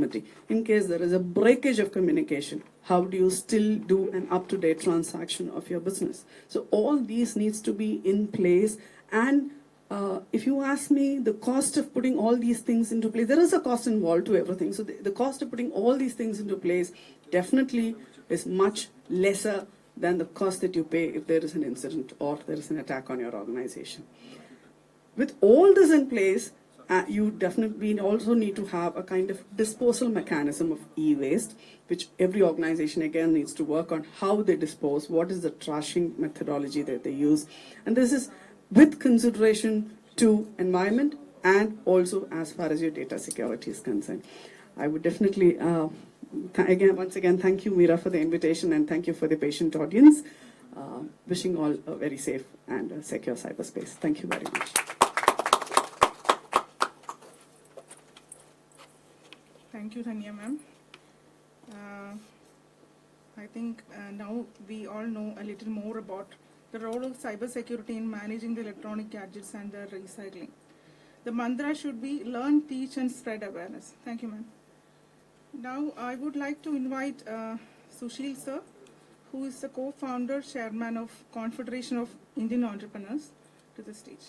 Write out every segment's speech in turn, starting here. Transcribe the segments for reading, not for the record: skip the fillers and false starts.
security. In case there is a breakage of communication, how do you still do an up-to-date transaction of your business? So all these needs to be in place. And if you ask me, the cost of putting all these things into place, there is a cost involved to everything. So the cost of putting all these things into place definitely is much lesser than the cost that you pay if there is an incident or there is an attack on your organization. With all this in place, you definitely also need to have a kind of disposal mechanism of e-waste, which every organization again needs to work on how they dispose, what is the trashing methodology that they use. And this is with consideration to environment and also as far as your data security is concerned. I would definitely, once again, thank you, Meera, for the invitation, and thank you for the patient audience. Wishing all a very safe and secure cyberspace. Thank you very much. Thank you, Dhanya ma'am. I think now we all know a little more about the role of cybersecurity in managing the electronic gadgets and their recycling. The mantra should be learn, teach, and spread awareness. Thank you, ma'am. Now I would like to invite Sushil sir, who is the co-founder, chairman of Confederation of Indian Entrepreneurs, to the stage.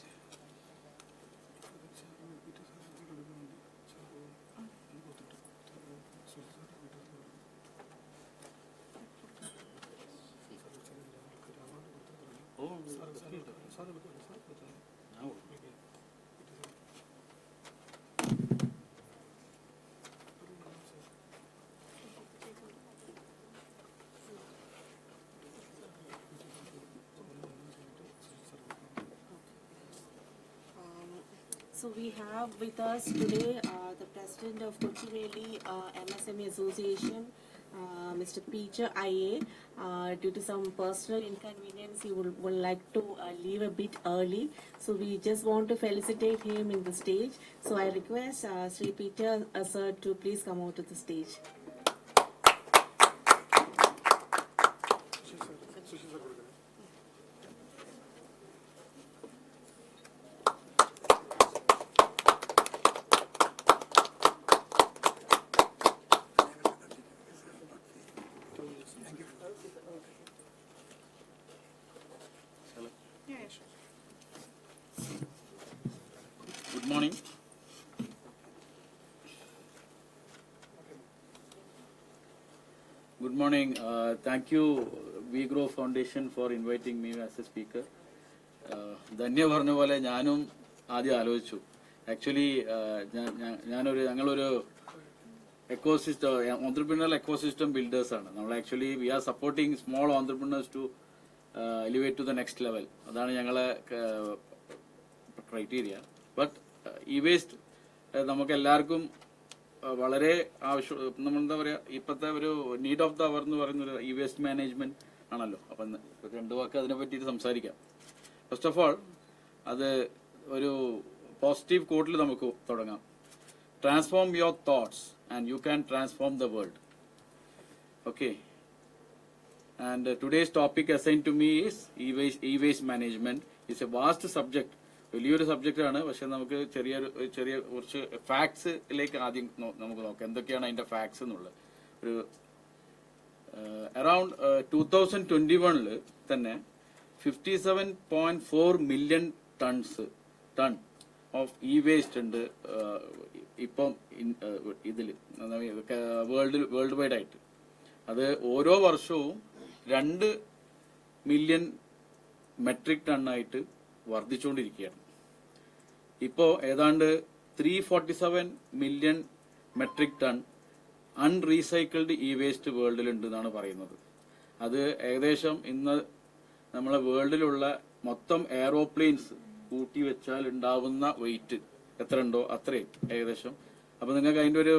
So we have with us today the president of Kochiveli MSME Association, Mr. Peter IA. Due to some personal inconvenience, he would like to leave a bit early. So we just want to felicitate him in the stage. So I request Sri Peter sir to please come out to the stage. Good morning. Good morning. Thank you, WeGrow Foundation, for inviting me as a speaker. Dhanya പറഞ്ഞ പോലെ ഞാനും ആദ്യം ആലോചിച്ചു. Actually ഞങ്ങളൊരു ecosystem ഓൺട്രപ്രീനർ ecosystem builders ആണ്. നമ്മൾ actually we are supporting small entrepreneurs to elevate to the next level. അതാണ് ഞങ്ങളെ ക്രൈറ്റീരിയ. ബട്ട് ഇ വേസ്റ്റ് നമുക്ക് എല്ലാവർക്കും വളരെ ആവശ്യം, നമ്മളെന്താ പറയുക, ഇപ്പോഴത്തെ ഒരു നീഡ് ഓഫ് ദ അവർ എന്ന് പറയുന്നൊരു ഇ വേസ്റ്റ് മാനേജ്മെന്റ് ആണല്ലോ. അപ്പം രണ്ടു വാക്ക് അതിനെ പറ്റിയിട്ട് സംസാരിക്കാം. ഫസ്റ്റ് ഓഫ് ഓൾ, അത് ഒരു പോസിറ്റീവ് കോട്ടിൽ നമുക്ക് തുടങ്ങാം. Transform your thoughts and you can transform the world. Okay. And today's topic assigned to me is e-waste management. It's a vast subject. വലിയൊരു സബ്ജക്റ്റ് ആണ്. പക്ഷെ നമുക്ക് ചെറിയ കുറച്ച് ഫാക്ട്സിലേക്ക് ആദ്യം നമുക്ക് നോക്കാം, എന്തൊക്കെയാണ് അതിന്റെ ഫാക്ട്സ് എന്നുള്ളത്. ഒരു അറൌണ്ട് 2021 തന്നെ 57.4 million ton of e waste ഉണ്ട് ഇപ്പം ഇതിൽ വേൾഡ് വൈഡ് ആയിട്ട്. അത് ഓരോ വർഷവും 2 മില്യൺ മെട്രിക് ടണ്ണായിട്ട് വർദ്ധിച്ചുകൊണ്ടിരിക്കുകയാണ്. ഇപ്പോൾ ഏതാണ്ട് 347 million metric ton unrecycled e waste വേൾഡിലുണ്ട് എന്നാണ് പറയുന്നത്. അത് ഏകദേശം ഇന്ന് നമ്മളെ വേൾഡിലുള്ള മൊത്തം എയറോപ്ലെയിൻസ് കൂട്ടി വെച്ചാൽ ഉണ്ടാവുന്ന വെയിറ്റ് എത്ര ഉണ്ടോ അത്രയും ഏകദേശം. അപ്പൊ നിങ്ങൾക്ക് അതിന്റെ ഒരു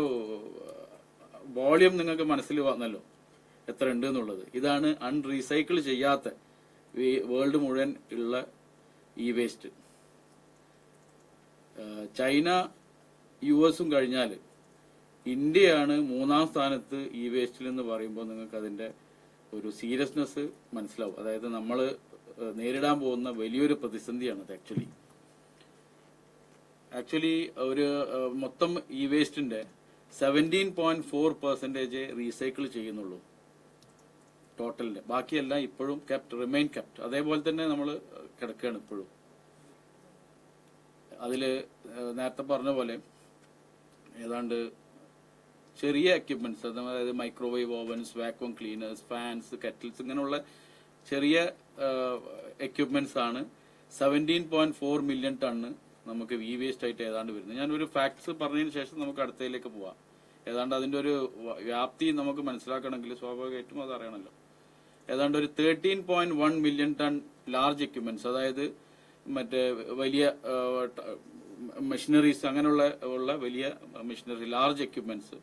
വോളിയം നിങ്ങൾക്ക് മനസ്സിൽ വന്നല്ലോ എത്ര ഉണ്ട് എന്നുള്ളത്. ഇതാണ് അൺറീസൈക്കിൾ ചെയ്യാത്ത വേൾഡ് മുഴുവൻ ഉള്ള ഇ വേസ്റ്റ്. ചൈന US കഴിഞ്ഞാൽ ഇന്ത്യയാണ് 3-ാം സ്ഥാനത്ത് ഇ വേസ്റ്റിൽ എന്ന് പറയുമ്പോൾ നിങ്ങൾക്ക് അതിന്റെ ഒരു സീരിയസ്നെസ് മനസ്സിലാവും. അതായത് നമ്മൾ നേരിടാൻ പോകുന്ന വലിയൊരു പ്രതിസന്ധിയാണ് അത്. ആക്ച്വലി ഒരു മൊത്തം ഇ വേസ്റ്റിന്റെ 17.4% റീസൈക്കിൾ ചെയ്യുന്നുള്ളൂ ടോട്ടലിന്റെ. ബാക്കിയെല്ലാം ഇപ്പോഴും റിമെയിൻ കെപ്റ്റ്, അതേപോലെ തന്നെ നമ്മൾ കിടക്കുകയാണ് ഇപ്പോഴും. അതിൽ നേരത്തെ പറഞ്ഞ പോലെ ഏതാണ്ട് ചെറിയ എക്യുപ്മെന്റ്സ്, അതായത് microwave ovens, vacuum cleaners, fans, kettles, ഇങ്ങനെയുള്ള ചെറിയ എക്യുപ്മെന്റ്സ് ആണ് 17.4 മില്യൺ ടണ്ണ് നമുക്ക് ഇ വേസ്റ്റ് ആയിട്ട് ഏതാണ്ട് വരുന്നത്. ഞാനൊരു ഫാക്ട്സ് പറഞ്ഞതിന് ശേഷം നമുക്ക് അടുത്തതിലേക്ക് പോവാം. ഏതാണ്ട് അതിന്റെ ഒരു വ്യാപ്തി നമുക്ക് മനസ്സിലാക്കണമെങ്കിൽ സ്വാഭാവികമായിട്ടും അത് അറിയണമല്ലോ. ഏതാണ്ട് ഒരു 13.1 മില്യൺ ടൺ ലാർജ് എക്യുപ്മെന്റ്സ്, അതായത് മറ്റേ വലിയ മെഷീനറീസ്, അങ്ങനെയുള്ള വലിയ മെഷീനറി, ലാർജ് എക്യുപ്മെന്റ്സ്,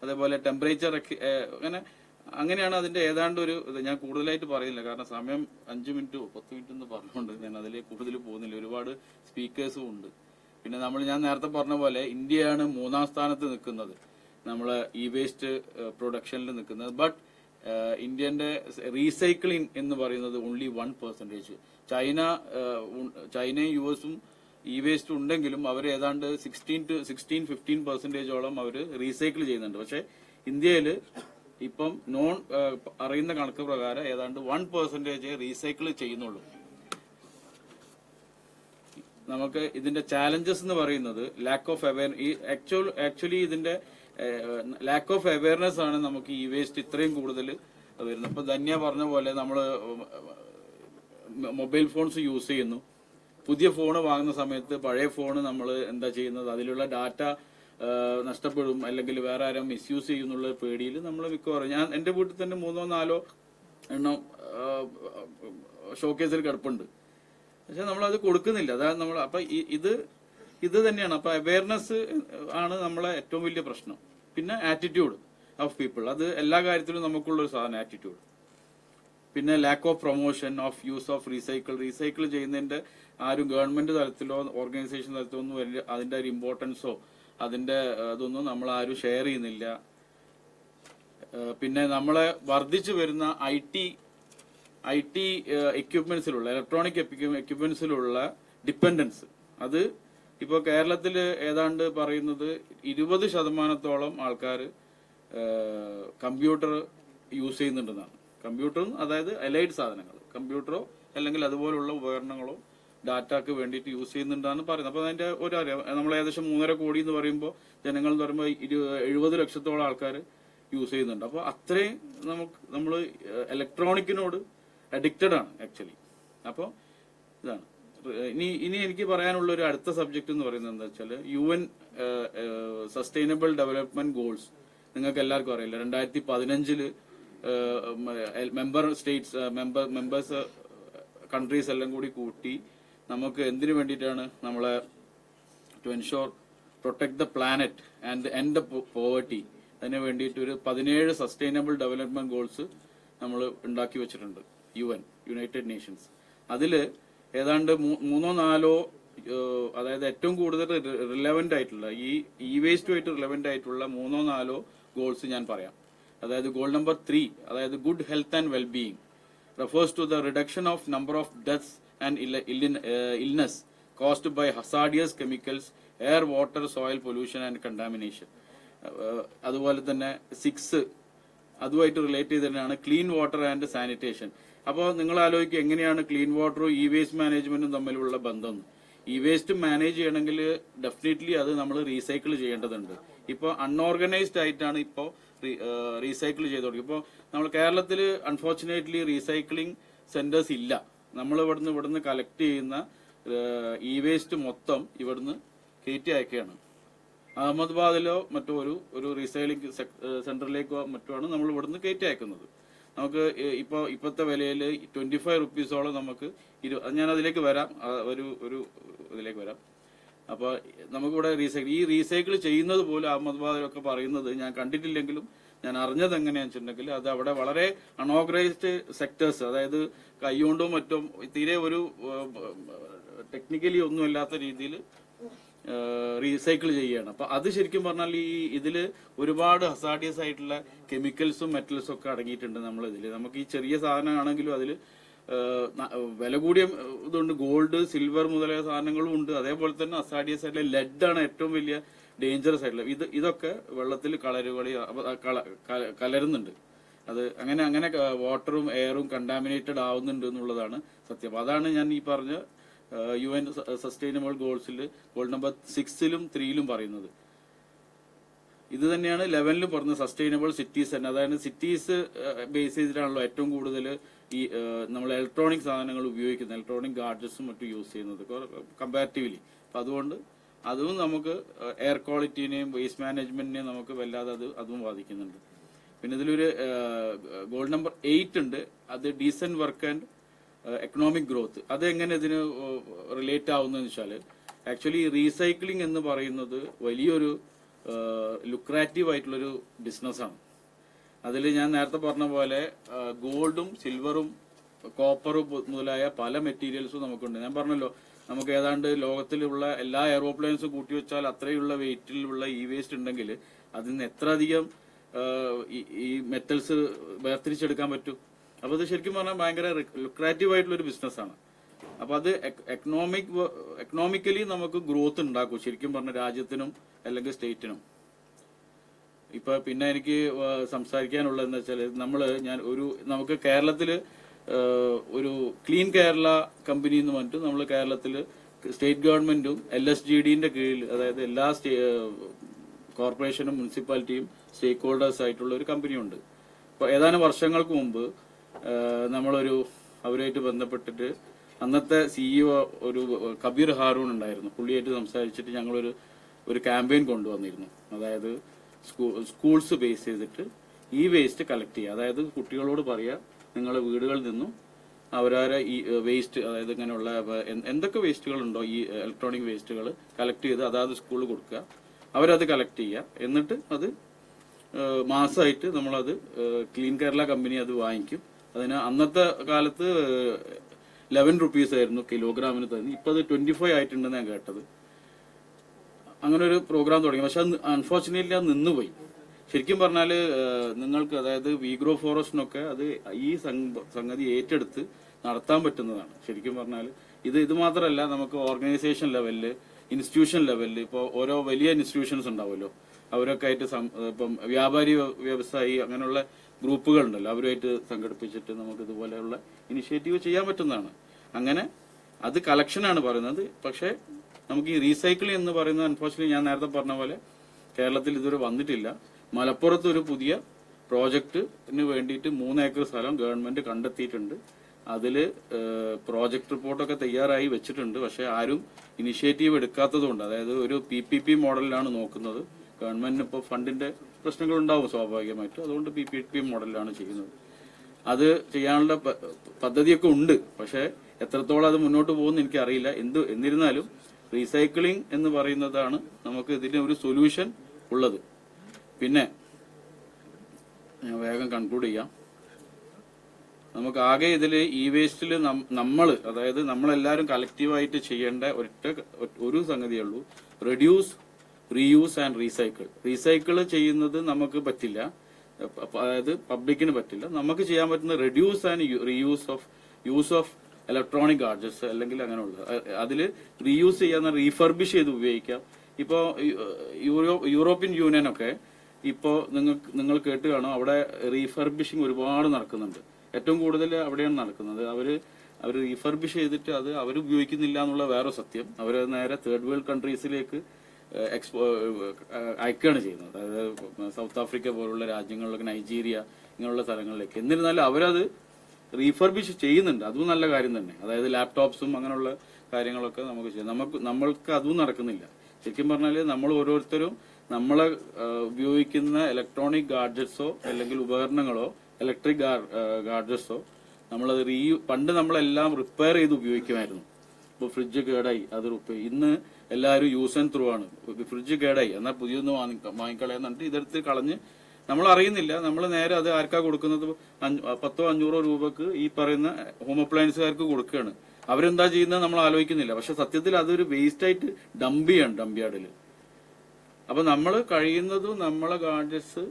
അതേപോലെ ടെമ്പറേച്ചർ അങ്ങനെയാണ് അതിന്റെ ഏതാണ്ട് ഒരു ഇത്. ഞാൻ കൂടുതലായിട്ട് പറയുന്നില്ല, കാരണം സമയം 5 മിനിറ്റ് 10 മിനിറ്റ് എന്ന് പറഞ്ഞുകൊണ്ട് ഞാൻ അതിലേക്ക് കൂടുതൽ പോകുന്നില്ല. ഒരുപാട് സ്പീക്കേഴ്സും ഉണ്ട്. പിന്നെ ഞാൻ നേരത്തെ പറഞ്ഞ പോലെ ഇന്ത്യയാണ് 3-ാം സ്ഥാനത്ത് നിൽക്കുന്നത്, നമ്മളെ ഇ വേസ്റ്റ് പ്രൊഡക്ഷനിൽ നിൽക്കുന്നത്. ബട്ട് ഇന്ത്യന്റെ റീസൈക്ലിംഗ് എന്ന് പറയുന്നത് ഓൺലി 1%. ചൈനയും US-ഉം ഇ വേസ്റ്റ് ഉണ്ടെങ്കിലും അവർ ഏതാണ്ട് 16-15% അവർ റീസൈക്കിൾ ചെയ്യുന്നുണ്ട്. പക്ഷെ ഇന്ത്യയിൽ ഇപ്പം അറിയുന്ന കണക്ക് പ്രകാരം ഏതാണ്ട് 1% റീസൈക്കിൾ ചെയ്യുന്നുള്ളൂ. നമുക്ക് ഇതിന്റെ ചാലഞ്ചസ് എന്ന് പറയുന്നത് ആക്ച്വലി ഇതിന്റെ ലാക്ക് ഓഫ് അവയർനെസ് ആണ് നമുക്ക് ഇ വേസ്റ്റ് ഇത്രയും കൂടുതൽ വരുന്നത്. ഇപ്പൊ ധന്യ പറഞ്ഞ പോലെ നമ്മള് മൊബൈൽ ഫോൺസ് യൂസ് ചെയ്യുന്നു. പുതിയ ഫോൺ വാങ്ങുന്ന സമയത്ത് പഴയ ഫോൺ നമ്മൾ എന്താ ചെയ്യുന്നത്, അതിലുള്ള ഡാറ്റ നഷ്ടപ്പെടും, അല്ലെങ്കിൽ വേറെ ആരും മിസ്യൂസ് ചെയ്യുന്നുള്ള പേടിയിൽ നമ്മൾ മിക്കവാറും, ഞാൻ എന്റെ വീട്ടിൽ തന്നെ 3-4 എണ്ണം ഷോക്കേസിൽ കിടപ്പുണ്ട്. പക്ഷെ നമ്മളത് കൊടുക്കുന്നില്ല. അതാണ് നമ്മൾ. അപ്പൊ ഇത് തന്നെയാണ്. അപ്പൊ അവയർനെസ് ആണ് നമ്മളെ ഏറ്റവും വലിയ പ്രശ്നം. പിന്നെ ആറ്റിറ്റ്യൂഡ് ഓഫ് പീപ്പിൾ, അത് എല്ലാ കാര്യത്തിലും നമുക്കുള്ള ഒരു സാധനം ആറ്റിറ്റ്യൂഡ്. പിന്നെ lack of promotion of use of recycle ചെയ്യുന്നതിന്റെ ആരും ഗവൺമെന്റ് തലത്തിലോ ഓർഗനൈസേഷൻ തലത്തിലോ ഒന്നും വലിയ അതിന്റെ ഒരു ഇമ്പോർട്ടൻസോ അതിന്റെ അതൊന്നും നമ്മൾ ആരും ഷെയർ ചെയ്യുന്നില്ല. പിന്നെ നമ്മളെ വർദ്ധിച്ചു വരുന്ന ഐ ടി എക്യുപ്മെന്റ്സിലുള്ള, ഇലക്ട്രോണിക് എക്യുപ്മെന്റ്സിലുള്ള ഡിപ്പെൻഡൻസ്, അത് ഇപ്പോൾ കേരളത്തിൽ ഏതാണ്ട് പറയുന്നത് 20% ആൾക്കാർ കമ്പ്യൂട്ടർ യൂസ് ചെയ്യുന്നുണ്ടെന്നാണ്. കമ്പ്യൂട്ടറും, അതായത് അലൈഡ് സാധനങ്ങൾ, കമ്പ്യൂട്ടറോ അല്ലെങ്കിൽ അതുപോലുള്ള ഉപകരണങ്ങളോ ഡാറ്റക്ക് വേണ്ടിയിട്ട് യൂസ് ചെയ്യുന്നുണ്ടെന്നാണ് പറയുന്നത്. അപ്പൊ അതിന്റെ നമ്മൾ ഏകദേശം 3.5 കോടി എന്ന് പറയുമ്പോൾ, ജനങ്ങൾ എന്ന് പറയുമ്പോൾ 70 ലക്ഷത്തോളം ആൾക്കാർ യൂസ് ചെയ്യുന്നുണ്ട്. അപ്പൊ അത്രയും നമ്മൾ ഇലക്ട്രോണിക്കിനോട് അഡിക്റ്റഡ് ആണ് ആക്ച്വലി. അപ്പോൾ ഇതാണ്. ഇനി എനിക്ക് പറയാനുള്ള ഒരു അടുത്ത സബ്ജക്ട് എന്ന് പറയുന്നത് എന്താ വെച്ചാൽ, UN സസ്റ്റൈനബിൾ ഡെവലപ്മെന്റ് ഗോൾസ്. നിങ്ങൾക്ക് എല്ലാവർക്കും അറിയില്ല, 2015 മെമ്പേഴ്സ് കൺട്രീസ് എല്ലാം കൂടി കൂട്ടി നമുക്ക് എന്തിനു വേണ്ടിയിട്ടാണ് നമ്മളെ to ensure protect the planet and end the poverty, അതിന് വേണ്ടിയിട്ട് ഒരു 17 സസ്റ്റൈനബിൾ ഡെവലപ്മെന്റ് ഗോൾസ് നമ്മൾ ഉണ്ടാക്കി വെച്ചിട്ടുണ്ട്. United Nations. അതിൽ ഏതാണ്ട് 3-4, അതായത് ഏറ്റവും കൂടുതൽ റിലവന്റ് ആയിട്ടുള്ള ഈ വേസ്റ്റുമായിട്ട് റിലവന്റ് ആയിട്ടുള്ള 3-4 ഗോൾസ് ഞാൻ പറയാം. അതായത് ഗോൾ നമ്പർ 3, അതായത് good health and wellbeing, refers to the reduction of number of deaths and illness caused by hazardous chemicals, air, water, soil pollution and contamination. അതുപോലെ തന്നെ 6 അതുമായിട്ട് റിലേറ്റ് ചെയ്ത് തന്നെയാണ് ക്ലീൻ വാട്ടർ ആൻഡ് സാനിറ്റേഷൻ. അപ്പോൾ നിങ്ങൾ ആലോചിക്കുക, എങ്ങനെയാണ് ക്ലീൻ വാട്ടറും ഇ വേസ്റ്റ് മാനേജ്മെന്റും തമ്മിലുള്ള ബന്ധം. ഇ വേസ്റ്റ് മാനേജ് ചെയ്യണമെങ്കിൽ ഡെഫിനറ്റ്ലി അത് നമ്മൾ റീസൈക്കിൾ ചെയ്യേണ്ടതുണ്ട്. ഇപ്പോൾ അൺഓർഗനൈസ്ഡ് ആയിട്ടാണ് ഇപ്പോൾ റീസൈക്കിൾ ചെയ്ത് തുടങ്ങി. ഇപ്പോൾ നമ്മൾ കേരളത്തിൽ അൺഫോർച്ചുനേറ്റ്ലി റീസൈക്ലിംഗ് സെന്റേഴ്സ് ഇല്ല. നമ്മൾ ഇവിടുന്ന് കളക്ട് ചെയ്യുന്ന ഇ വേസ്റ്റ് മൊത്തം ഇവിടുന്ന് കയറ്റി അയക്കുകയാണ്. അഹമ്മദാബാദിലോ മറ്റോ ഒരു റീസൈക്ലിംഗ് സെന്ററിലേക്കോ മറ്റോ ആണ് നമ്മൾ ഇവിടുന്ന് കയറ്റി അയക്കുന്നത്. നമുക്ക് ഇപ്പോഴത്തെ വിലയിൽ 25 റുപ്പീസോളം നമുക്ക് ഞാൻ അതിലേക്ക് വരാം, ഒരു ഇതിലേക്ക് വരാം. അപ്പൊ നമുക്കിവിടെ റീസൈക്കിൾ ചെയ്യുന്നത് പോലും അഹമ്മദാബാദിലൊക്കെ പറയുന്നത് ഞാൻ കണ്ടിട്ടില്ലെങ്കിലും ഞാൻ അറിഞ്ഞത് എങ്ങനെയാണെന്ന് വെച്ചിട്ടുണ്ടെങ്കിൽ, അത് അവിടെ വളരെ അൺഓർഗനൈസ്ഡ് സെക്ടേഴ്സ്, അതായത് കൈകൊണ്ടോ മറ്റോ തീരെ ഒരു ടെക്നിക്കലി ഒന്നും ഇല്ലാത്ത രീതിയിൽ റീസൈക്കിൾ ചെയ്യുകയാണ്. അപ്പൊ അത് ശരിക്കും പറഞ്ഞാൽ ഇതില് ഒരുപാട് ഹസാഡിയസ് ആയിട്ടുള്ള കെമിക്കൽസും മെറ്റൽസും ഒക്കെ അടങ്ങിയിട്ടുണ്ട് നമ്മളിതിൽ. നമുക്ക് ഈ ചെറിയ സാധനമാണെങ്കിലും അതിൽ വില കൂടിയ ഇതുണ്ട്, ഗോൾഡ്, സിൽവർ മുതലായ സാധനങ്ങളും ഉണ്ട്. അതേപോലെ തന്നെ ഹസാഡിയസ് ആയിട്ടുള്ള ലെഡാണ് ഏറ്റവും വലിയ ഡേഞ്ചറസ് ആയിട്ടുള്ള ഇതൊക്കെ വെള്ളത്തിൽ കലരുന്നുണ്ട്. അത് അങ്ങനെ വാട്ടറും എയറും കണ്ടാമിനേറ്റഡ് ആവുന്നുണ്ട് എന്നുള്ളതാണ് സത്യം. അതാണ് ഞാൻ ഈ പറഞ്ഞ UN സസ്റ്റൈനബിൾ ഗോൾസിൽ ഗോൾ നമ്പർ 6-ലും 3-ലും പറയുന്നത്. ഇത് തന്നെയാണ് 11-ലും പറഞ്ഞത്, സസ്റ്റൈനബിൾ സിറ്റീസ് തന്നെ. അതായത് സിറ്റീസ് ബേസ് ചെയ്തിട്ടാണല്ലോ ഏറ്റവും കൂടുതൽ ഈ നമ്മൾ ഇലക്ട്രോണിക് സാധനങ്ങൾ ഉപയോഗിക്കുന്നത്, ഇലക്ട്രോണിക് ഗാഡ്ജറ്റ്സും മറ്റും യൂസ് ചെയ്യുന്നത് കമ്പാരിറ്റീവ്ലി. അപ്പം അതുകൊണ്ട് അതും നമുക്ക് എയർ ക്വാളിറ്റിനെയും വേസ്റ്റ് മാനേജ്മെന്റിനെയും നമുക്ക് വല്ലാതെ അതും ബാധിക്കുന്നുണ്ട്. പിന്നെ ഇതിലൊരു ഗോൾ നമ്പർ 8 ഉണ്ട്, അത് decent work and economic growth. അത് എങ്ങനെ ഇതിന് റിലേറ്റ് ആവുന്നതെന്ന് വെച്ചാൽ, ആക്ച്വലി റീസൈക്ലിംഗ് എന്ന് പറയുന്നത് വലിയൊരു ലുക്രാറ്റീവ് ആയിട്ടുള്ളൊരു ബിസിനസ്സാണ്. അതിൽ ഞാൻ നേരത്തെ പറഞ്ഞ പോലെ ഗോൾഡും സിൽവറും കോപ്പറും മുതലായ പല മെറ്റീരിയൽസും നമുക്കുണ്ട്. ഞാൻ പറഞ്ഞല്ലോ, നമുക്ക് ഏതാണ്ട് ലോകത്തിലുള്ള എല്ലാ എയറോപ്ലെയിൻസും കൂട്ടിവെച്ചാൽ അത്രയുള്ള വെയിറ്റിലുള്ള വേസ്റ്റ് ഉണ്ടെങ്കിൽ അതിൽ നിന്ന് എത്ര അധികം ഈ മെറ്റൽസ് വേർതിരിച്ചെടുക്കാൻ പറ്റും. അപ്പൊ അത് ശരിക്കും പറഞ്ഞാൽ ഭയങ്കര ലുക്രാറ്റീവ് ആയിട്ടുള്ള ഒരു ബിസിനസ്സാണ്. അപ്പൊ അത് എക്കണോമിക്കലി നമുക്ക് ഗ്രോത്ത് ഉണ്ടാക്കും ശരിക്കും പറഞ്ഞ രാജ്യത്തിനും അല്ലെങ്കിൽ സ്റ്റേറ്റിനും. ഇപ്പൊ പിന്നെ എനിക്ക് സംസാരിക്കാനുള്ളതെന്ന് വെച്ചാൽ, നമുക്ക് കേരളത്തില് ഒരു ക്ലീൻ കേരള കമ്പനി എന്ന് പറഞ്ഞിട്ട് നമ്മൾ കേരളത്തില് സ്റ്റേറ്റ് ഗവൺമെന്റും LSGDന്റെ കീഴിൽ, അതായത് എല്ലാ കോർപ്പറേഷനും മുനിസിപ്പാലിറ്റിയും സ്റ്റേക്ക് ഹോൾഡേഴ്സ് ആയിട്ടുള്ള ഒരു കമ്പനിയുണ്ട്. അപ്പൊ ഏതാനും വർഷങ്ങൾക്ക് മുമ്പ് അവരുമായിട്ട് ബന്ധപ്പെട്ടിട്ട് അന്നത്തെ CEO ഒരു കബീർ ഹാറൂൺ ഉണ്ടായിരുന്നു. പുള്ളിയായിട്ട് സംസാരിച്ചിട്ട് ഞങ്ങളൊരു ക്യാമ്പയിൻ കൊണ്ടുവന്നിരുന്നു. അതായത് സ്കൂൾസ് ബേസ് ചെയ്തിട്ട് ഈ വേസ്റ്റ് കളക്ട് ചെയ്യുക. അതായത് കുട്ടികളോട് പറയുക, നിങ്ങളുടെ വീടുകളിൽ നിന്നും അവരാരെ ഈ വേസ്റ്റ്, അതായത് ഇങ്ങനെയുള്ള എന്തൊക്കെ വേസ്റ്റുകളുണ്ടോ ഈ ഇലക്ട്രോണിക് വേസ്റ്റുകൾ കളക്ട് ചെയ്ത് അതാത് സ്കൂളിൽ കൊടുക്കുക. അവരത് കളക്ട് ചെയ്യുക. എന്നിട്ട് അത് മാസമായിട്ട് നമ്മളത് ക്ലീൻ കേരള കമ്പനി അത് വാങ്ങിക്കും. അതിന് അന്നത്തെ കാലത്ത് 11 rupees ആയിരുന്നു കിലോഗ്രാമിന് തന്നെ. ഇപ്പൊ അത് 25 ആയിട്ടുണ്ടെന്ന് ഞാൻ കേട്ടത്. അങ്ങനെ ഒരു പ്രോഗ്രാം തുടങ്ങി. പക്ഷെ അത് അൺഫോർച്ചുനേറ്റ്ലി അത് നിന്നുപോയി. ശരിക്കും പറഞ്ഞാല് നിങ്ങൾക്ക്, അതായത് വീഗ്രോ ഫോറസ്റ്റിനൊക്കെ അത് ഈ സംഗതി ഏറ്റെടുത്ത് നടത്താൻ പറ്റുന്നതാണ്. ശരിക്കും പറഞ്ഞാൽ ഇത് മാത്രമല്ല, നമുക്ക് ഓർഗനൈസേഷൻ ലെവലില്, ഇൻസ്റ്റിറ്റ്യൂഷൻ ലെവലിൽ ഇപ്പോൾ ഓരോ വലിയ ഇൻസ്റ്റിറ്റ്യൂഷൻസ് ഉണ്ടാവുമല്ലോ, അവരൊക്കെ ആയിട്ട് ഇപ്പം വ്യാപാരി വ്യവസായി അങ്ങനെയുള്ള ഗ്രൂപ്പുകൾ ഉണ്ടല്ലോ, അവരുമായിട്ട് സംഘടിപ്പിച്ചിട്ട് നമുക്ക് ഇതുപോലെയുള്ള ഇനിഷ്യേറ്റീവ് ചെയ്യാൻ പറ്റുന്നതാണ്. അങ്ങനെ അത് കളക്ഷനാണ് പറയുന്നത്. പക്ഷെ നമുക്ക് ഈ റീസൈക്ലിംഗ് എന്ന് പറയുന്നത് അൺഫോർച്യുനേറ്റ്ലി ഞാൻ നേരത്തെ പറഞ്ഞ പോലെ കേരളത്തിൽ ഇതുവരെ വന്നിട്ടില്ല. മലപ്പുറത്ത് ഒരു പുതിയ പ്രോജക്റ്റിന് വേണ്ടിയിട്ട് 3 ഏക്കർ സ്ഥലം ഗവൺമെന്റ് കണ്ടെത്തിയിട്ടുണ്ട്. അതില് പ്രോജക്ട് റിപ്പോർട്ടൊക്കെ തയ്യാറായി വെച്ചിട്ടുണ്ട്. പക്ഷെ ആരും ഇനിഷ്യേറ്റീവ് എടുക്കാത്തതുകൊണ്ട്, അതായത് ഒരു PPP മോഡലിലാണ് നോക്കുന്നത്. ഗവൺമെന്റിന് ഇപ്പോൾ ഫണ്ടിന്റെ പ്രശ്നങ്ങൾ ഉണ്ടാവും സ്വാഭാവികമായിട്ടും. അതുകൊണ്ട് PPP മോഡലിലാണ് ചെയ്യുന്നത്. അത് ചെയ്യാനുള്ള പദ്ധതിയൊക്കെ ഉണ്ട്. പക്ഷെ എത്രത്തോളം അത് മുന്നോട്ട് പോകുമെന്ന് എനിക്കറിയില്ല. എന്നിരുന്നാലും റീസൈക്ലിംഗ് എന്ന് പറയുന്നതാണ് നമുക്ക് ഇതിന് ഒരു സൊല്യൂഷൻ ഉള്ളത്. പിന്നെ ഞാൻ വേഗം കൺക്ലൂഡ് ചെയ്യാം. നമുക്ക് ആകെ ഇതിൽ വേസ്റ്റിൽ അതായത് നമ്മളെല്ലാവരും കളക്റ്റീവായിട്ട് ചെയ്യേണ്ട ഒരു സംഗതിയേ ഉള്ളൂ: reduce, reuse and recycle. Recycle ചെയ്യുന്നത് നമുക്ക് പറ്റില്ല, അതായത് പബ്ലിക്കിന് പറ്റില്ല. നമുക്ക് ചെയ്യാൻ പറ്റുന്ന reduce and use of electronic gadgets, അല്ലെങ്കിൽ അങ്ങനെയുള്ള അതിൽ റീയൂസ് ചെയ്യാൻ, റീഫർബിഷ് ചെയ്ത് ഉപയോഗിക്കാം. ഇപ്പോ യൂറോപ്യൻ യൂണിയൻ ഒക്കെ ഇപ്പോ നിങ്ങൾ കേട്ട് കാണും, അവിടെ റീഫർബിഷിംഗ് ഒരുപാട് നടക്കുന്നുണ്ട്. ഏറ്റവും കൂടുതൽ അവിടെയാണ് നടക്കുന്നത്. അവര് റീഫർബിഷ് ചെയ്തിട്ട് അത് അവർ ഉപയോഗിക്കുന്നില്ല എന്നുള്ള വേറെ സത്യം. അവർ നേരെ തേർഡ് വേൾഡ് കൺട്രീസിലേക്ക് അയക്കുകയാണ് ചെയ്യുന്നത്. അതായത് സൗത്ത് ആഫ്രിക്ക പോലുള്ള രാജ്യങ്ങളിലൊക്കെ, നൈജീരിയ ഇങ്ങനെയുള്ള സ്ഥലങ്ങളിലേക്ക്. എന്നിരുന്നാലും അവരത് റീഫർബിഷ് ചെയ്യുന്നുണ്ട്. അതും നല്ല കാര്യം തന്നെ. അതായത് ലാപ്ടോപ്സും അങ്ങനെയുള്ള കാര്യങ്ങളൊക്കെ നമുക്ക് ചെയ്യാം. നമ്മൾക്ക് അതും നടക്കുന്നില്ല. ശരിക്കും പറഞ്ഞാൽ നമ്മൾ ഓരോരുത്തരും നമ്മളെ ഉപയോഗിക്കുന്ന ഇലക്ട്രോണിക് ഗാഡ്ജറ്റ്സോ അല്ലെങ്കിൽ ഉപകരണങ്ങളോ ഇലക്ട്രിക് ഗാഡ്ജറ്റ്സോ നമ്മളത് പണ്ട് നമ്മളെല്ലാം റിപ്പയർ ചെയ്ത് ഉപയോഗിക്കുമായിരുന്നു. ഇപ്പോൾ ഫ്രിഡ്ജ് കേടായി, അത് ഇന്ന് എല്ലാവരും യൂസ് ആൻഡ് ത്രൂ ആണ്. ഫ്രിഡ്ജ് കേടായി എന്നാൽ പുതിയൊന്ന് വാങ്ങിക്കളയാന്നിട്ട് ഇതെടുത്ത് കളഞ്ഞ് നമ്മൾ അറിയുന്നില്ല. നമ്മൾ നേരെ അത് ആർക്കാ കൊടുക്കുന്നത്? 100-500 രൂപക്ക് ഈ പറയുന്ന ഹോം അപ്ലയൻസുകാർക്ക് കൊടുക്കുകയാണ്. അവരെന്താ ചെയ്യുന്നത് നമ്മൾ ആലോചിക്കുന്നില്ല. പക്ഷെ സത്യത്തിൽ അതൊരു വേസ്റ്റ് ആയിട്ട് ഡംപ് ചെയ്യാണ് ഡംപ്യാർഡിൽ. അപ്പൊ നമ്മൾ കഴിയുന്നതും നമ്മളെ ഗാഡ്ജറ്റ്സ്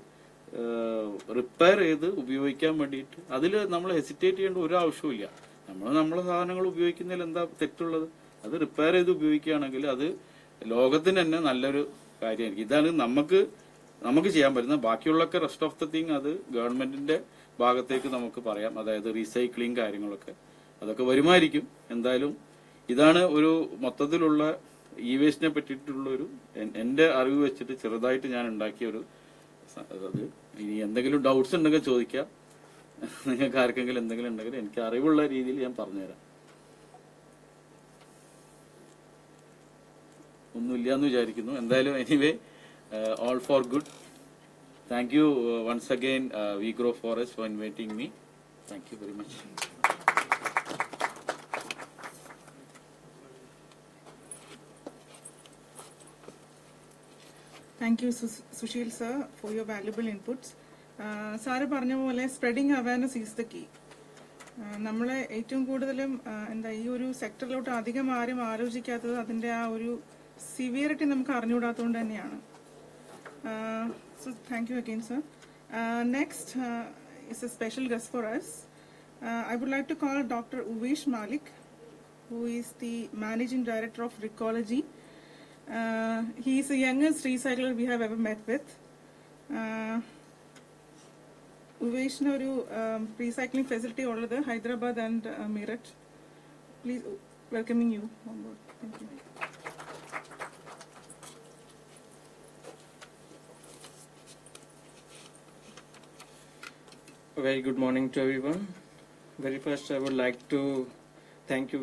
റിപ്പയർ ചെയ്ത് ഉപയോഗിക്കാൻ വേണ്ടിയിട്ട് അതിൽ നമ്മൾ ഹെസിറ്റേറ്റ് ചെയ്യേണ്ട ഒരു ആവശ്യമില്ല. നമ്മളെ സാധനങ്ങൾ ഉപയോഗിക്കുന്നതിൽ എന്താ തെറ്റുള്ളത്? അത് റിപ്പയർ ചെയ്ത് ഉപയോഗിക്കുകയാണെങ്കിൽ അത് ലോകത്തിന് തന്നെ നല്ലൊരു കാര്യമായിരിക്കും. ഇതാണ് നമുക്ക് ചെയ്യാൻ പറ്റുന്ന. ബാക്കിയുള്ളൊക്കെ റെസ്റ്റ് ഓഫ് ദ തിങ് അത് ഗവൺമെന്റിന്റെ ഭാഗത്തേക്ക് നമുക്ക് പറയാം. അതായത് റീസൈക്ലിംഗ് കാര്യങ്ങളൊക്കെ അതൊക്കെ വരുമായിരിക്കും. എന്തായാലും ഇതാണ് ഒരു മൊത്തത്തിലുള്ള ഇ വേസ്റ്റിനെ പറ്റിയിട്ടുള്ളൊരു എന്റെ അറിവ് വെച്ചിട്ട് ചെറുതായിട്ട് ഞാൻ ഉണ്ടാക്കിയ ഒരു അത്. ഇനി എന്തെങ്കിലും ഡൗട്ട്സ് ഉണ്ടെങ്കിൽ ചോദിക്കാം. നിങ്ങൾക്ക് ആർക്കെങ്കിലും എന്തെങ്കിലും ഉണ്ടെങ്കിൽ എനിക്ക് അറിവുള്ള രീതിയിൽ ഞാൻ പറഞ്ഞുതരാം. ഒന്നുമില്ല എന്ന് വിചാരിക്കുന്നു. എന്തായാലും anyway, all for good. Thank you once again, We Grow Forest, for inviting me. Thank you very much. Thank you, Sushil sir, for your valuable inputs. Sir പറഞ്ഞ പോലെ spreading awareness is the key. നമ്മളെ ഏറ്റവും കൂടുതലും എന്താ ഈ ഒരു സെക്ടറിലോട്ട് അധികം ആരും ആലോചിക്കാത്തത് അതിൻ്റെ ആ ഒരു സിവിയറിറ്റി നമുക്ക് അറിഞ്ഞുകൂടാത്തതുകൊണ്ട് തന്നെയാണ്. So thank you again, sir. Next is a special guest for us. I would like to call Dr. Uvesh Malik, who is the Managing Director of Recology. He is the youngest recycler we have ever met with. Uveshന് ഒരു recycling facility ഉള്ളത് Hyderabad and Meerut. Please welcoming you on board. Thank you. Very good morning to everyone. Very first, I would like to thank you,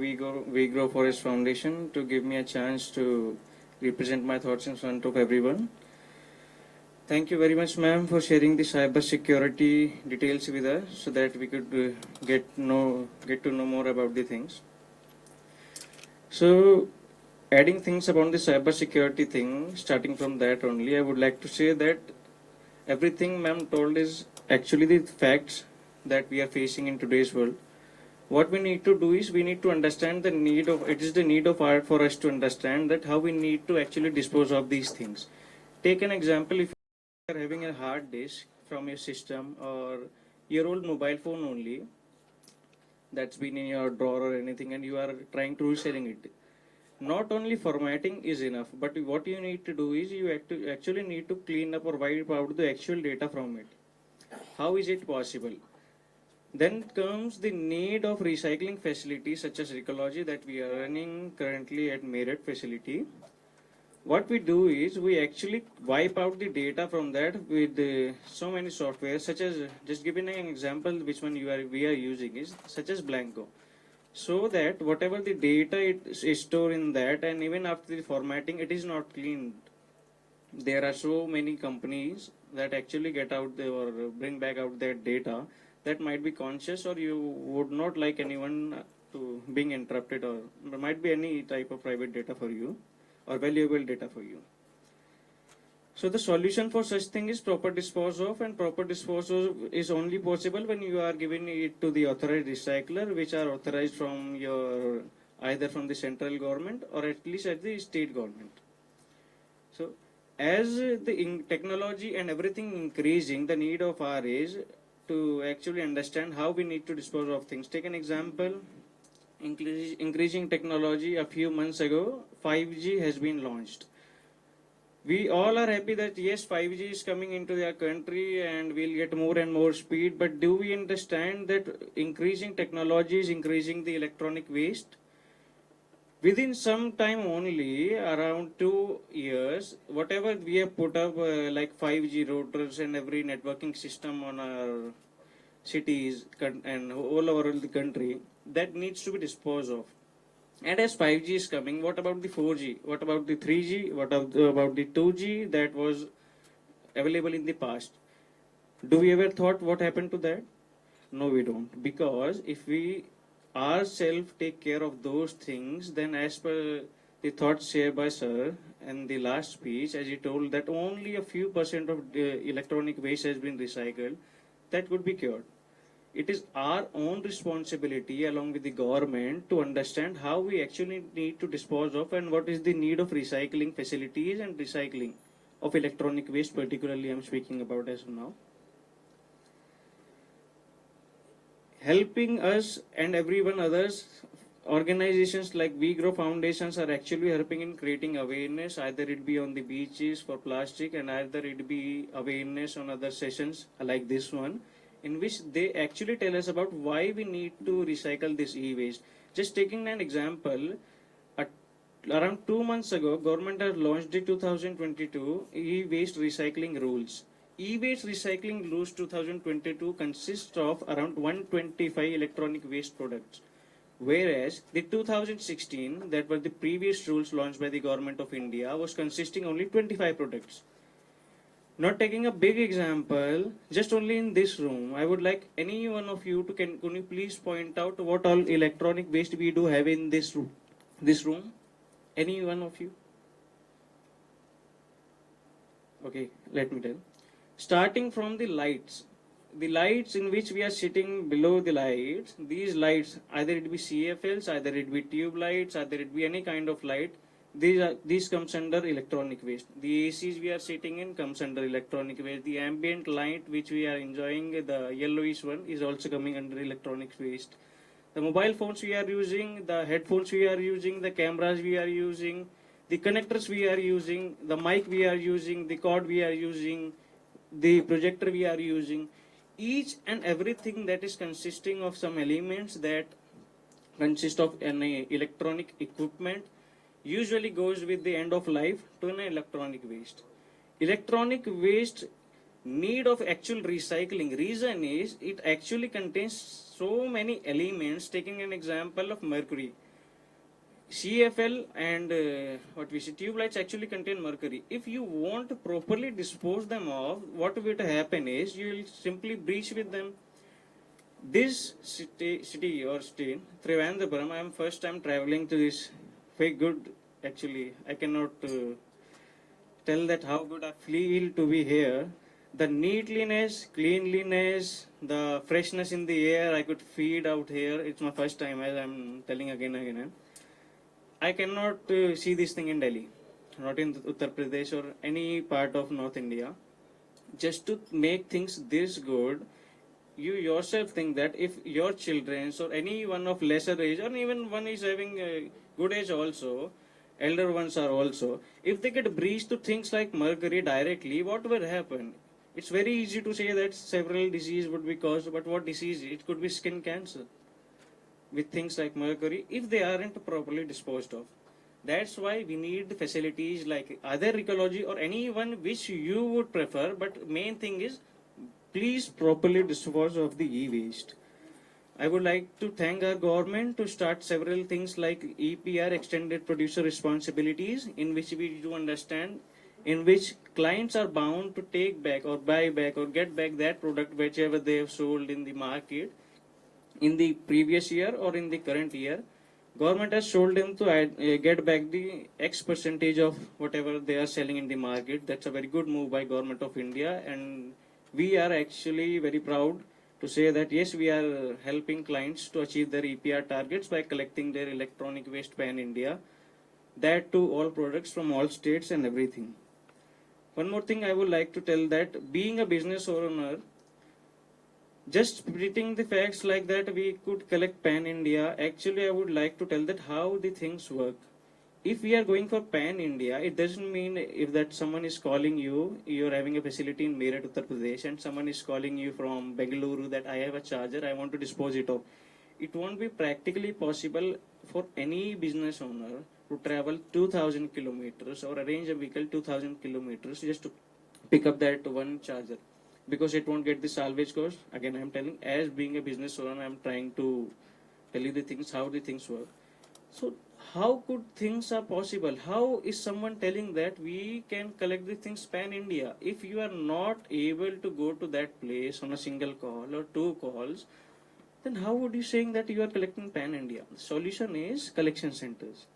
We Grow Forest Foundation, to give me a chance to represent my thoughts in front of everyone. Thank you very much, ma'am, for sharing the cyber security details with us so that we could get to know more about the things. So, adding things about the cyber security thing, starting from that only, I would like to say that everything ma'am told is actually the facts that we are facing in today's world. What we need to do is we need to understand it is the need of art for us to understand that how we need to actually dispose of these things. Take an example, if you are having a hard disk from your system or your old mobile phone only that's been in your drawer or anything and you are trying to reselling it. Not only formatting is enough, but what you need to do is you actually need to clean up or wipe out the actual data from it. How is it possible? Then comes the need of recycling facilities such as Recology that we are running currently at Meerut facility. What we do is we actually wipe out the data from that with so many software, such as, just giving an example which one we are using is such as Blanco. So that whatever the data is stored in that, and even after the formatting, it is not cleaned. There are so many companies that actually get out or bring back out their data that might be conscious, or you would not like anyone to being interrupted, or there might be any type of private data for you or valuable data for you. So the solution for such thing is proper disposal of, and proper disposal is only possible when you are giving it to the authorized recycler, which are authorized from either from the central government or at least at the state government. So as the technology and everything increasing, the need of our is to actually understand how we need to dispose of things. Take an example, increasing technology. A few months ago, 5G has been launched. We all are happy that yes, 5G is coming into their country and we'll get more and more speed, but do we understand that increasing technology is increasing the electronic waste? Within some time only, around 2 years, whatever we have put up like 5G routers and every networking system on our cities and all over the country, that needs to be disposed of. And as 5G is coming, what about the 4G? What about the 3G? What about the 2G that was available in the past? Do we ever thought what happened to that? No, we don't. Because if we ourselves take care of those things, then as per the thoughts shared by sir in the last speech, as he told that only a few percent of the electronic waste has been recycled, that would be cured. It is our own responsibility along with the government to understand how we actually need to dispose of and what is the need of recycling facilities and recycling of electronic waste, particularly I'm speaking about as of now. Helping us and everyone others organizations like We Grow Foundations are actually helping in creating awareness, either it be on the beaches for plastic and either it be awareness on other sessions like this one, in which they actually tell us about why we need to recycle this e-waste. Just taking an example, at around 2 months ago, government has launched the 2022 e-waste recycling rules. E-waste recycling rules 2022 consists of around 125 electronic waste products. Whereas the 2016, that were the previous rules launched by the government of India, was consisting only 25 products. Not taking a big example, just only in this room, I would like any one of you to can you please point out what all electronic waste we do have in this room? This room, any one of you? Okay, let me tell. Starting from the lights in which we are sitting below the lights, these lights, either it be CFLs, either it be tube lights, either it be any kind of light, these comes under electronic waste. The ACs we are sitting in comes under electronic waste. The ambient light which we are enjoying, the yellowish one, is also coming under electronic waste. The mobile phones we are using, the headphones we are using, the cameras we are using, the connectors we are using, the mic we are using, the cord we are using, the projector we are using, each and everything that is consisting of some elements that consist of an electronic equipment usually goes with the end of life to an electronic waste. Electronic waste need of actual recycling. Reason is it actually contains so many elements. Taking an example of mercury, CFL and what we say tube lights actually contain mercury. If you want to properly dispose them of, what will happen is you will simply breach with them. This city or state, Trivandrum, I am first time traveling to this. Very good, actually. I cannot tell that how good I feel to be here. The neatliness, cleanliness, the freshness in the air I could feed out here. It's my first time, as I'm telling again and again. I cannot see this thing in Delhi, not in Uttar Pradesh or any part of North India. Just to make things this good, you yourself think that if your children or any one of lesser age or even one is having a good age also, elder ones are also, if they get breached to things like mercury directly, what will happen? It's very easy to say that several disease would be caused, but what disease? It could be skin cancer with things like mercury if they aren't properly disposed of. That's why we need facilities like other ecology or any one which you would prefer, but main thing is please properly dispose of the e-waste. I would like to thank our government to start several things like EPR, extended producer responsibilities, in which we do understand, in which clients are bound to take back or buy back or get back that product whichever they have sold in the market in the previous year or in the current year. Government has told them to get back the X percentage of whatever they are selling in the market. That's a very good move by Government of India, and we are actually very proud to say that yes, we are helping clients to achieve their EPR targets by collecting their electronic waste pan India. That to all products from all states and everything. One more thing I would like to tell that being a business owner, just splitting the facts like that we could collect pan India, actually I would like to tell that how the things work. If we are going for pan India, it doesn't mean if that someone is calling you, you're having a facility in Meerut, Uttar Pradesh, and someone is calling you from Bengaluru that I have a charger, I want to dispose it of. It won't be practically possible for any business owner to travel 2000 kilometers or arrange a vehicle 2000 kilometers just to pick up that one charger, because it won't get the salvage cost. Again, I'm telling, as being a business owner, I'm trying to tell you the things, how the things work. So how could things are possible? How is someone telling that we can collect the things pan India? If you are not able to go to that place on a single call or two calls, then how would you saying that you are collecting pan India? The solution is collection centers.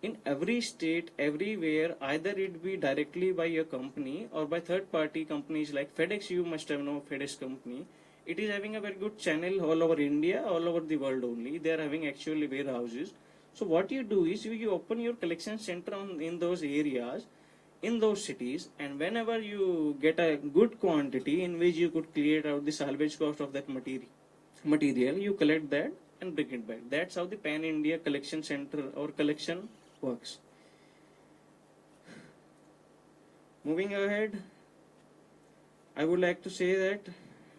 In every state, everywhere, either it be directly by your company or by third party companies like FedEx. You must have known FedEx company. It is having a very good channel all over India, all over the world only. They are having actually warehouses. So what you do is you open your collection center in those areas, in those cities, and whenever you get a good quantity in which you could clear out the salvage cost of that material, you collect that and bring it back. That's how the Pan India collection center or collection works. Moving ahead, I would like to say that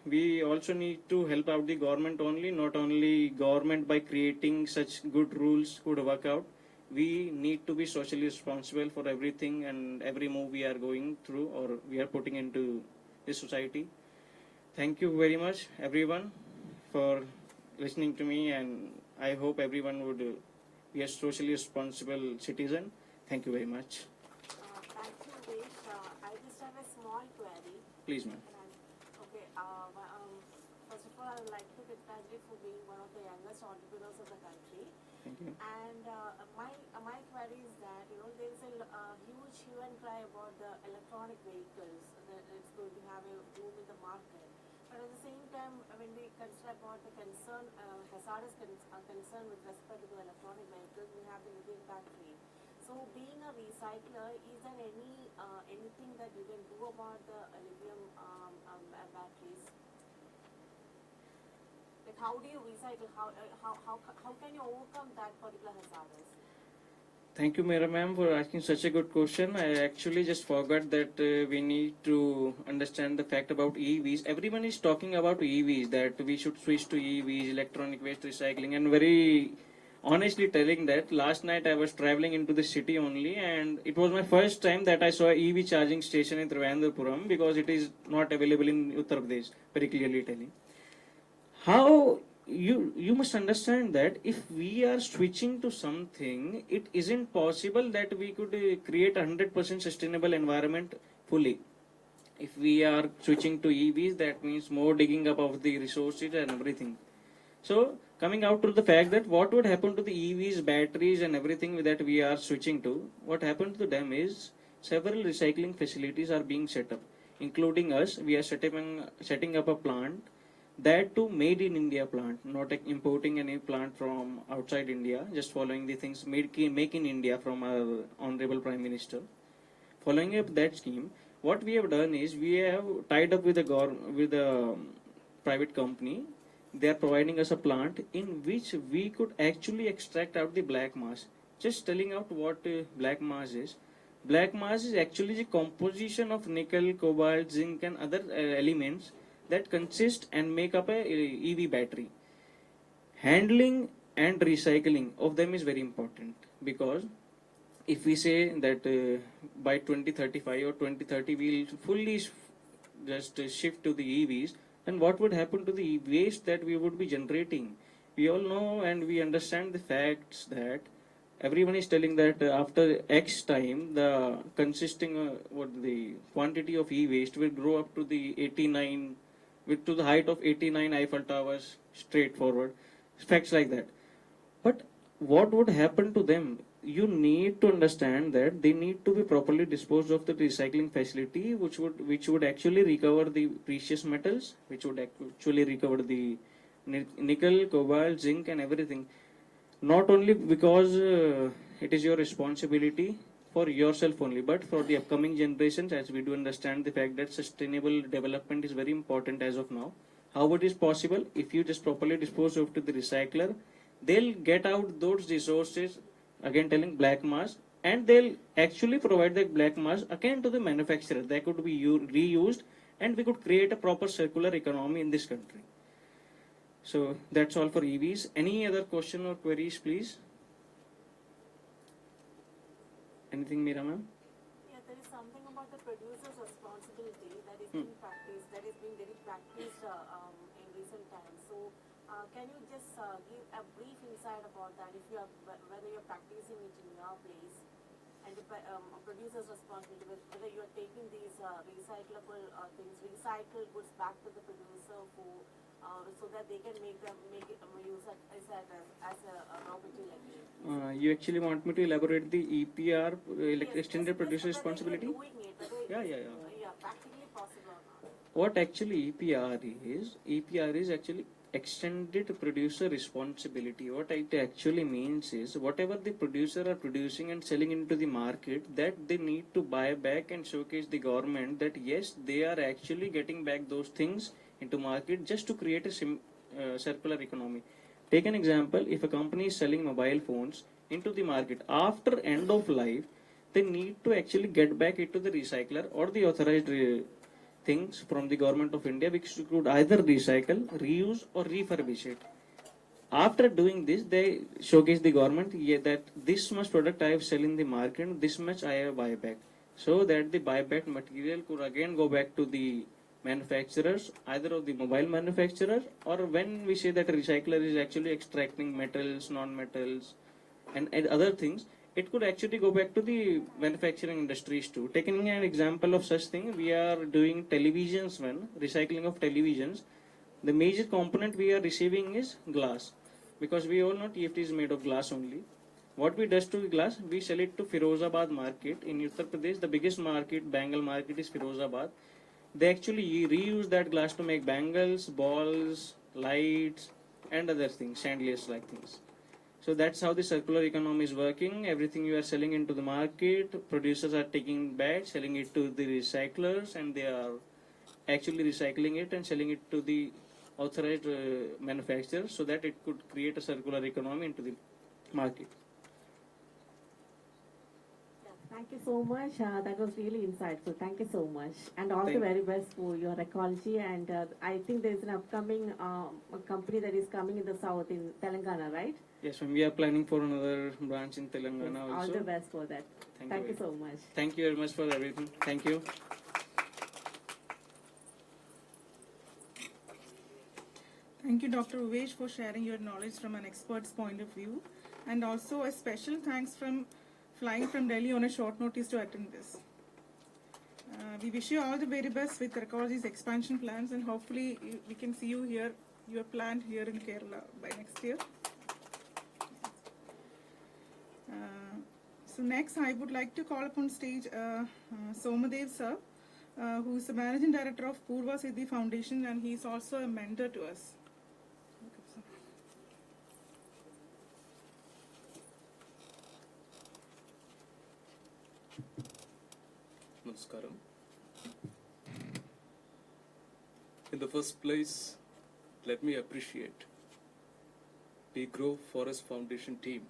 we also need to help out the government only, not only government by creating such good rules could work out. We need to be socially responsible for everything and every move we are going through or we are putting into this society. Thank you very much, everyone, for listening to me, and I hope everyone would be a socially responsible citizen. Thank you very much. Thank you, Vesh. I just have a small query. Please, ma'am. Okay, first of all, I would like to congratulate for being one of the youngest entrepreneurs of the country. Thank you. And my query is that there is a huge hue and cry about the electronic vehicles that it's going to have a boom in the market. But at the same time, when we consider about the hazardous concern with respect to the electronic vehicles, we have the lithium battery. So, being a recycler, is there anything that you can do about the lithium batteries? Like, how do you recycle? How can you overcome that particular hazardous? Thank you, Mira ma'am, for asking such a good question. I actually just forgot that we need to understand the fact about EVs. Everyone is talking about EVs, that we should switch to EVs, electronic waste recycling, and very honestly telling that last night I was traveling into the city only, and it was my first time that I saw a EV charging station in Trivandrum because it is not available in Uttar Pradesh, very clearly telling. How you must understand that if we are switching to something, it isn't possible that we could create 100% sustainable environment fully. If we are switching to EVs, that means more digging up of the resources and everything. So coming out to the fact that what would happen to the EVs, batteries and everything that we are switching to, what happened to them is several recycling facilities are being set up, including us. We are setting up a plant, that too made in India plant, not importing any plant from outside India, just following the things make in India from our Honorable Prime Minister. Following up that scheme, what we have done is we have tied up with a private company. They are providing us a plant in which we could actually extract out the black mass. Just telling out what black mass is. Black mass is actually the composition of nickel, cobalt, zinc, and other elements that consist and make up a EV battery. Handling and recycling of them is very important, because if we say that by 2035 or 2030 we will fully just shift to the EVs, then what would happen to the waste that we would be generating? We all know and we understand the facts that everyone is telling that after X time, the consisting what the quantity of e-waste will grow up to the 89, to the height of 89 Eiffel Towers, straightforward facts like that. But what would happen to them? You need to understand that they need to be properly disposed of the recycling facility, which would actually recover the precious metals, which would actually recover the nickel, cobalt, zinc, and everything. Not only because it is your responsibility for yourself only, but for the upcoming generations, as we do understand the fact that sustainable development is very important as of now. How it is possible? If you just properly dispose of to the recycler, they'll get out those resources, again telling black mass, and they'll actually provide that black mass again to the manufacturer. That could be reused, and we could create a proper circular economy in this country. So that's all for EVs. Any other question or queries, please? Anything, Meera ma'am? Yeah, there is something about the producer's responsibility that is being practiced, that is being very practiced in recent times. So, can you just give a brief insight about that? If you are, whether you are practicing it in your place, and the producer's responsibility, whether you are taking these recyclable things, recycled goods back to the producer for, so that they can make it use it as a raw material again. You actually want me to elaborate the EPR, Yes, extended producer whether responsibility? you are doing it, whether Yeah. yeah, practically possible or not. What actually EPR is actually extended producer responsibility. What it actually means is whatever the producer are producing and selling into the market, that they need to buy back and showcase the government that yes, they are actually getting back those things into market just to create a circular economy. Take an example, if a company is selling mobile phones into the market after end of life, they need to actually get back into the recycler or the authorized things from the government of India, which could either recycle, reuse or refurbish it. After doing this, they showcase the government, yeah, that this much product I have sell in the market, this much I have buyback, so that the buyback material could again go back to the manufacturers, either of the mobile manufacturer, or when we say that a recycler is actually extracting metals, non-metals, and other things, it could actually go back to the manufacturing industries too. Taking an example of such thing, we are doing televisions. When recycling of televisions, the major component we are receiving is glass, because we all know TFT is made of glass only. What we does to glass, we sell it to Firozabad market in Uttar Pradesh. The biggest market, Bengal market, is Firozabad. They actually reuse that glass to make bangles, balls, lights, and other things, chandeliers like things. So that's how the circular economy is working. Everything you are selling into the market, producers are taking back, selling it to the recyclers, and they are actually recycling it and selling it to the authorized manufacturers, so that it could create a circular economy into the market. Thank you so much. That was really insightful. Thank you so much. And all the Thank- very best for your ecology. And I think there's an upcoming company that is coming in the south in Telangana, right? Yes, ma'am, we are planning for another branch in Telangana Yes, all also. the best for that. Thank you so much. Thank you very much for everything. Thank you. Thank you, Dr. Uvesh, for sharing your knowledge from an expert's point of view. And also a special thanks from flying from Delhi on a short notice to attend this. We wish you all the very best with Recology's expansion plans, and hopefully we can see you here, your plant here in Kerala by next year. So next I would like to call upon stage Somadev sir, who is the Managing Director of Purva Siddhi Foundation, and he is also a mentor to us. Okay, sir. Namaskaram. In the first place, let me appreciate the Grove Forest Foundation team,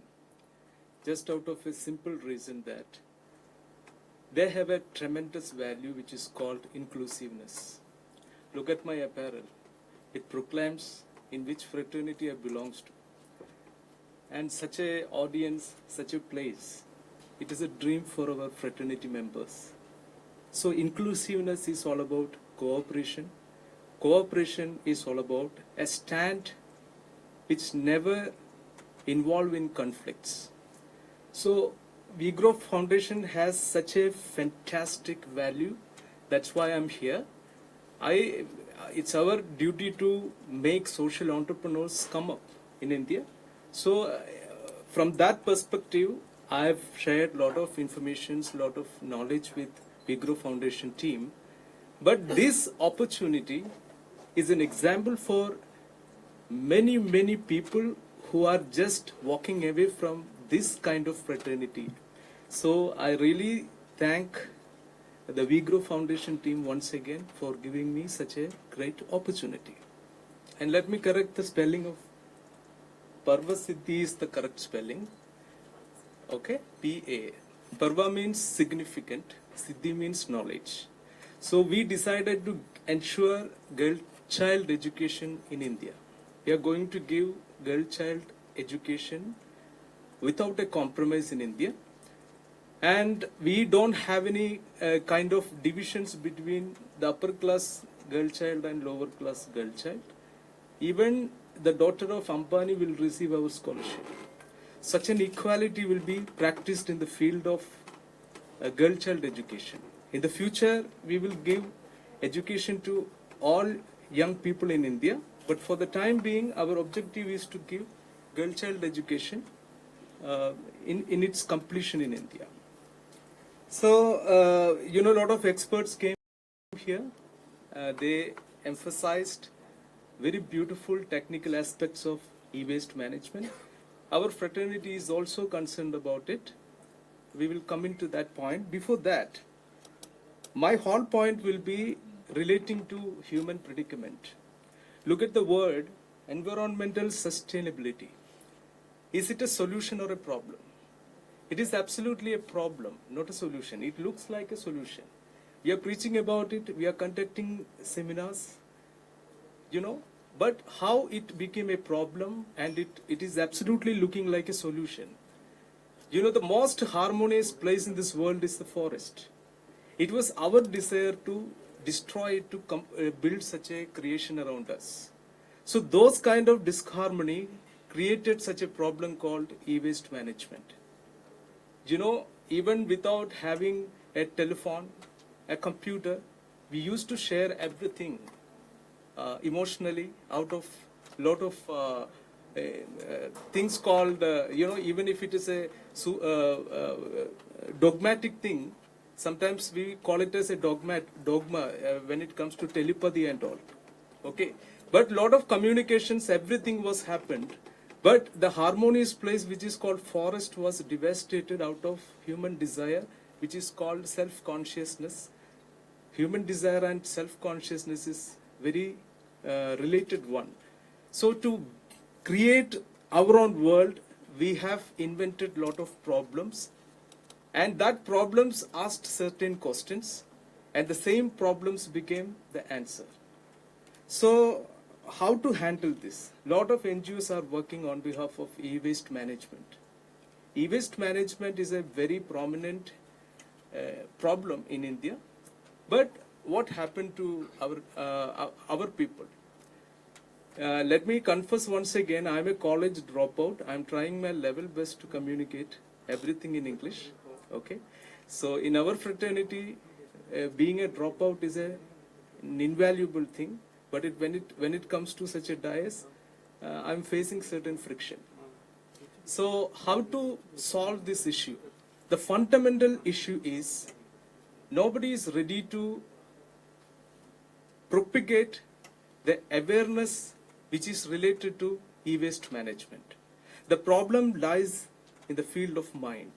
just out of a simple reason that they have a tremendous value which is called inclusiveness. Look at my apparel. It proclaims in which fraternity I belongs to. And such a audience, such a place, it is a dream for our fraternity members. So inclusiveness is all about cooperation. Cooperation is all about a stand which never involve in conflicts. So WeGrow Foundation has such a fantastic value. That's why I'm here. It's our duty to make social entrepreneurs come up in India. So from that perspective, I've shared a lot of information, a lot of knowledge with WeGrow Foundation team. But this opportunity is an example for many, many people who are just walking away from this kind of fraternity. So I really thank the WeGrow Foundation team once again for giving me such a great opportunity. And let me correct the spelling of Parva Siddhi is the correct spelling. Okay, P-A. Parva means significant, Siddhi means knowledge. So we decided to ensure girl-child education in India. We are going to give girl-child education without a compromise in India. And we don't have any kind of divisions between the upper class girl child and lower class girl child. Even the daughter of Ambani will receive our scholarship. Such an equality will be practiced in the field of girl child education. In the future, we will give education to all young people in India. But for the time being, our objective is to give girl child education in its completion in India. So, a lot of experts came here. They emphasized very beautiful technical aspects of e-waste management. Our fraternity is also concerned about it. We will come into that point. Before that, my whole point will be relating to human predicament. Look at the word environmental sustainability. Is it a solution or a problem? It is absolutely a problem, not a solution. It looks like a solution. We are preaching about it, we are conducting seminars, but how it became a problem and it is absolutely looking like a solution. The most harmonious place in this world is the forest. It was our desire to destroy it, to build such a creation around us. So those kind of disharmony created such a problem called e-waste management. Even without having a telephone, a computer, we used to share everything emotionally out of lot of things called, even if it is a dogmatic thing, sometimes we call it as a dogma when it comes to telepathy and all. Okay, but lot of communications, everything was happened, but the harmonious place which is called forest was devastated out of human desire, which is called self-consciousness. Human desire and self-consciousness is very related one. So to create our own world, we have invented lot of problems, and that problems asked certain questions, and the same problems became the answer. So how to handle this? Lot of NGOs are working on behalf of e-waste management. E-waste management is a very prominent problem in India, but what happened to our people? Let me confess once again, I am a college dropout. I am trying my level best to communicate everything in English. Okay, so in our fraternity, being a dropout is an invaluable thing. But when it comes to such a dais, I'm facing certain friction. So how to solve this issue? The fundamental issue is nobody is ready to propagate the awareness which is related to e-waste management. The problem lies in the field of mind.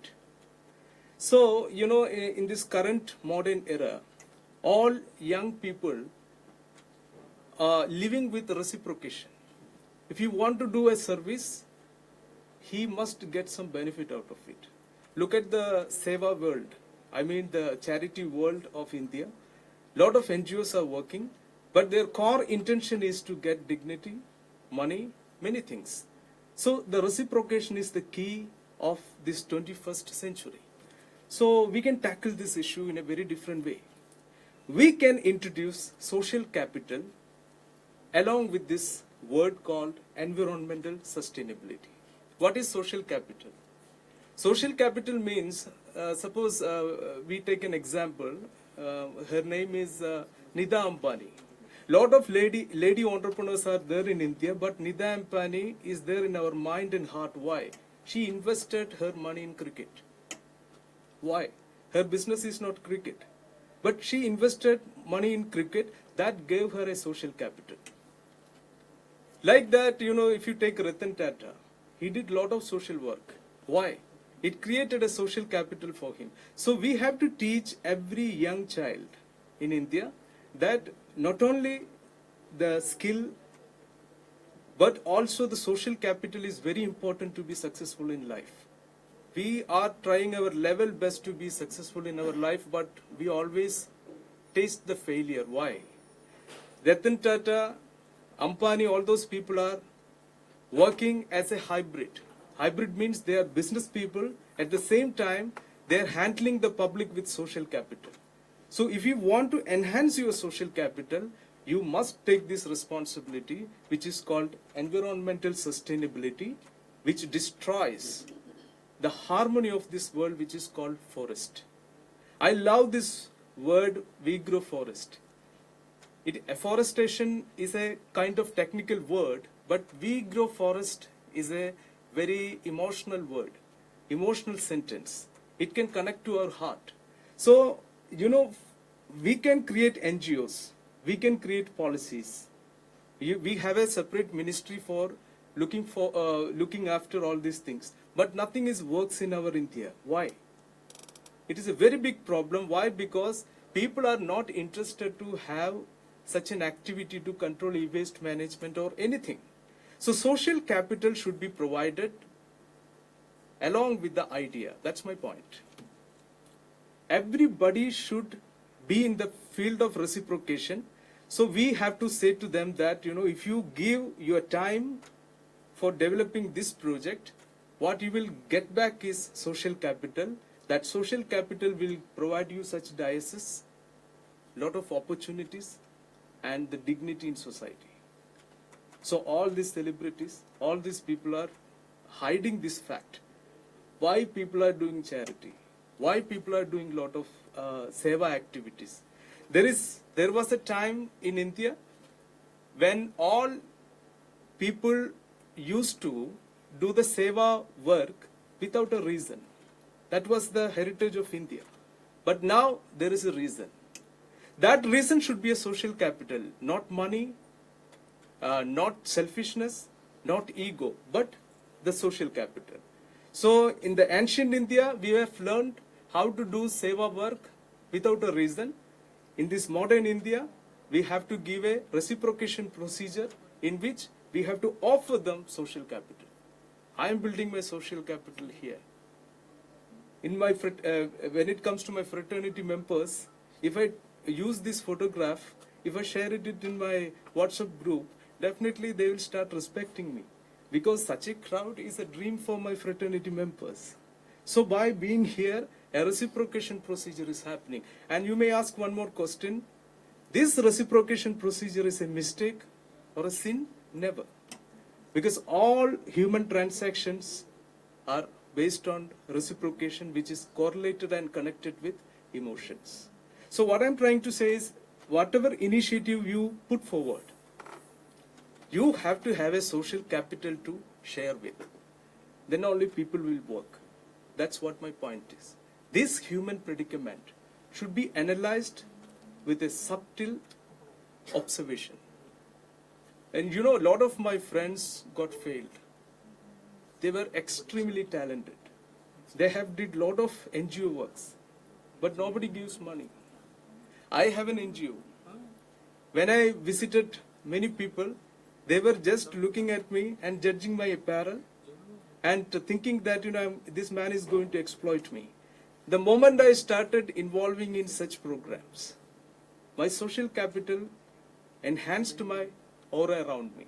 So, in this current modern era, all young people living with reciprocation. If you want to do a service, he must get some benefit out of it. Look at the Seva world, the charity world of India. Lot of NGOs are working, but their core intention is to get dignity, money, many things. So the reciprocation is the key of this 21st century. So we can tackle this issue in a very different way. We can introduce social capital along with this word called environmental sustainability. What is social capital? Social capital means, suppose we take an example, her name is Nida Ambani. Lot of lady entrepreneurs are there in India, but Nida Ambani is there in our mind and heart. Why? She invested her money in cricket. Why? Her business is not cricket, but she invested money in cricket. That gave her a social capital. Like that, if you take Ratan Tata, he did lot of social work. Why? It created a social capital for him. So we have to teach every young child in India that not only the skill, but also the social capital is very important to be successful in life. We are trying our level best to be successful in our life, but we always taste the failure. Why? Ratan Tata, Ambani, all those people are working as a hybrid. Hybrid means they are business people. At the same time, they are handling the public with social capital. So if you want to enhance your social capital, you must take this responsibility, which is called environmental sustainability, which destroys the harmony of this world, which is called forest. I love this word, we grow forest. Afforestation is a kind of technical word, but we grow forest is a very emotional word, emotional sentence. It can connect to our heart. So, we can create NGOs, we can create policies. We have a separate ministry for looking after all these things, but nothing works in our India. Why? It is a very big problem. Why? Because people are not interested to have such an activity to control e-waste management or anything. So social capital should be provided along with the idea. That's my point. Everybody should be in the field of reciprocation. So we have to say to them that, if you give your time for developing this project, what you will get back is social capital. That social capital will provide you such diocese, lot of opportunities, and the dignity in society. So all these celebrities, all these people are hiding this fact. Why people are doing charity? Why people are doing lot of seva activities? There was a time in India when all people used to do the seva work without a reason. That was the heritage of India. But now there is a reason. That reason should be a social capital, not money, not selfishness, not ego, but the social capital. So in the ancient India, we have learned how to do seva work without a reason. In this modern India, we have to give a reciprocation procedure in which we have to offer them social capital. I am building my social capital here. In my when it comes to my fraternity members, if I use this photograph, if I share it in my WhatsApp group, definitely they will start respecting me, because such a crowd is a dream for my fraternity members. So by being here, a reciprocation procedure is happening. And you may ask one more question. This reciprocation procedure is a mistake or a sin? Never. Because all human transactions are based on reciprocation, which is correlated and connected with emotions. So what I'm trying to say is, whatever initiative you put forward, you have to have a social capital to share with. Then only people will work. That's what my point is. This human predicament should be analyzed with a subtle observation. And a lot of my friends got failed. They were extremely talented. They have did lot of NGO works, but nobody gives money. I have an NGO. When I visited many people, they were just looking at me and judging my apparel and thinking that, this man is going to exploit me. The moment I started involving in such programs, my social capital enhanced my aura around me.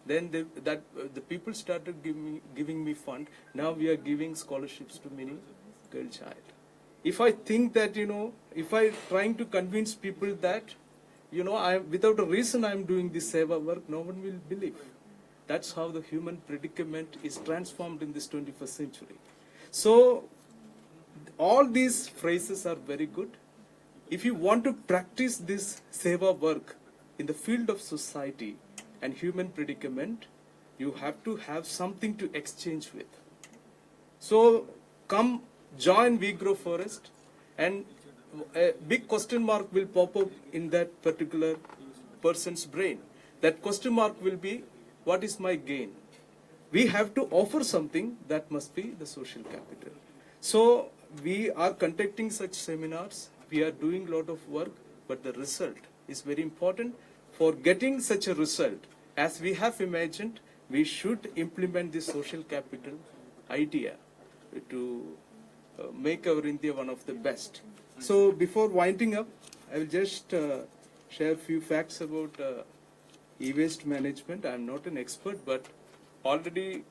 Then the people started giving me fund. Now we are giving scholarships to many girl child. If I think that, if I trying to convince people that, without a reason I'm doing this seva work, no one will believe. That's how the human predicament is transformed in this 21st century. So all these phrases are very good. If you want to practice this seva work in the field of society and human predicament, you have to have something to exchange with. So come join We Grow Forest, and a big question mark will pop up in that particular person's brain. That question mark will be, what is my gain? We have to offer something that must be the social capital. So we are conducting such seminars, we are doing a lot of work, but the result is very important. For getting such a result, as we have imagined, we should implement this social capital idea to make our India one of the best. So before winding up, I will just share a few facts about e-waste management. I am not an expert, but already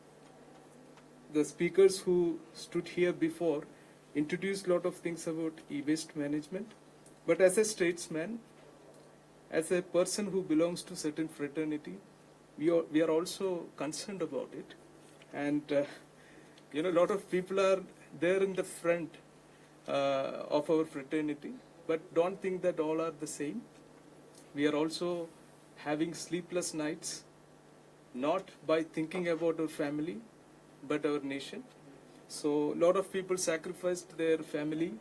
the speakers who stood here before introduced a lot of things about e-waste management. But as a statesman, as a person who belongs to certain fraternity, we are also concerned about it. And a lot of people are there in the front of our fraternity, but don't think that all are the same. We are also having sleepless nights, not by thinking about our family, but our nation. So a lot of people sacrificed their family,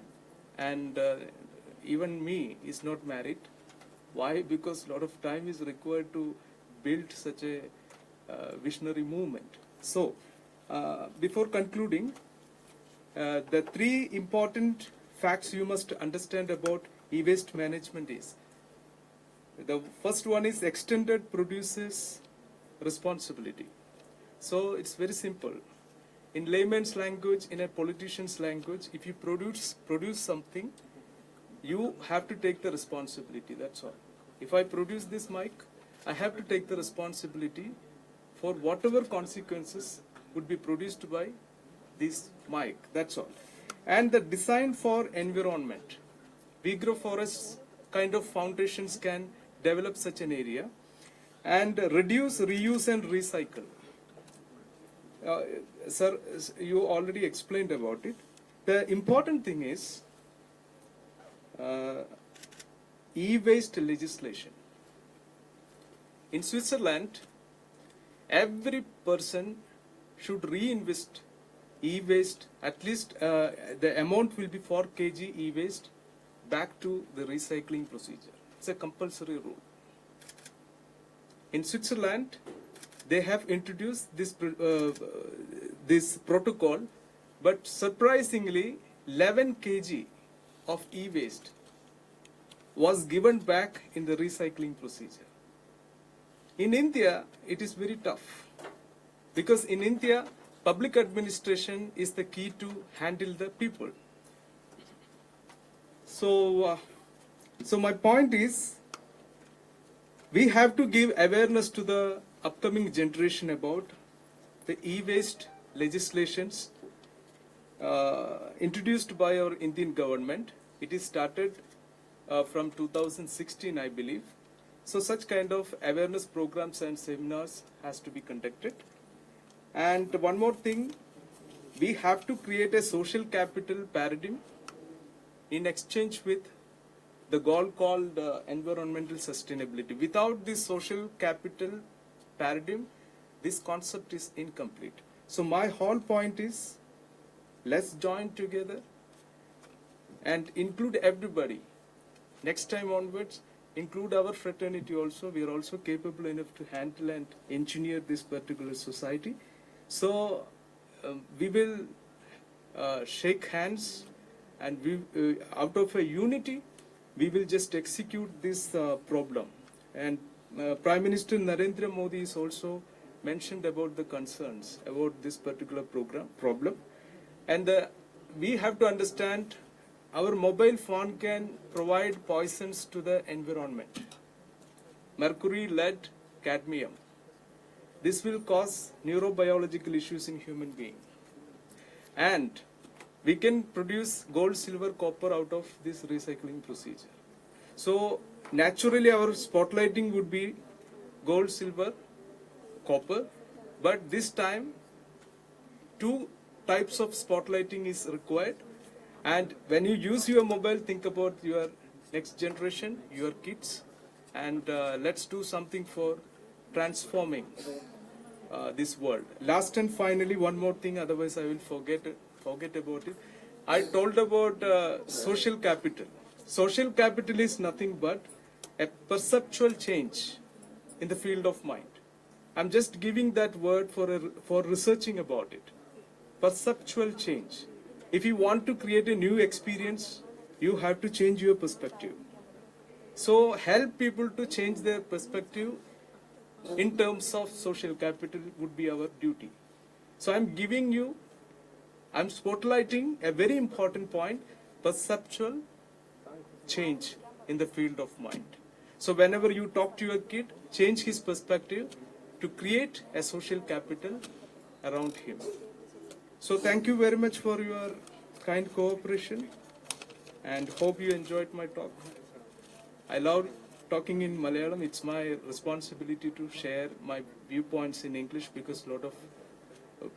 and even me is not married. Why? Because a lot of time is required to build such a visionary movement. So before concluding, the three important facts you must understand about e-waste management is, the first one is extended produces responsibility. So it's very simple. In layman's language, in a politician's language, if you produce something, you have to take the responsibility, that's all. If I produce this mic, I have to take the responsibility for whatever consequences would be produced by this mic, that's all. And the design for environment. Vigro forests kind of foundations can develop such an area and reduce, reuse and recycle. Sir, you already explained about it. The important thing is e-waste legislation. In Switzerland, every person should reinvest e-waste, at least the amount will be 4 kg e-waste back to the recycling procedure. It's a compulsory rule. In Switzerland, they have introduced this protocol, but surprisingly, 11 kg of e-waste was given back in the recycling procedure. In India, it is very tough because in India, public administration is the key to handle the people. So my point is, we have to give awareness to the upcoming generation about the e-waste legislations introduced by our Indian government. It is started from 2016, I believe. So such kind of awareness programs and seminars has to be conducted. And one more thing, we have to create a social capital paradigm in exchange with the goal called environmental sustainability. Without this social capital paradigm, this concept is incomplete. So my whole point is, let's join together and include everybody. Next time onwards, include our fraternity also. We are also capable enough to handle and engineer this particular society. So we will shake hands, and we, out of a unity, we will just execute this problem. And Prime Minister Narendra Modi is also mentioned about the concerns about this particular problem. And we have to understand, our mobile phone can provide poisons to the environment. Mercury, lead, cadmium. This will cause neurobiological issues in human being. And we can produce gold, silver, copper out of this recycling procedure. So naturally our spotlighting would be gold, silver, copper, but this time 2 types of spotlighting is required. And when you use your mobile, think about your next generation, your kids, and let's do something for transforming this world. Last and finally, one more thing, otherwise I will forget about it. I told about social capital. Social capital is nothing but a perceptual change in the field of mind. I'm just giving that word for researching about it. Perceptual change. If you want to create a new experience, you have to change your perspective. So help people to change their perspective in terms of social capital would be our duty. So I'm spotlighting a very important point, perceptual change in the field of mind. So whenever you talk to your kid, change his perspective to create a social capital around him. So thank you very much for your kind cooperation and hope you enjoyed my talk. I love talking in Malayalam. It's my responsibility to share my viewpoints in English because a lot of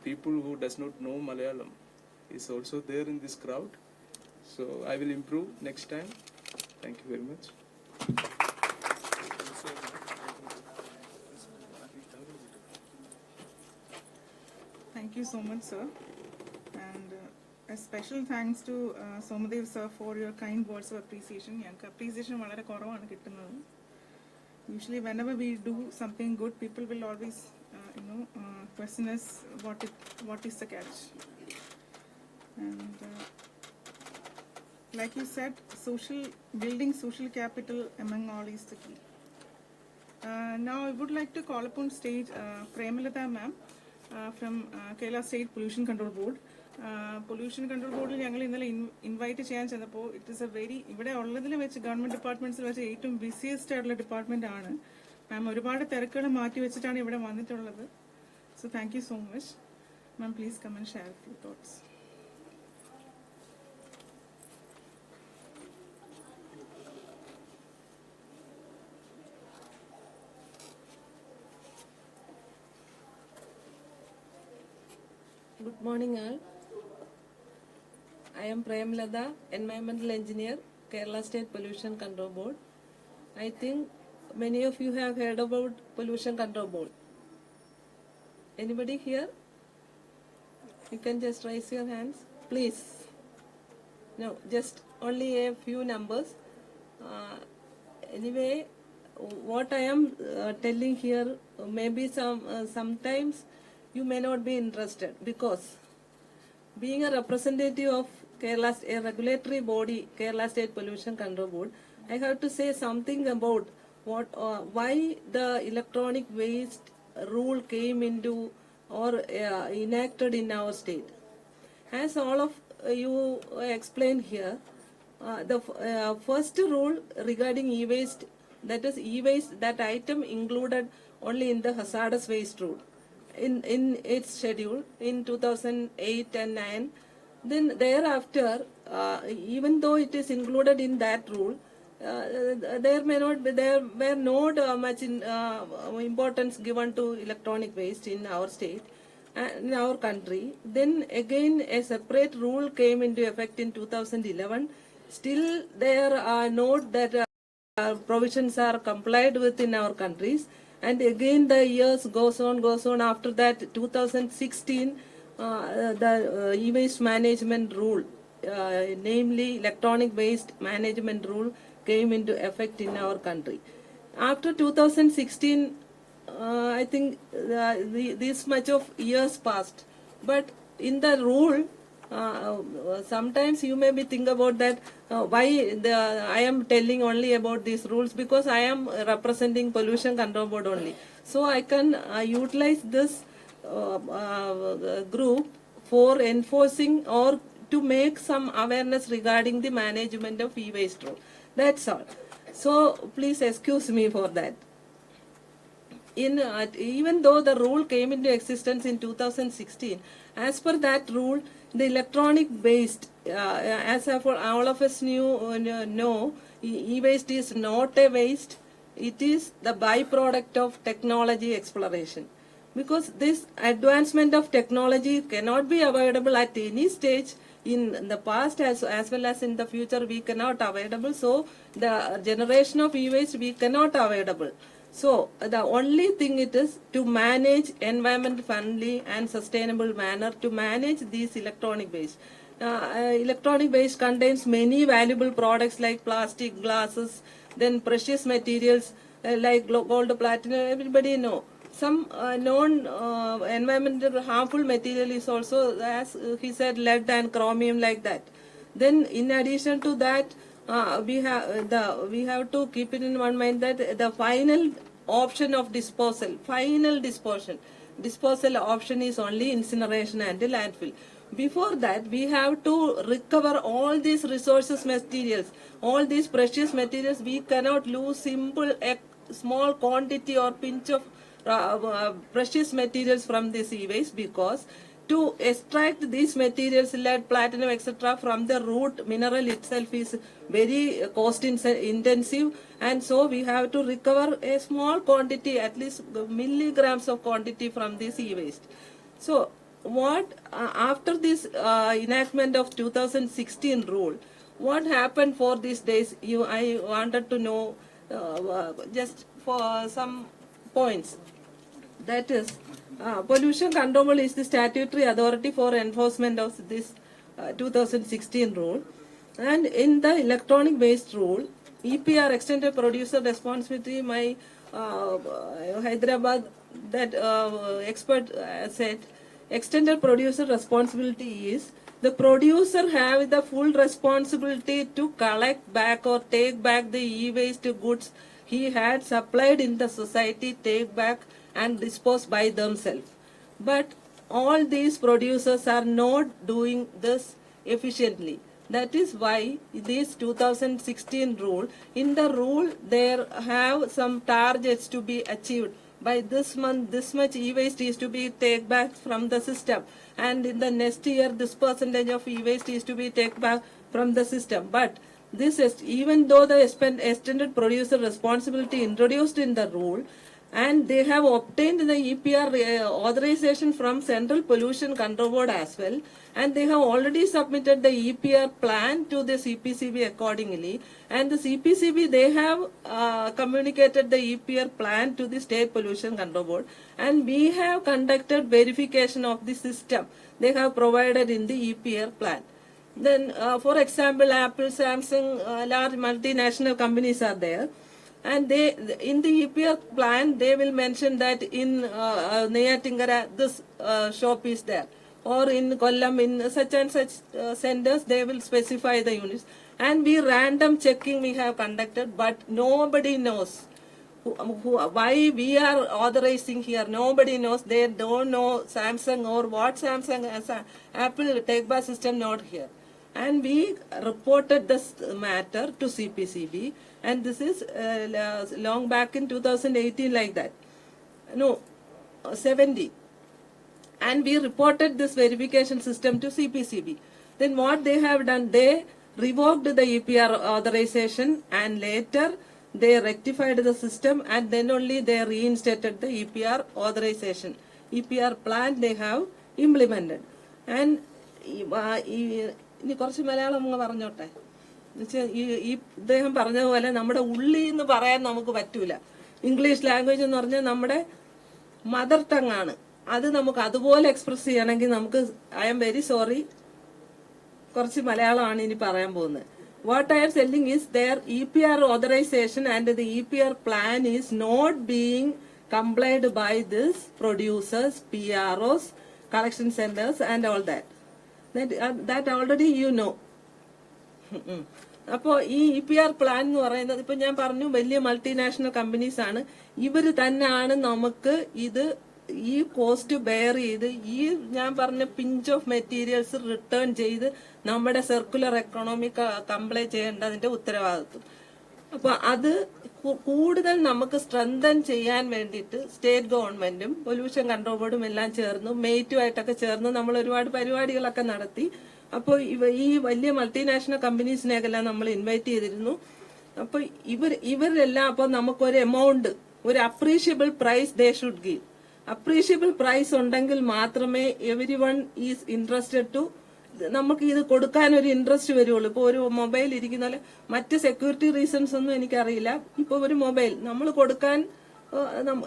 people who does not know Malayalam is also there in this crowd. So I will improve next time. Thank you very much. Thank you so much, sir. And a special thanks to Somadev sir for your kind words of appreciation. Yanka appreciation valare koravanu kittunnathu. Usually whenever we do something good, people will always question us what is the catch. And like you said, building social capital among all is the key. Now I would like to call upon stage Premalata ma'am from Kerala State Pollution Control Board. Pollution Control Board ഞങ്ങൾ ഇന്നലെ invite ചെയ്യാൻ ചെന്നപ്പോൾ it is A very ഇവിടെ ഉള്ളതിൽ വെച്ച് government ഡിപ്പാർട്ട്മെന്റ്സിൽ വെച്ച് ഏറ്റവും busiest ആയിട്ടുള്ള ഡിപ്പാർട്ട്മെന്റ് ആണ് മാം. ഒരുപാട് തിരക്കുകൾ മാറ്റി വെച്ചിട്ടാണ് ഇവിടെ വന്നിട്ടുള്ളത്. So thank you so much ma'am. Please come and share your thoughts. Good morning all. I am Premalata, Environmental Engineer, Kerala State Pollution Control Board. I think many of you have heard about Pollution Control Board. Anybody here? You can just raise your hands, please. No, just only a few numbers. Anyway, what I am telling here, maybe sometimes you may not be interested, because being a representative of Kerala, a regulatory body, Kerala State Pollution Control Board, I have to say something about why the electronic waste rule came into or enacted in our state. As all of you explained here, the first rule regarding e-waste, that is e-waste, that item included only in the hazardous waste rule. In its schedule in 2008 and 9, then thereafter, even though it is included in that rule, there were not much importance given to electronic waste in our state, in our country. Then again a separate rule came into effect in 2011. Still there are not that provisions are complied with in our countries. And again the years goes on. After that 2016, the e-waste management rule, namely electronic waste management rule, came into effect in our country. After 2016, I think this much of years passed, but in the rule, sometimes you may be think about that why I am telling only about these rules, because I am representing Pollution Control Board only. So I can utilize this group for enforcing or to make some awareness regarding the management of e-waste rule. That's all. So please excuse me for that. Even though the rule came into existence in 2016, as per that rule, the electronic waste, as all of us know, e-waste is not a waste. It is the byproduct of technology exploration. Because this advancement of technology cannot be avoidable at any stage. In the past as well as in the future, we cannot avoidable. So the generation of e-waste we cannot avoidable. So the only thing it is to manage environment friendly and sustainable manner to manage these electronic waste. Electronic waste contains many valuable products like plastic, glasses, then precious materials like gold, platinum, everybody know. Some non-environmental harmful material is also, as he said, lead and chromium, like that. Then in addition to that, we have to keep it in one mind that the final option of disposal option is only incineration and landfill. Before that, we have to recover all these resources materials, all these precious materials. We cannot lose simple small quantity or pinch of precious materials from this e-waste, because to extract these materials, lead, platinum, etc., from the root mineral itself is very cost intensive, and so we have to recover a small quantity, at least milligrams of quantity from this e-waste. So what after this enactment of 2016 rule, what happened for these days? I wanted to know just for some points. That is, Pollution Control Board is the statutory authority for enforcement of this 2016 rule. And in the electronic waste rule, EPR, extended producer responsibility, my Hyderabad that expert said, extended producer responsibility is the producer have the full responsibility to collect back or take back the e-waste goods he had supplied in the society take back and dispose by themselves. But all these producers are not doing this efficiently. That is why this 2016 rule, in the rule there have some targets to be achieved. By this month, this much e-waste is to be take back from the system, and in the next year, this percentage of e-waste is to be take back from the system. But this is, even though the extended producer responsibility introduced in the rule, and they have obtained the EPR authorization from Central Pollution Control Board as well, and they have already submitted the EPR plan to the CPCB accordingly, and the CPCB, they have communicated the EPR plan to the State Pollution Control Board, and we have conducted verification of the system they have provided in the EPR plan. Then, for example, Apple, Samsung, large multinational companies are there. And they, in the EPR plan, they will mention that in Neyatinkara, this shop is there. Or in Kollam, in such and such centers, they will specify the units. And we random checking we have conducted, but nobody knows why we are authorizing here. Nobody knows. They don't know Samsung or what Samsung as Apple take back system not here. And we reported this matter to CPCB, and this is long back in 2018 like that. No, 70. And we reported this verification system to CPCB. Then what they have done, they revoked the EPR authorization, and later they rectified the system, and then only they reinstated the EPR authorization. EPR plan they have implemented. And ഇനി കുറച്ച് മലയാളം അങ്ങ് പറഞ്ഞോട്ടെ. എന്നുവെച്ചാൽ ഈ ഇദ്ദേഹം പറഞ്ഞതുപോലെ നമ്മുടെ ഉള്ളി എന്ന് പറയാൻ നമുക്ക് പറ്റൂല. ഇംഗ്ലീഷ് ലാംഗ്വേജ് എന്ന് പറഞ്ഞാൽ നമ്മുടെ മദർ ടങ് ആണ്. അത് നമുക്ക് അതുപോലെ എക്സ്പ്രസ് ചെയ്യണമെങ്കിൽ നമുക്ക് ഐ എം വെരി സോറി, കുറച്ച് മലയാളമാണ് ഇനി പറയാൻ പോകുന്നത്. What I am telling is their EPR authorization and the EPR plan is not being complied by this producers, PROs, collection centers and all that. That already you know. അപ്പോൾ ഈ EPR plan എന്ന് പറയുന്നത് ഇപ്പൊ ഞാൻ പറഞ്ഞു വലിയ multinational companies ആണ്. ഇവര് തന്നെയാണ് നമുക്ക് ഇത് ഈ കോസ്റ്റ് ബെയർ ചെയ്ത് ഈ ഞാൻ പറഞ്ഞ പിഞ്ച് ഓഫ് മെറ്റീരിയൽസ് റിട്ടേൺ ചെയ്ത് നമ്മുടെ സർക്കുലർ എക്കണോമി കംപ്ലൈ ചെയ്യേണ്ടതിന്റെ ഉത്തരവാദിത്വം. അപ്പൊ അത് കൂടുതൽ നമുക്ക് സ്ട്രെങ്തൻ ചെയ്യാൻ വേണ്ടിയിട്ട് സ്റ്റേറ്റ് ഗവൺമെന്റും പൊല്യൂഷൻ കൺട്രോൾ ബോർഡും എല്ലാം ചേർന്ന് മെയ്റ്റുമായിട്ടൊക്കെ ചേർന്ന് നമ്മൾ ഒരുപാട് പരിപാടികളൊക്കെ നടത്തി. അപ്പോൾ ഈ വലിയ മൾട്ടിനാഷണൽ കമ്പനീസിനെയൊക്കെല്ലാം നമ്മൾ ഇൻവൈറ്റ് ചെയ്തിരുന്നു. അപ്പൊ ഇവരെല്ലാം അപ്പൊ നമുക്കൊരു എമൗണ്ട്, ഒരു appreciable price they should give. Appreciable price ഉണ്ടെങ്കിൽ മാത്രമേ everyone is interested to നമുക്ക് ഇത് കൊടുക്കാൻ ഒരു ഇൻട്രസ്റ്റ് വരുള്ളൂ. ഇപ്പൊ ഒരു മൊബൈൽ ഇരിക്കുന്ന പോലെ മറ്റ് സെക്യൂരിറ്റി റീസൺസ് ഒന്നും എനിക്കറിയില്ല. ഇപ്പൊ ഒരു മൊബൈൽ നമ്മൾ കൊടുക്കാൻ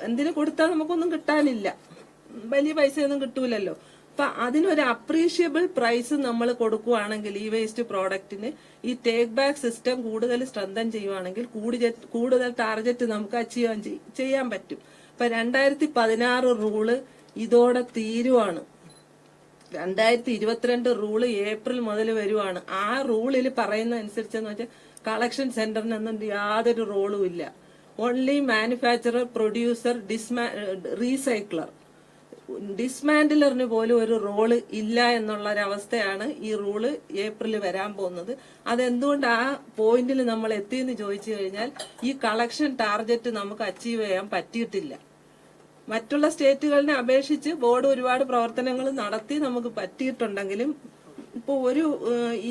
എന്തിനു കൊടുത്താൽ നമുക്കൊന്നും കിട്ടാനില്ല, വലിയ പൈസയൊന്നും കിട്ടൂലല്ലോ. അപ്പൊ അതിനൊരു അപ്രീഷ്യബിൾ പ്രൈസ് നമ്മൾ കൊടുക്കുവാണെങ്കിൽ ഈ വേസ്റ്റ് പ്രോഡക്റ്റിന് ഈ ടേക്ക് ബാക്ക് സിസ്റ്റം കൂടുതൽ സ്ട്രെങ്തൻ ചെയ്യുവാണെങ്കിൽ കൂടുതൽ ടാർഗറ്റ് നമുക്ക് അച്ചീവ് ചെയ്യാൻ പറ്റും. ഇപ്പൊ 2016 റൂള് ഇതോടെ തീരുവാണ്. 2022 റൂള് ഏപ്രിൽ മുതൽ വരുവാണ്. ആ റൂളിൽ പറയുന്ന അനുസരിച്ചെന്ന് വെച്ചാൽ കളക്ഷൻ സെന്ററിനൊന്നും യാതൊരു റോളും ഇല്ല. ഓൺലി മാനുഫാക്ചറർ, പ്രൊഡ്യൂസർ, റീസൈക്ലർ, ഡിസ്മാൻഡിലറിന് പോലും ഒരു റോള് ഇല്ല എന്നുള്ളൊരവസ്ഥയാണ് ഈ റൂള് ഏപ്രിൽ വരാൻ പോകുന്നത്. അതെന്തുകൊണ്ട് ആ പോയിന്റിൽ നമ്മൾ എത്തിയെന്ന് ചോദിച്ചു കഴിഞ്ഞാൽ ഈ കളക്ഷൻ ടാർഗറ്റ് നമുക്ക് അച്ചീവ് ചെയ്യാൻ പറ്റിയിട്ടില്ല. മറ്റുള്ള സ്റ്റേറ്റുകളിനെ അപേക്ഷിച്ച് ബോർഡ് ഒരുപാട് പ്രവർത്തനങ്ങൾ നടത്തി നമുക്ക് പറ്റിയിട്ടുണ്ടെങ്കിലും ഇപ്പോൾ ഒരു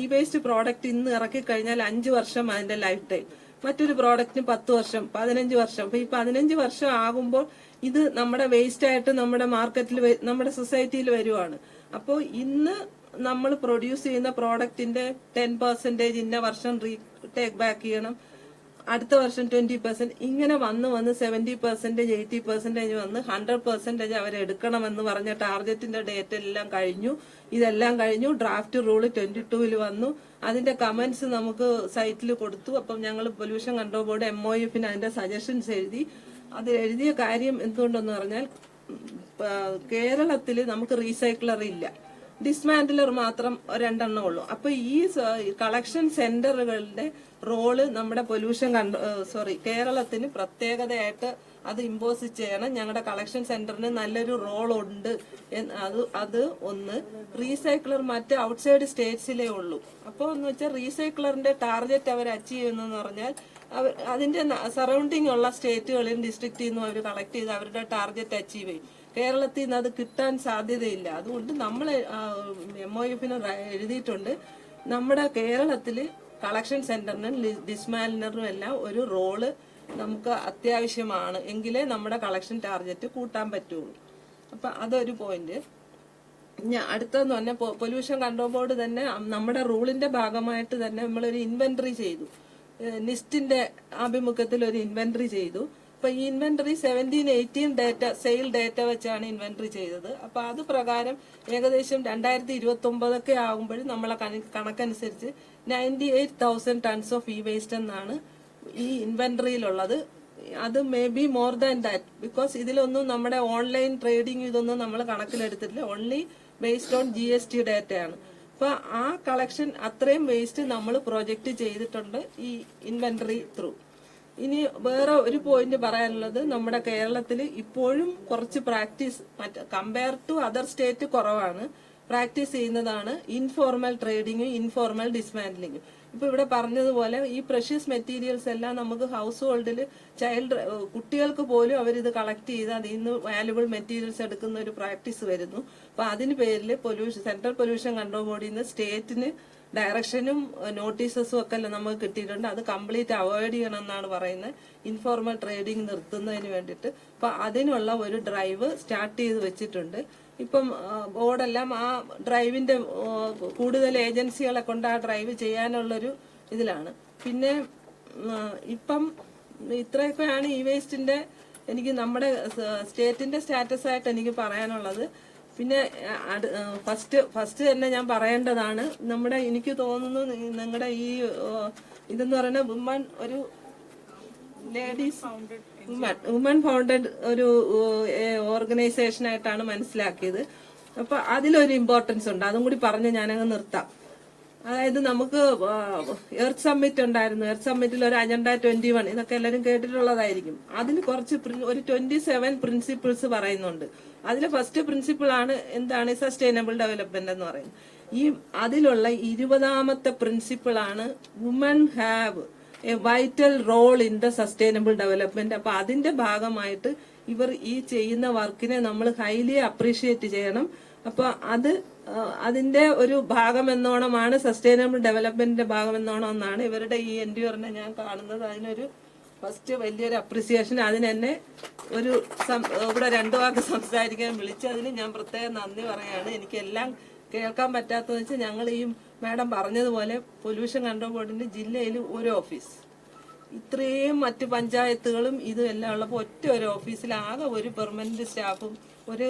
ഇ വേസ്റ്റ് പ്രോഡക്റ്റ് ഇന്ന് ഇറക്കി കഴിഞ്ഞാൽ 5 വർഷം അതിന്റെ ലൈഫ് ടൈം, മറ്റൊരു പ്രോഡക്റ്റിന് 10 വർഷം, 15 വർഷം. അപ്പൊ ഈ 15 വർഷം ആകുമ്പോൾ ഇത് നമ്മുടെ വേസ്റ്റ് ആയിട്ട് നമ്മുടെ മാർക്കറ്റിൽ, നമ്മുടെ സൊസൈറ്റിയിൽ വരുവാണ്. അപ്പോൾ ഇന്ന് നമ്മൾ പ്രൊഡ്യൂസ് ചെയ്യുന്ന പ്രോഡക്റ്റിന്റെ 10% ഇന്ന വർഷം ടേക്ക് ബാക്ക് ചെയ്യണം, അടുത്ത വർഷം 20%, ഇങ്ങനെ വന്ന് 70%, 80% വന്ന് 100% അവരെടുക്കണമെന്ന് പറഞ്ഞ ടാർഗറ്റിന്റെ ഡേറ്റ് എല്ലാം കഴിഞ്ഞു. ഇതെല്ലാം കഴിഞ്ഞു. ഡ്രാഫ്റ്റ് റൂള് 22 വന്നു. അതിന്റെ കമന്റ്സ് നമുക്ക് സൈറ്റിൽ കൊടുത്തു. അപ്പം ഞങ്ങൾ പൊല്യൂഷൻ കൺട്രോൾ ബോർഡ് MOF അതിന്റെ സജഷൻസ് എഴുതി. അത് എഴുതിയ കാര്യം എന്തുകൊണ്ടെന്ന് പറഞ്ഞാൽ കേരളത്തിൽ നമുക്ക് റീസൈക്ലർ ഇല്ല. ഡിസ്മാൻഡിലർ മാത്രം 2 ഉള്ളൂ. അപ്പൊ ഈ കളക്ഷൻ സെന്ററുകളുടെ റോള് നമ്മുടെ പൊല്യൂഷൻ കേരളത്തിന് പ്രത്യേകതയായിട്ട് അത് ഇമ്പോസ് ചെയ്യണം. ഞങ്ങളുടെ കളക്ഷൻ സെന്ററിന് നല്ലൊരു റോൾ ഉണ്ട്. അത് ഒന്ന്. റീസൈക്ലർ മറ്റ് ഔട്ട്സൈഡ് സ്റ്റേറ്റ്സിലേ ഉള്ളൂ. അപ്പോൾ എന്ന് വെച്ചാൽ റീസൈക്ലറിന്റെ ടാർഗറ്റ് അവർ അച്ചീവ് ചെയ്യുന്നതെന്ന് പറഞ്ഞാൽ അതിന്റെ സറൗണ്ടിങ് ഉള്ള സ്റ്റേറ്റുകളിലും ഡിസ്ട്രിക്റ്റിൽ നിന്നും അവർ കളക്ട് ചെയ്ത് അവരുടെ ടാർഗറ്റ് അച്ചീവ് ചെയ്യും. കേരളത്തിൽ നിന്ന് അത് കിട്ടാൻ സാധ്യതയില്ല. അതുകൊണ്ട് നമ്മൾ MOFന് എഴുതിയിട്ടുണ്ട്, നമ്മുടെ കേരളത്തിൽ കളക്ഷൻ സെന്ററിനും ഡിസ്മാലിനറിനും എല്ലാം ഒരു റോള് നമുക്ക് അത്യാവശ്യമാണ്. എങ്കിലേ നമ്മുടെ കളക്ഷൻ ടാർഗറ്റ് കൂട്ടാൻ പറ്റുള്ളൂ. അപ്പൊ അതൊരു പോയിന്റ്. അടുത്തെന്ന് പറഞ്ഞാൽ പൊല്യൂഷൻ കൺട്രോൾ ബോർഡ് തന്നെ നമ്മുടെ റൂളിന്റെ ഭാഗമായിട്ട് തന്നെ നമ്മളൊരു ഇൻവെന്ററി ചെയ്തു. നിസ്റ്റിന്റെ ആഭിമുഖ്യത്തിൽ ഒരു ഇൻവെന്ററി ചെയ്തു. അപ്പൊ ഈ ഇൻവെന്ററി 17-18 ഡേറ്റ സെയിൽ ഡേറ്റ വെച്ചാണ് ഇൻവെന്ററി ചെയ്തത്. അപ്പൊ അത് പ്രകാരം ഏകദേശം 2029 ആകുമ്പോൾ നമ്മളെ കണക്കനുസരിച്ച് 98,000 ടൺസ് ഓഫ് ഇ വേസ്റ്റ് എന്നാണ് ഈ ഇൻവെന്ററിയിലുള്ളത്. അത് may be more than that, because ഇതിലൊന്നും നമ്മുടെ ഓൺലൈൻ ട്രേഡിംഗ് ഇതൊന്നും നമ്മൾ കണക്കിലെടുത്തിട്ടില്ല. ഓൺലി ബേസ്ഡ് ഓൺ GST ഡേറ്റയാണ്. അപ്പൊ ആ കളക്ഷൻ അത്രയും വേസ്റ്റ് നമ്മൾ പ്രൊജക്ട് ചെയ്തിട്ടുണ്ട് ഈ ഇൻവെന്ററി ത്രൂ. ഇനി വേറെ ഒരു പോയിന്റ് പറയാനുള്ളത്, നമ്മുടെ കേരളത്തിൽ ഇപ്പോഴും കുറച്ച് practice compare to other state കുറവാണ്. പ്രാക്ടീസ് ചെയ്യുന്നതാണ് ഇൻഫോർമൽ ട്രേഡിങ്ങും ഇൻഫോർമൽ ഡിസ്മാൻഡ്ലിങ്ങും. ഇപ്പൊ ഇവിടെ പറഞ്ഞതുപോലെ ഈ പ്രഷ്യസ് മെറ്റീരിയൽസ് എല്ലാം നമുക്ക് ഹൗസ് ഹോൾഡിൽ കുട്ടികൾക്ക് പോലും അവരിത് കളക്ട് ചെയ്ത് അതിൽ നിന്ന് വാല്യുബിൾ മെറ്റീരിയൽസ് എടുക്കുന്ന ഒരു പ്രാക്ടീസ് വരുന്നു. അപ്പൊ അതിന് പേരിൽ സെൻട്രൽ പൊല്യൂഷൻ കൺട്രോൾ ബോർഡിൽ നിന്ന് സ്റ്റേറ്റിന് ഡയറക്ഷനും നോട്ടീസസും ഒക്കെ നമുക്ക് കിട്ടിയിട്ടുണ്ട്. അത് കംപ്ലീറ്റ് അവോയ്ഡ് ചെയ്യണം എന്നാണ് പറയുന്നത്, ഇൻഫോർമൽ ട്രേഡിംഗ് നിർത്തുന്നതിന് വേണ്ടിയിട്ട്. അപ്പൊ അതിനുള്ള ഒരു ഡ്രൈവ് സ്റ്റാർട്ട് ചെയ്ത് വെച്ചിട്ടുണ്ട്. ഇപ്പം ബോർഡെല്ലാം ആ ഡ്രൈവിന്റെ കൂടുതൽ ഏജൻസികളെ കൊണ്ട് ആ ഡ്രൈവ് ചെയ്യാനുള്ളൊരു ഇതിലാണ്. പിന്നെ ഇപ്പം ഇത്രയൊക്കെയാണ് ഇ വേസ്റ്റിന്റെ എനിക്ക് നമ്മുടെ സ്റ്റേറ്റിന്റെ സ്റ്റാറ്റസ് ആയിട്ട് എനിക്ക് പറയാനുള്ളത്. പിന്നെ ഫസ്റ്റ് തന്നെ ഞാൻ പറയേണ്ടതാണ്, നമ്മുടെ എനിക്ക് തോന്നുന്നു നിങ്ങളുടെ ഈ ഇതെന്ന് പറയുന്ന വുമൺ ഫൗണ്ടഡ് ഒരു ഓർഗനൈസേഷൻ ആയിട്ടാണ് മനസ്സിലാക്കിയത്. അപ്പൊ അതിലൊരു ഇമ്പോർട്ടൻസ് ഉണ്ട്, അതും കൂടി പറഞ്ഞ് ഞാനങ്ങ് നിർത്താം. അതായത് നമുക്ക് എർത്ത് സമ്മിറ്റ് ഉണ്ടായിരുന്നു. എർത്ത് സമ്മിറ്റിൽ ഒരു അജണ്ട 21 ഇതൊക്കെ എല്ലാവരും കേട്ടിട്ടുള്ളതായിരിക്കും. അതിന് കുറച്ച് ഒരു 27 പ്രിൻസിപ്പിൾസ് പറയുന്നുണ്ട്. അതിൽ ഫസ്റ്റ് പ്രിൻസിപ്പിൾ ആണ് എന്താണ് സസ്റ്റൈനബിൾ ഡെവലപ്മെന്റ് എന്ന് പറയുന്നത്. ഈ അതിലുള്ള 20ാമത്തെ പ്രിൻസിപ്പിൾ ആണ് woman have a vital role in the sustainable development. അപ്പൊ അതിന്റെ ഭാഗമായിട്ട് ഇവർ ഈ ചെയ്യുന്ന വർക്കിനെ നമ്മൾ ഹൈലി അപ്രീഷിയേറ്റ് ചെയ്യണം. അപ്പൊ അതിന്റെ ഒരു ഭാഗം എന്നോണമാണ് സസ്റ്റൈനബിൾ ഡെവലപ്മെന്റിന്റെ ഭാഗം എന്നോണം എന്നാണ് ഇവരുടെ ഈ എൻഡ്യൂറിനെ ഞാൻ കാണുന്നത്. അതിനൊരു ഫസ്റ്റ് വലിയൊരു അപ്രിസിയേഷൻ. അതിനെന്നെ ഒരു ഇവിടെ 2 വാക്ക് സംസാരിക്കാൻ വിളിച്ചതിന് ഞാൻ പ്രത്യേകം നന്ദി പറയാണ്. എനിക്കെല്ലാം കേൾക്കാൻ പറ്റാത്തതെന്ന് വെച്ചാൽ ഞങ്ങൾ ഈ മാഡം പറഞ്ഞതുപോലെ പൊല്യൂഷൻ കൺട്രോൾ ബോർഡിന്റെ ജില്ലയിൽ ഒരു ഓഫീസ്, ഇത്രയും മറ്റ് പഞ്ചായത്തുകളും ഇതും എല്ലാം ഉള്ളപ്പോൾ ഒറ്റ ഒരു ഓഫീസിൽ ആകെ ഒരു പെർമനന്റ് സ്റ്റാഫും ഒരു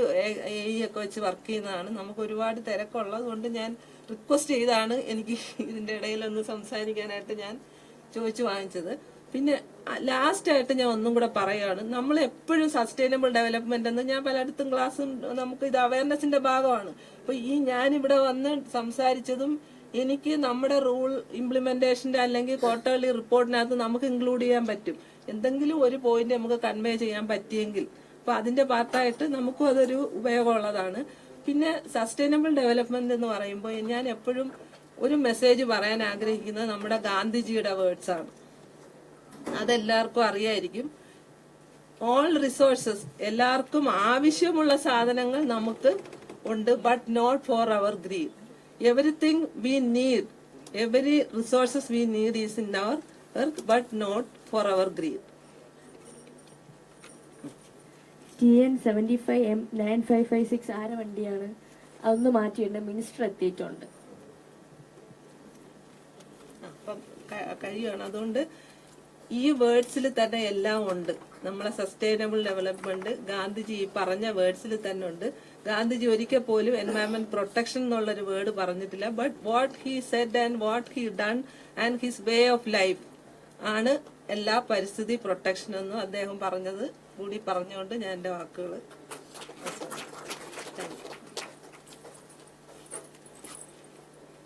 AE ഒക്കെ വെച്ച് വർക്ക് ചെയ്യുന്നതാണ്. നമുക്ക് ഒരുപാട് തിരക്കുള്ളത് കൊണ്ട് ഞാൻ റിക്വസ്റ്റ് ചെയ്താണ് എനിക്ക് ഇതിന്റെ ഇടയിലൊന്ന് സംസാരിക്കാനായിട്ട് ഞാൻ ചോദിച്ചു വാങ്ങിച്ചത്. പിന്നെ ലാസ്റ്റ് ആയിട്ട് ഞാൻ ഒന്നും കൂടെ പറയുകയാണ്, നമ്മൾ എപ്പോഴും സസ്റ്റൈനബിൾ ഡെവലപ്മെന്റ് എന്ന് ഞാൻ പലയിടത്തും ക്ലാസ്സും നമുക്ക് ഇത് അവയർനെസിന്റെ ഭാഗമാണ്. അപ്പൊ ഈ ഞാനിവിടെ വന്ന് സംസാരിച്ചതും എനിക്ക് നമ്മുടെ റൂൾ ഇംപ്ലിമെന്റേഷന്റെ അല്ലെങ്കിൽ ക്വാർട്ടർലി റിപ്പോർട്ടിനകത്ത് നമുക്ക് ഇൻക്ലൂഡ് ചെയ്യാൻ പറ്റും. എന്തെങ്കിലും ഒരു പോയിന്റ് നമുക്ക് കൺവേ ചെയ്യാൻ പറ്റിയെങ്കിൽ അപ്പൊ അതിന്റെ പാർട്ടായിട്ട് നമുക്കും അതൊരു ഉപയോഗമുള്ളതാണ്. പിന്നെ സസ്റ്റൈനബിൾ ഡെവലപ്മെന്റ് എന്ന് പറയുമ്പോൾ ഞാൻ എപ്പോഴും ഒരു മെസ്സേജ് പറയാൻ ആഗ്രഹിക്കുന്നത് നമ്മുടെ ഗാന്ധിജിയുടെ വേർഡ്സ് ആണ്. അതെല്ലാവർക്കും അറിയായിരിക്കും. ഓൾ റിസോഴ്സസ്, എല്ലാവർക്കും ആവശ്യമുള്ള സാധനങ്ങൾ നമുക്ക് ഉണ്ട്, but not for our greed. Everything we need, every resources we need is in our earth, but not for our greed. TN 75M 9556 ആര വണ്ടിയാണ്? അതൊന്ന് മാറ്റിയിട്ടുണ്ട്, മിനിസ്റ്റർ എത്തിയിട്ടുണ്ട്. അപ്പം കഴിയാണ്. അതുകൊണ്ട് ഈ വേർഡ്സിൽ തന്നെ എല്ലാം ഉണ്ട്. നമ്മളെ സസ്റ്റൈനബിൾ ഡെവലപ്മെന്റ് ഗാന്ധിജി പറഞ്ഞ വേർഡ്സിൽ തന്നെ ഉണ്ട്. ഗാന്ധിജി ഒരിക്കൽ പോലും എൻവയറൺമെന്റ് പ്രൊട്ടക്ഷൻ എന്നുള്ളൊരു വേർഡ് പറഞ്ഞിട്ടില്ല. But what he said and what he done and his way of life ആണ് എല്ലാ പരിസ്ഥിതി പ്രൊട്ടക്ഷൻ എന്നും അദ്ദേഹം പറഞ്ഞത് കൂടി പറഞ്ഞുകൊണ്ട് ഞാൻ എന്റെ വാക്കുകൾ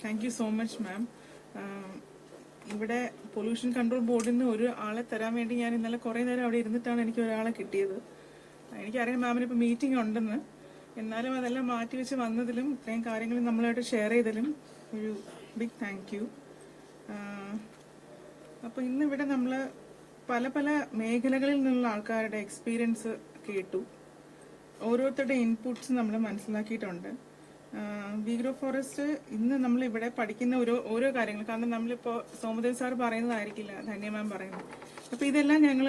താങ്ക് യു സോ മച്ച് മാം. ഇവിടെ പൊല്യൂഷൻ കൺട്രോൾ ബോർഡിൽ നിന്ന് ഒരു ആളെ തരാൻ വേണ്ടി ഞാൻ ഇന്നലെ കുറേ നേരം അവിടെ ഇരുന്നിട്ടാണ് എനിക്ക് ഒരാളെ കിട്ടിയത്. എനിക്കറിയാം മാമിന് ഇപ്പോൾ മീറ്റിംഗ് ഉണ്ടെന്ന്, എന്നാലും അതെല്ലാം മാറ്റി വെച്ച് വന്നതിലും ഇത്രയും കാര്യങ്ങൾ നമ്മളായിട്ട് ഷെയർ ചെയ്തതിലും ഒരു ബിഗ് താങ്ക് യു. അപ്പോൾ ഇന്നിവിടെ നമ്മൾ പല പല മേഖലകളിൽ നിന്നുള്ള ആൾക്കാരുടെ എക്സ്പീരിയൻസ് കേട്ടു. ഓരോരുത്തരുടെ ഇൻപുട്സ് നമ്മൾ മനസ്സിലാക്കിയിട്ടുണ്ട്. വീഗ്രോ ഫോറസ്റ്റ് ഇന്ന് നമ്മൾ ഇവിടെ പഠിക്കുന്ന ഓരോ കാര്യങ്ങൾ, കാരണം നമ്മളിപ്പോൾ സോമദേവ് സാർ പറയുന്നതായിരിക്കില്ല ധന്യ മാം പറയുന്നത്. അപ്പോൾ ഇതെല്ലാം ഞങ്ങൾ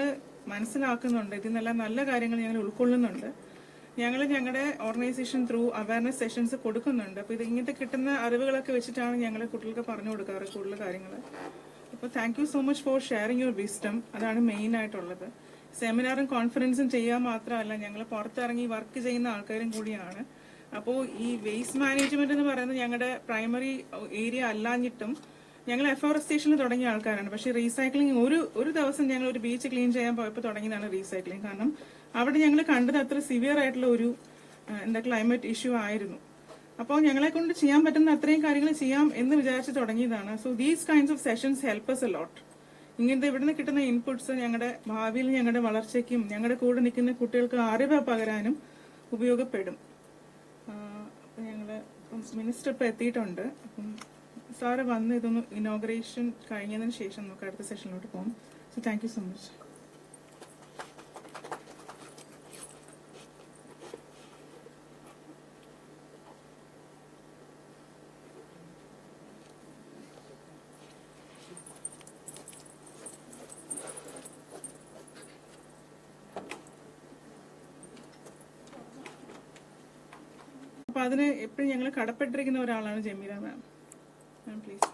മനസ്സിലാക്കുന്നുണ്ട്, ഇതിൽ നിന്നെല്ലാം നല്ല കാര്യങ്ങൾ ഞങ്ങൾ ഉൾക്കൊള്ളുന്നുണ്ട്. ഞങ്ങൾ ഞങ്ങളുടെ ഓർഗനൈസേഷൻ ത്രൂ അവയർനെസ് സെഷൻസ് കൊടുക്കുന്നുണ്ട്. അപ്പോൾ ഇത് ഇങ്ങനത്തെ കിട്ടുന്ന അറിവുകളൊക്കെ വെച്ചിട്ടാണ് ഞങ്ങൾ കുട്ടികൾക്ക് പറഞ്ഞു കൊടുക്കാറ് കൂടുതൽ കാര്യങ്ങൾ. അപ്പോൾ thank you so much for sharing your wisdom. അതാണ് മെയിൻ ആയിട്ടുള്ളത്. സെമിനാറും കോൺഫറൻസും ചെയ്യാൻ മാത്രമല്ല, ഞങ്ങൾ പുറത്തിറങ്ങി വർക്ക് ചെയ്യുന്ന ആൾക്കാരും കൂടിയാണ്. അപ്പോൾ ഈ വേസ്റ്റ് മാനേജ്മെന്റ് എന്ന് പറയുന്നത് ഞങ്ങളുടെ പ്രൈമറി ഏരിയ അല്ലാഞ്ഞിട്ടും ഞങ്ങൾ എഫോറസ്റ്റേഷനിൽ തുടങ്ങിയ ആൾക്കാരാണ്. പക്ഷേ റീസൈക്ലിംഗ് ഒരു ദിവസം ഞങ്ങൾ ഒരു ബീച്ച് ക്ലീൻ ചെയ്യാൻ പോയപ്പോൾ തുടങ്ങിയതാണ് റീസൈക്ലിംഗ്. കാരണം അവിടെ ഞങ്ങൾ കണ്ടത് അത്ര സിവിയർ ആയിട്ടുള്ള ഒരു ക്ലൈമറ്റ് ഇഷ്യൂ ആയിരുന്നു. അപ്പോൾ ഞങ്ങളെ കൊണ്ട് ചെയ്യാൻ പറ്റുന്ന അത്രയും കാര്യങ്ങൾ ചെയ്യാം എന്ന് വിചാരിച്ച് തുടങ്ങിയതാണ്. So these kinds of sessions help us a lot. ഇങ്ങനത്തെ ഇവിടുന്ന് കിട്ടുന്ന ഇൻപുട്സ് ഞങ്ങളുടെ ഭാവിയിൽ ഞങ്ങളുടെ വളർച്ചയ്ക്കും ഞങ്ങളുടെ കൂടെ നിൽക്കുന്ന കുട്ടികൾക്ക് അറിവ് പകരാനും ഉപയോഗപ്പെടും. അപ്പം ഞങ്ങൾ മിനിസ്റ്റർ ഇപ്പം എത്തിയിട്ടുണ്ട്. അപ്പം സാറ് വന്ന് ഇതൊന്ന് ഇനോഗ്രേഷൻ കഴിഞ്ഞതിന് ശേഷം നമുക്ക് അടുത്ത സെഷനിലോട്ട് പോകും. So thank you so much. അപ്പൊ അതിന് എപ്പോഴും ഞങ്ങൾ കടപ്പെട്ടിരിക്കുന്ന ഒരാളാണ് ജമീല മാം. Ma'am please.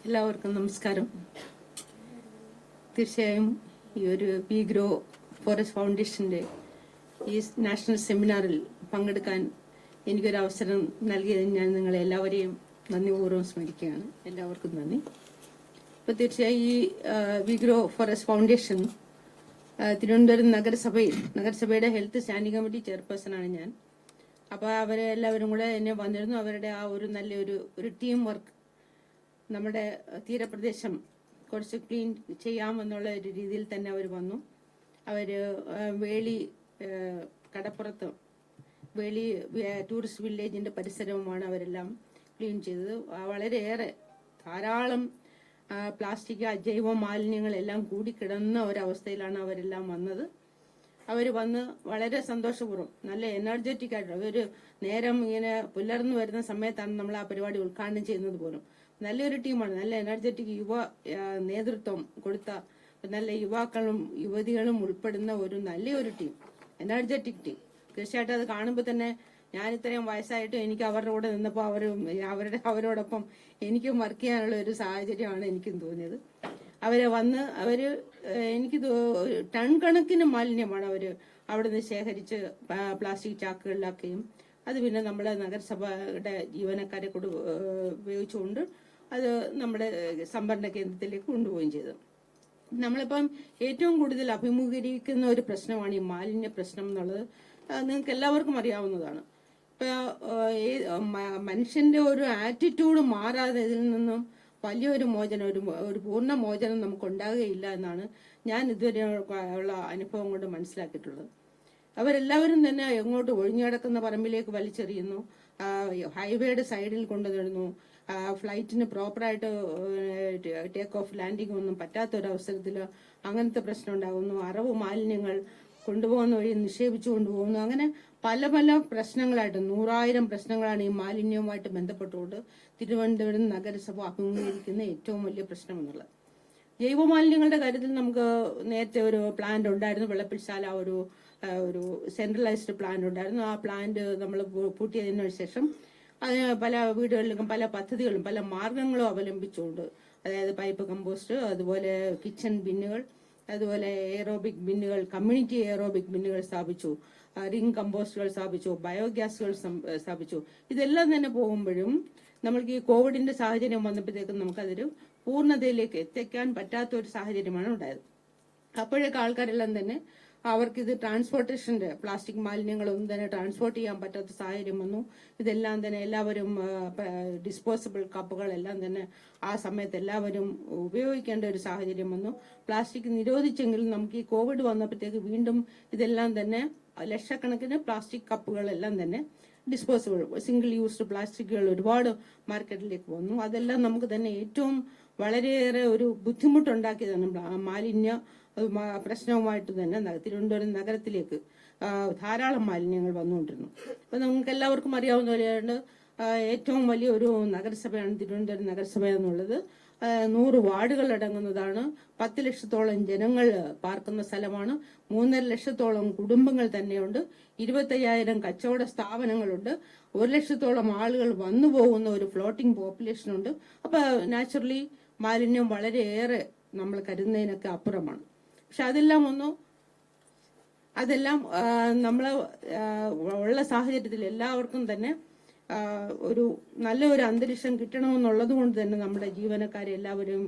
എല്ലാവർക്കും നമസ്കാരം. തീർച്ചയായും ഈ ഒരു വീഗ്രോ ഫോറസ്റ്റ് ഫൗണ്ടേഷന്റെ ഈ നാഷണൽ സെമിനാറിൽ പങ്കെടുക്കാൻ എനിക്കൊരു അവസരം നൽകിയതിന് ഞാൻ നിങ്ങളെ എല്ലാവരെയും നന്ദിപൂർവ്വം സ്മരിക്കുകയാണ്. എല്ലാവർക്കും നന്ദി. അപ്പോൾ തീർച്ചയായും ഈ വീഗ്രോ ഫോറസ്റ്റ് ഫൗണ്ടേഷൻ തിരുവനന്തപുരം നഗരസഭയുടെ ഹെൽത്ത് സ്റ്റാൻഡിംഗ് കമ്മിറ്റി ചെയർപേഴ്സണാണ് ഞാൻ. അപ്പോൾ അവരെല്ലാവരും കൂടെ എന്നെ വന്നിരുന്നു. അവരുടെ ആ ഒരു നല്ലൊരു ടീം വർക്ക്, നമ്മുടെ തീരപ്രദേശം കുറച്ച് ക്ലീൻ ചെയ്യാമെന്നുള്ള ഒരു രീതിയിൽ തന്നെ അവർ വന്നു. അവർ വേളി കടപ്പുറത്ത് വേളി ടൂറിസ്റ്റ് വില്ലേജിന്റെ പരിസരവുമാണ് അവരെല്ലാം ക്ലീൻ ചെയ്തത്. വളരെയേറെ ധാരാളം പ്ലാസ്റ്റിക് അജൈവ മാലിന്യങ്ങളെല്ലാം കൂടിക്കിടന്ന ഒരവസ്ഥയിലാണ് അവരെല്ലാം വന്നത്. അവർ വന്ന് വളരെ സന്തോഷപൂർവ്വം നല്ല എനർജറ്റിക് ആയിട്ട് ഒരു നേരം ഇങ്ങനെ പുലർന്നു വരുന്ന സമയത്താണ് നമ്മൾ ആ പരിപാടി ഉദ്ഘാടനം ചെയ്യുന്നത് പോലും. നല്ലൊരു ടീമാണ്, നല്ല എനർജറ്റിക് യുവ നേതൃത്വം കൊടുത്ത നല്ല യുവാക്കളും യുവതികളും ഉൾപ്പെടുന്ന ഒരു നല്ലൊരു ടീം, എനർജറ്റിക് ടീം. തീർച്ചയായിട്ടും അത് കാണുമ്പോൾ തന്നെ ഞാൻ ഇത്രയും വയസ്സായിട്ടും എനിക്ക് അവരുടെ കൂടെ നിന്നപ്പോൾ അവരോടൊപ്പം എനിക്കും വർക്ക് ചെയ്യാനുള്ള ഒരു സാഹചര്യമാണ് എനിക്കും തോന്നിയത്. എനിക്ക് ടൺ കണക്കിന് മാലിന്യമാണ് അവിടെ നിന്ന് ശേഖരിച്ച് പ്ലാസ്റ്റിക് ചാക്കുകളിലാക്കുകയും അത് പിന്നെ നമ്മുടെ നഗരസഭയുടെ ജീവനക്കാരെ ഉപയോഗിച്ചുകൊണ്ട് അത് നമ്മുടെ സംഭരണ കേന്ദ്രത്തിലേക്ക് കൊണ്ടുപോവുകയും ചെയ്തു. നമ്മളിപ്പം ഏറ്റവും കൂടുതൽ അഭിമുഖീകരിക്കുന്ന ഒരു പ്രശ്നമാണ് ഈ മാലിന്യ പ്രശ്നം എന്നുള്ളത് നിങ്ങൾക്ക് എല്ലാവർക്കും അറിയാവുന്നതാണ്. ഇപ്പൊ മനുഷ്യന്റെ ഒരു ആറ്റിറ്റ്യൂഡ് മാറാതെ ഇതിൽ നിന്നും വലിയൊരു മോചനം, ഒരു പൂർണ്ണ മോചനം നമുക്ക് ഉണ്ടാകുകയില്ല എന്നാണ് ഞാൻ ഇതുവരെ ഉള്ള അനുഭവം കൊണ്ട് മനസ്സിലാക്കിയിട്ടുള്ളത്. അവരെല്ലാവരും തന്നെ എങ്ങോട്ട് ഒഴിഞ്ഞു കിടക്കുന്ന പറമ്പിലേക്ക് വലിച്ചെറിയുന്നു, ഹൈവേയുടെ സൈഡിൽ കൊണ്ടുവന്നിടുന്നു, ഫ്ലൈറ്റിന് പ്രോപ്പറായിട്ട് ടേക്ക് ഓഫ് ലാൻഡിംഗ് ഒന്നും പറ്റാത്തൊരവസരത്തിൽ അങ്ങനത്തെ പ്രശ്നം ഉണ്ടാകുന്നു. അറവ് മാലിന്യങ്ങൾ കൊണ്ടുപോകുന്ന വഴി നിക്ഷേപിച്ചു കൊണ്ടുപോകുന്നു. അങ്ങനെ പല പല പ്രശ്നങ്ങളായിട്ട് 100,000 പ്രശ്നങ്ങളാണ് ഈ മാലിന്യവുമായിട്ട് ബന്ധപ്പെട്ടുകൊണ്ട് തിരുവനന്തപുരം നഗരസഭ അഭിമുഖീകരിക്കുന്ന ഏറ്റവും വലിയ പ്രശ്നം എന്നുള്ളത്. ജൈവമാലിന്യങ്ങളുടെ കാര്യത്തിൽ നമുക്ക് നേരത്തെ ഒരു പ്ലാന്റ് ഉണ്ടായിരുന്നു, വെള്ളപ്പിൽശാല ഒരു സെൻട്രലൈസ്ഡ് പ്ലാന്റ് ഉണ്ടായിരുന്നു. ആ പ്ലാന്റ് നമ്മൾ പൂട്ടിയതിനു ശേഷം അതിന് പല വീടുകളിലും പല പദ്ധതികളും പല മാർഗങ്ങളും അവലംബിച്ചുകൊണ്ട്, അതായത് പൈപ്പ് കമ്പോസ്റ്റ്, അതുപോലെ കിച്ചൺ ബിന്നുകൾ, അതുപോലെ എയറോബിക് ബിന്നുകൾ, കമ്മ്യൂണിറ്റി എയറോബിക് ബിന്നുകൾ സ്ഥാപിച്ചു, റിംഗ് കമ്പോസ്റ്റുകൾ സ്ഥാപിച്ചു, ബയോഗ്യാസുകൾ സ്ഥാപിച്ചു. ഇതെല്ലാം തന്നെ പോകുമ്പോഴും നമ്മൾക്ക് ഈ കോവിഡിന്റെ സാഹചര്യം വന്നപ്പോഴത്തേക്കും നമുക്കതൊരു പൂർണ്ണതയിലേക്ക് എത്തിക്കാൻ പറ്റാത്ത ഒരു സാഹചര്യമാണ് ഉണ്ടായത്. അപ്പോഴേക്ക് ആൾക്കാരെല്ലാം തന്നെ അവർക്കിത് ട്രാൻസ്പോർട്ടേഷന്റെ പ്ലാസ്റ്റിക് മാലിന്യങ്ങളൊന്നും തന്നെ ട്രാൻസ്പോർട്ട് ചെയ്യാൻ പറ്റാത്ത സാഹചര്യം വന്നു. ഇതെല്ലാം തന്നെ എല്ലാവരും ഡിസ്പോസിബിൾ കപ്പുകളെല്ലാം തന്നെ ആ സമയത്ത് എല്ലാവരും ഉപയോഗിക്കേണ്ട ഒരു സാഹചര്യം വന്നു. പ്ലാസ്റ്റിക് നിരോധിച്ചെങ്കിലും നമുക്ക് ഈ കോവിഡ് വന്നപ്പോഴത്തേക്ക് വീണ്ടും ഇതെല്ലാം തന്നെ ലക്ഷക്കണക്കിന് പ്ലാസ്റ്റിക് കപ്പുകളെല്ലാം തന്നെ ഡിസ്പോസിബിൾ സിംഗിൾ യൂസ്ഡ് പ്ലാസ്റ്റിക്കുകൾ ഒരുപാട് മാർക്കറ്റിലേക്ക് വന്നു. അതെല്ലാം നമുക്ക് തന്നെ ഏറ്റവും വളരെയേറെ ഒരു ബുദ്ധിമുട്ടുണ്ടാക്കിയതാണ്. മാലിന്യ പ്രശ്നവുമായിട്ട് തന്നെ തിരുവനന്തപുരം നഗരത്തിലേക്ക് ധാരാളം മാലിന്യങ്ങൾ വന്നുകൊണ്ടിരുന്നു. അപ്പൊ നമുക്ക് എല്ലാവർക്കും അറിയാവുന്ന പോലെയാണ് ഏറ്റവും വലിയ ഒരു നഗരസഭയാണ് തിരുവനന്തപുരം നഗരസഭ എന്നുള്ളത്. 100 വാർഡുകൾ അടങ്ങുന്നതാണ്. 10 ലക്ഷത്തോളം ജനങ്ങൾ പാർക്കുന്ന സ്ഥലമാണ്. 3.5 ലക്ഷത്തോളം കുടുംബങ്ങൾ തന്നെയുണ്ട്. 25,000 കച്ചവട സ്ഥാപനങ്ങളുണ്ട്. 1 ലക്ഷത്തോളം ആളുകൾ വന്നു പോകുന്ന ഒരു ഫ്ലോട്ടിംഗ് പോപ്പുലേഷൻ ഉണ്ട്. അപ്പൊ നാച്ചുറലി മാലിന്യം വളരെയേറെ നമ്മൾ കരുതുന്നതിനൊക്കെ അപ്പുറമാണ്. പക്ഷെ അതെല്ലാം നമ്മൾ ഉള്ള സാഹചര്യത്തിൽ എല്ലാവർക്കും തന്നെ ഒരു നല്ലൊരു അന്തരീക്ഷം കിട്ടണമെന്നുള്ളത് കൊണ്ട് തന്നെ നമ്മുടെ ജീവനക്കാരെ എല്ലാവരും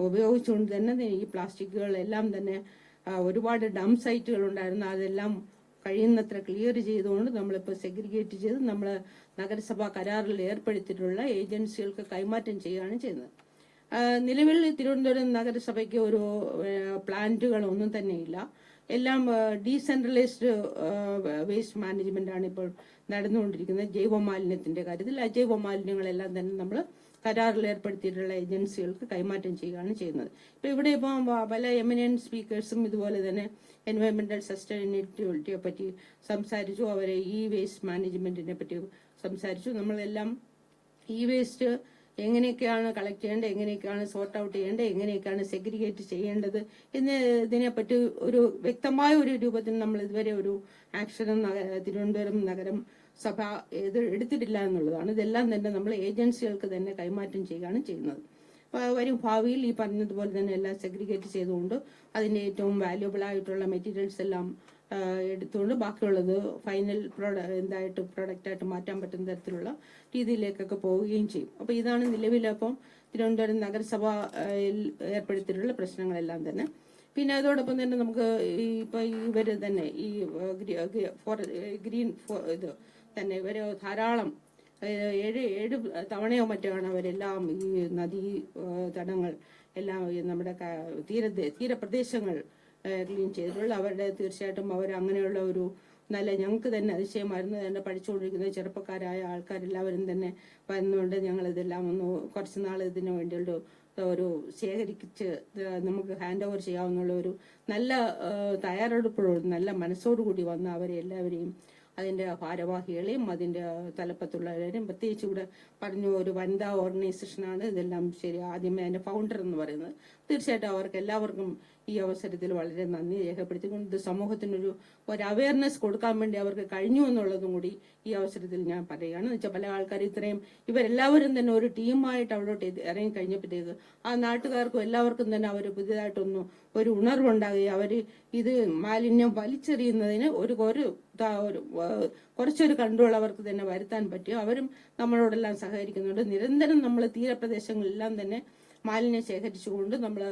ഉപയോഗിച്ചുകൊണ്ട് തന്നെ ഈ പ്ലാസ്റ്റിക്കുകളെല്ലാം തന്നെ ഒരുപാട് ഡംപ് സൈറ്റുകൾ ഉണ്ടായിരുന്നു. അതെല്ലാം കഴിയുന്നത്ര ക്ലിയർ ചെയ്തുകൊണ്ട് നമ്മളിപ്പോൾ സെഗ്രിഗേറ്റ് ചെയ്ത് നമ്മൾ നഗരസഭാ കരാറിൽ ഏർപ്പെടുത്തിയിട്ടുള്ള ഏജൻസികൾക്ക് കൈമാറ്റം ചെയ്യുകയാണ് ചെയ്യുന്നത്. നിലവിൽ തിരുവനന്തപുരം നഗരസഭയ്ക്ക് ഒരു പ്ലാന്റുകളൊന്നും തന്നെയില്ല. എല്ലാം ഡീസെൻട്രലൈസ്ഡ് വേസ്റ്റ് മാനേജ്മെന്റ് ആണ് ഇപ്പോൾ നടന്നുകൊണ്ടിരിക്കുന്നത്. ജൈവമാലിന്യത്തിന്റെ കാര്യത്തിൽ അജൈവ മാലിന്യങ്ങളെല്ലാം തന്നെ നമ്മൾ കരാറിൽ ഏർപ്പെടുത്തിയിട്ടുള്ള ഏജൻസികൾക്ക് കൈമാറ്റം ചെയ്യുകയാണ് ചെയ്യുന്നത്. ഇപ്പൊ ഇവിടെ ഇപ്പോൾ പല എമിനന്റ് സ്പീക്കേഴ്സും ഇതുപോലെ തന്നെ എൻവയോൺമെന്റൽ സസ്റ്റൈനബിലിറ്റിയെ പറ്റി സംസാരിച്ചു. അവരെ ഈ വേസ്റ്റ് മാനേജ്മെന്റിനെ പറ്റി സംസാരിച്ചു. നമ്മളെല്ലാം ഈ വേസ്റ്റ് എങ്ങനെയൊക്കെയാണ് കളക്ട് ചെയ്യേണ്ടത്, എങ്ങനെയൊക്കെയാണ് സോർട്ട് ഔട്ട് ചെയ്യേണ്ടത്, എങ്ങനെയൊക്കെയാണ് സെഗ്രിഗേറ്റ് ചെയ്യേണ്ടത് ഇതിനെപ്പറ്റി ഒരു വ്യക്തമായ ഒരു രൂപത്തിൽ നമ്മൾ ഇതുവരെ ഒരു ആക്ഷനും തിരുവനന്തപുരം നഗരം സഭ എടുത്തിട്ടില്ല എന്നുള്ളതാണ്. ഇതെല്ലാം തന്നെ നമ്മൾ ഏജൻസികൾക്ക് തന്നെ കൈമാറ്റം ചെയ്യുകയാണ് ചെയ്യുന്നത്. വരും ഭാവിയിൽ ഈ പറഞ്ഞതുപോലെ തന്നെ എല്ലാം സെഗ്രിഗേറ്റ് ചെയ്തുകൊണ്ട് അതിന്റെ ഏറ്റവും വാല്യുബിൾ ആയിട്ടുള്ള മെറ്റീരിയൽസ് എല്ലാം എടുത്തുകൊണ്ട് ബാക്കിയുള്ളത് ഫൈനൽ പ്രൊഡക്റ്റ് ആയിട്ട് മാറ്റാൻ പറ്റുന്ന തരത്തിലുള്ള രീതിയിലേക്കൊക്കെ പോവുകയും ചെയ്യും. അപ്പൊ ഇതാണ് നിലവിലപ്പം തിരുവനന്തപുരം നഗരസഭ ഏർപ്പെടുത്തിയിട്ടുള്ള പ്രശ്നങ്ങളെല്ലാം തന്നെ. പിന്നെ അതോടൊപ്പം തന്നെ നമുക്ക് ഇപ്പൊ ഇവര് തന്നെ ഈ ഗ്രീൻ ഇത് തന്നെ ഇവര് ധാരാളം 7 തവണയോ മറ്റാണ് അവരെല്ലാം ഈ നദീ തടങ്ങൾ എല്ലാം നമ്മുടെ തീരപ്രദേശങ്ങൾ ക്ലീൻ ചെയ്തിട്ടുള്ള. അവരുടെ തീർച്ചയായിട്ടും അവർ അങ്ങനെയുള്ള ഒരു നല്ല ഞങ്ങൾക്ക് തന്നെ അതിശയമായിരുന്നു. തന്നെ പഠിച്ചുകൊണ്ടിരിക്കുന്ന ചെറുപ്പക്കാരായ ആൾക്കാരെല്ലാവരും തന്നെ വന്നുകൊണ്ട് ഞങ്ങൾ ഇതെല്ലാം ഒന്ന് കുറച്ച് നാൾ ഇതിനു വേണ്ടിയുള്ള ഒരു ശേഖരിച്ച് നമുക്ക് ഹാൻഡ് ഓവർ ചെയ്യാവുന്ന ഒരു നല്ല തയ്യാറെടുപ്പോടും നല്ല മനസ്സോടുകൂടി വന്ന് അവരെ എല്ലാവരെയും അതിന്റെ ഭാരവാഹികളെയും അതിന്റെ തലപ്പത്തുള്ളവരെയും പ്രത്യേകിച്ച് ഇവിടെ പറഞ്ഞു ഒരു വനിതാ ഓർഗനൈസേഷനാണ് ഇതെല്ലാം. ശരി, ആദ്യമേ അതിന്റെ ഫൗണ്ടർ എന്ന് പറയുന്നത്. തീർച്ചയായിട്ടും അവർക്ക് എല്ലാവർക്കും ഈ അവസരത്തിൽ വളരെ നന്ദി രേഖപ്പെടുത്തിക്കൊണ്ട് ഇത് സമൂഹത്തിനൊരു അവയർനെസ് കൊടുക്കാൻ വേണ്ടി അവർക്ക് കഴിഞ്ഞു എന്നുള്ളതും കൂടി ഈ അവസരത്തിൽ ഞാൻ പറയുകയാണ്. എന്ന് വെച്ചാൽ പല ആൾക്കാർ ഇവരെല്ലാവരും തന്നെ ഒരു ടീമായിട്ട് അവിടോട്ട് ഇറങ്ങി കഴിഞ്ഞപ്പോഴത്തേക്ക് ആ നാട്ടുകാർക്കും എല്ലാവർക്കും തന്നെ അവർ പുതിയതായിട്ടൊന്നും ഒരു ഉണർവുണ്ടാകുകയും അവര് ഇത് മാലിന്യം വലിച്ചെറിയുന്നതിന് കുറച്ചൊരു കൺട്രോൾ അവർക്ക് തന്നെ വരുത്താൻ പറ്റും. അവരും നമ്മളോടെല്ലാം സഹകരിക്കുന്നുണ്ട്. നിരന്തരം നമ്മൾ തീരപ്രദേശങ്ങളെല്ലാം തന്നെ മാലിന്യം ശേഖരിച്ചുകൊണ്ട് നമ്മൾ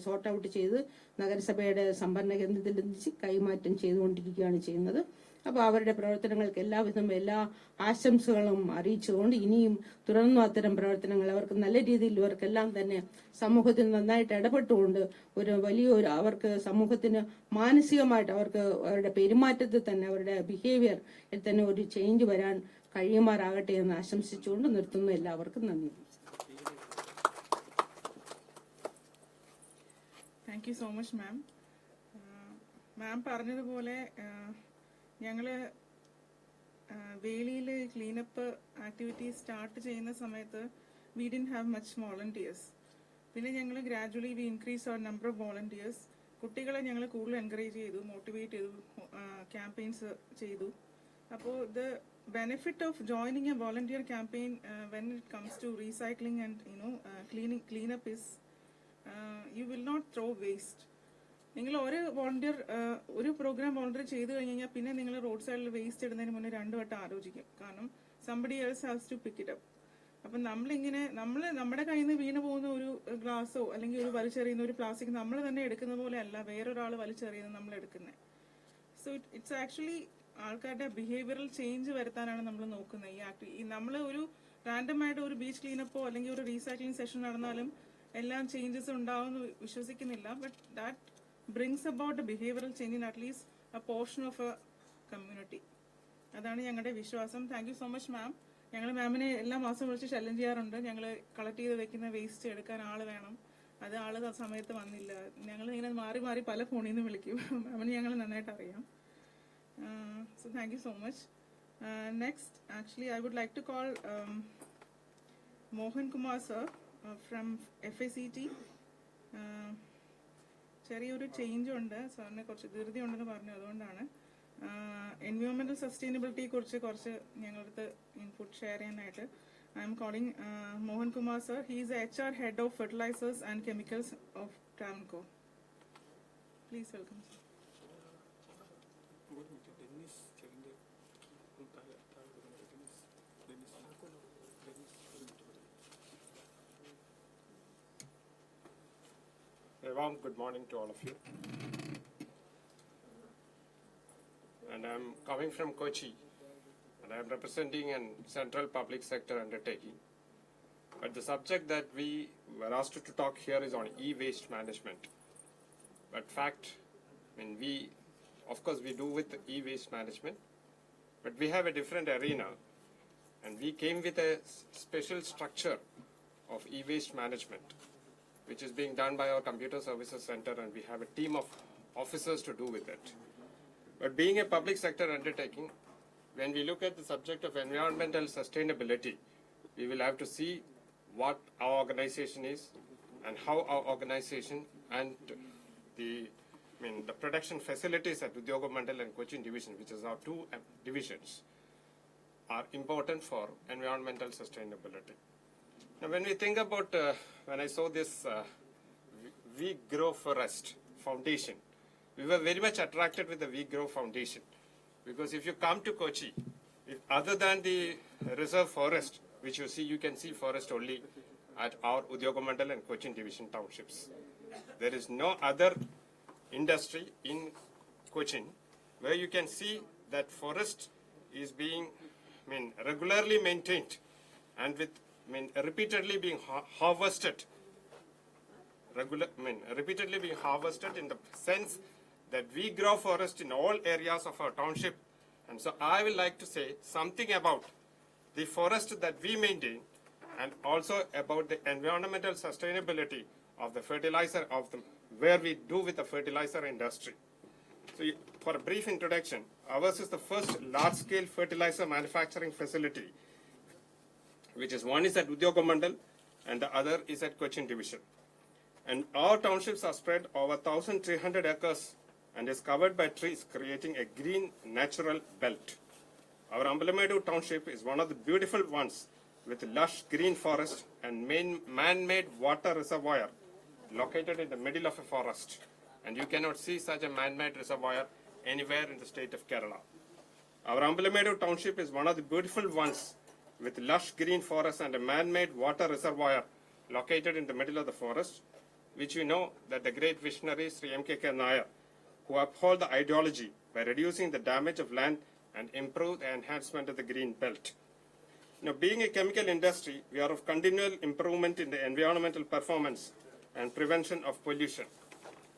സോർട്ട് ഔട്ട് ചെയ്ത് നഗരസഭയുടെ സംഭരണ കേന്ദ്രത്തിൽ എത്തിച്ച് കൈമാറ്റം ചെയ്തുകൊണ്ടിരിക്കുകയാണ് ചെയ്യുന്നത്. അപ്പൊ അവരുടെ പ്രവർത്തനങ്ങൾക്ക് എല്ലാ ആശംസകളും അറിയിച്ചുകൊണ്ട് ഇനിയും തുടർന്നും അത്തരം പ്രവർത്തനങ്ങൾ അവർക്ക് നല്ല രീതിയിൽ ഇവർക്കെല്ലാം തന്നെ സമൂഹത്തിൽ നന്നായിട്ട് ഇടപെട്ടുകൊണ്ട് വലിയൊരു അവർക്ക് സമൂഹത്തിന് മാനസികമായിട്ട് അവർക്ക് അവരുടെ പെരുമാറ്റത്തിൽ തന്നെ അവരുടെ ബിഹേവിയർ തന്നെ ഒരു ചേഞ്ച് വരാൻ കഴിയുമാറാകട്ടെ എന്ന് ആശംസിച്ചുകൊണ്ട് നിർത്തുന്നു. എല്ലാവർക്കും നന്ദി. Thank you so much ma'am. Ma'am പറഞ്ഞതുപോലെ ഞങ്ങൾ വേളിയിൽ ക്ലീനപ്പ് ആക്ടിവിറ്റീസ് സ്റ്റാർട്ട് ചെയ്യുന്ന സമയത്ത് we didn't have much volunteers. പിന്നെ ഞങ്ങൾ gradually we increase our number of volunteers. കുട്ടികളെ ഞങ്ങൾ കൂടുതൽ എൻകറേജ് ചെയ്തു, മോട്ടിവേറ്റ് ചെയ്തു, ക്യാമ്പയിൻസ് ചെയ്തു. അപ്പോൾ the benefit of joining a volunteer campaign when it comes to recycling and cleanup is you will not throw waste. നിങ്ങൾ ഒരു പ്രോഗ്രാം വോളണ്ടിയർ ചെയ്ത് കഴിഞ്ഞാൽ പിന്നെ നിങ്ങൾ റോഡ് സൈഡിൽ വേസ്റ്റ് ഇടുന്നതിന് മുന്നേ 2 വട്ടം ആലോചിക്കും. കാരണം somebody else has to pick it up. അപ്പം നമ്മുടെ കയ്യിൽ നിന്ന് വീണ് പോകുന്ന ഒരു ഗ്ലാസോ അല്ലെങ്കിൽ ഒരു വലിച്ചെറിയുന്ന ഒരു പ്ലാസ്റ്റിക് നമ്മൾ തന്നെ എടുക്കുന്ന പോലെ അല്ല വേറൊരാൾ വലിച്ചെറിയുന്നത് നമ്മൾ എടുക്കുന്നത്. സോ ഇറ്റ്സ് ആക്ച്വലി ആൾക്കാരുടെ ബിഹേവിയറൽ ചേഞ്ച് വരുത്താനാണ് നമ്മൾ നോക്കുന്നത്. നമ്മൾ ഒരു റാൻഡം ആയിട്ട് ഒരു ബീച്ച് ക്ലീനപ്പോ അല്ലെങ്കിൽ ഒരു റീസൈക്ലിംഗ് സെഷൻ നടന്നാലും എല്ലാം ചേഞ്ചസ് ഉണ്ടാവുമെന്ന് വിശ്വസിക്കുന്നില്ല. But that brings about A behavioural change in at least A portion of A community. അതാണ് ഞങ്ങളുടെ വിശ്വാസം. താങ്ക് യു സോ മച്ച് മാം. ഞങ്ങൾ മാമിനെ എല്ലാ മാസവും വിളിച്ച് ശല്യം ചെയ്യാറുണ്ട്. ഞങ്ങൾ കളക്ട് ചെയ്ത് വെക്കുന്ന വേസ്റ്റ് എടുക്കാൻ ആള് വേണം. അത് ആള് സമയത്ത് വന്നില്ല. ഞങ്ങൾ ഇങ്ങനെ മാറി മാറി പല ഫോണിൽ നിന്ന് വിളിക്കും. മാമിന് ഞങ്ങൾ നന്നായിട്ട് അറിയാം. So thank you so much. Next, actually, I would like to call Mohan Kumar sir from FACT. ചെറിയൊരു ചേഞ്ച് ഉണ്ട് സാറിന്, കുറച്ച് ധൃതി ഉണ്ടെന്ന് പറഞ്ഞു. അതുകൊണ്ടാണ് എൻവയോൺമെന്റൽ സസ്റ്റൈനബിലിറ്റിയെ കുറിച്ച് കുറച്ച് ഞങ്ങളടുത്ത് ഇൻപുട്ട് ഷെയർ ചെയ്യാനായിട്ട് I am calling Mohan Kumar sir. He is HR head of fertilisers and chemicals of Tramco. Please welcome sir. A warm good morning to all of you. And I'm coming from Kochi, and I'm representing a central public sector undertaking. But the subject that we were asked to talk here is on e-waste management. But of course we do with e-waste management, but we have a different arena, and we came with a special structure of e-waste management, which is being done by our computer services center, and we have a team of officers to do with it. But being a public sector undertaking, when we look at the subject of environmental sustainability, we will have to see what our organization is and how our organization and the production facilities at Udyoga Mandal and Cochin division, which is our 2 divisions, are important for environmental sustainability. Now, when we think about, when I saw this We Grow Forest Foundation, we were very much attracted with the We Grow Foundation, because if you come to Kochi, other than the reserve forest, which you can see forest only at our Udyoga Mandal and Cochin division townships. There is no other industry in Cochin where you can see that forest is being regularly maintained and with repeatedly being harvested. Repeatedly being harvested in the sense that we grow forest in all areas of our township. And so I will like to say something about the forest that we maintain and also about the environmental sustainability of the fertilizer where we do with the fertilizer industry. So for a brief introduction, ours is the first large-scale fertilizer manufacturing facility, which is one is at Udyoga Mandal and the other is at Cochin division. And our townships are spread over 1,300 acres and is covered by trees, creating a green natural belt. Our Ambalamedu township is one of the beautiful ones with lush green forest and man-made water reservoir located in the middle of a forest. And you cannot see such a man-made reservoir anywhere in the state of Kerala. Our Ambalamedu township is one of the beautiful ones with lush green forest and a man-made water reservoir located in the middle of the forest, which we know that the great visionary Sri M.K. Nair, who uphold the ideology by reducing the damage of land and improve the enhancement of the green belt. Now, being a chemical industry, we are of continual improvement in the environmental performance and prevention of pollution,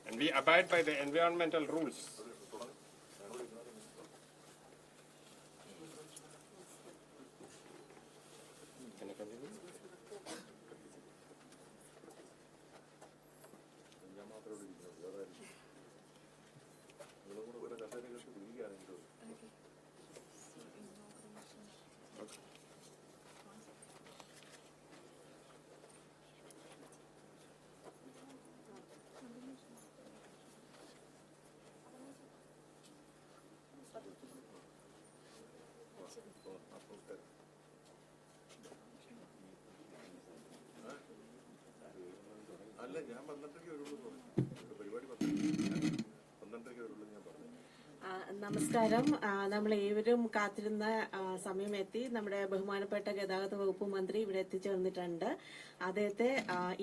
and we abide by the environmental rules. Can I continue? അല്ല ഞാൻ 12:30 വരുള്ളൂ. പരിപാടി 10. നമസ്കാരം. നമ്മൾ ഏവരും കാത്തിരുന്ന സമയം എത്തി. നമ്മുടെ ബഹുമാനപ്പെട്ട ഗതാഗത വകുപ്പ് മന്ത്രി ഇവിടെ എത്തിച്ചേർന്നിട്ടുണ്ട്. അദ്ദേഹത്തെ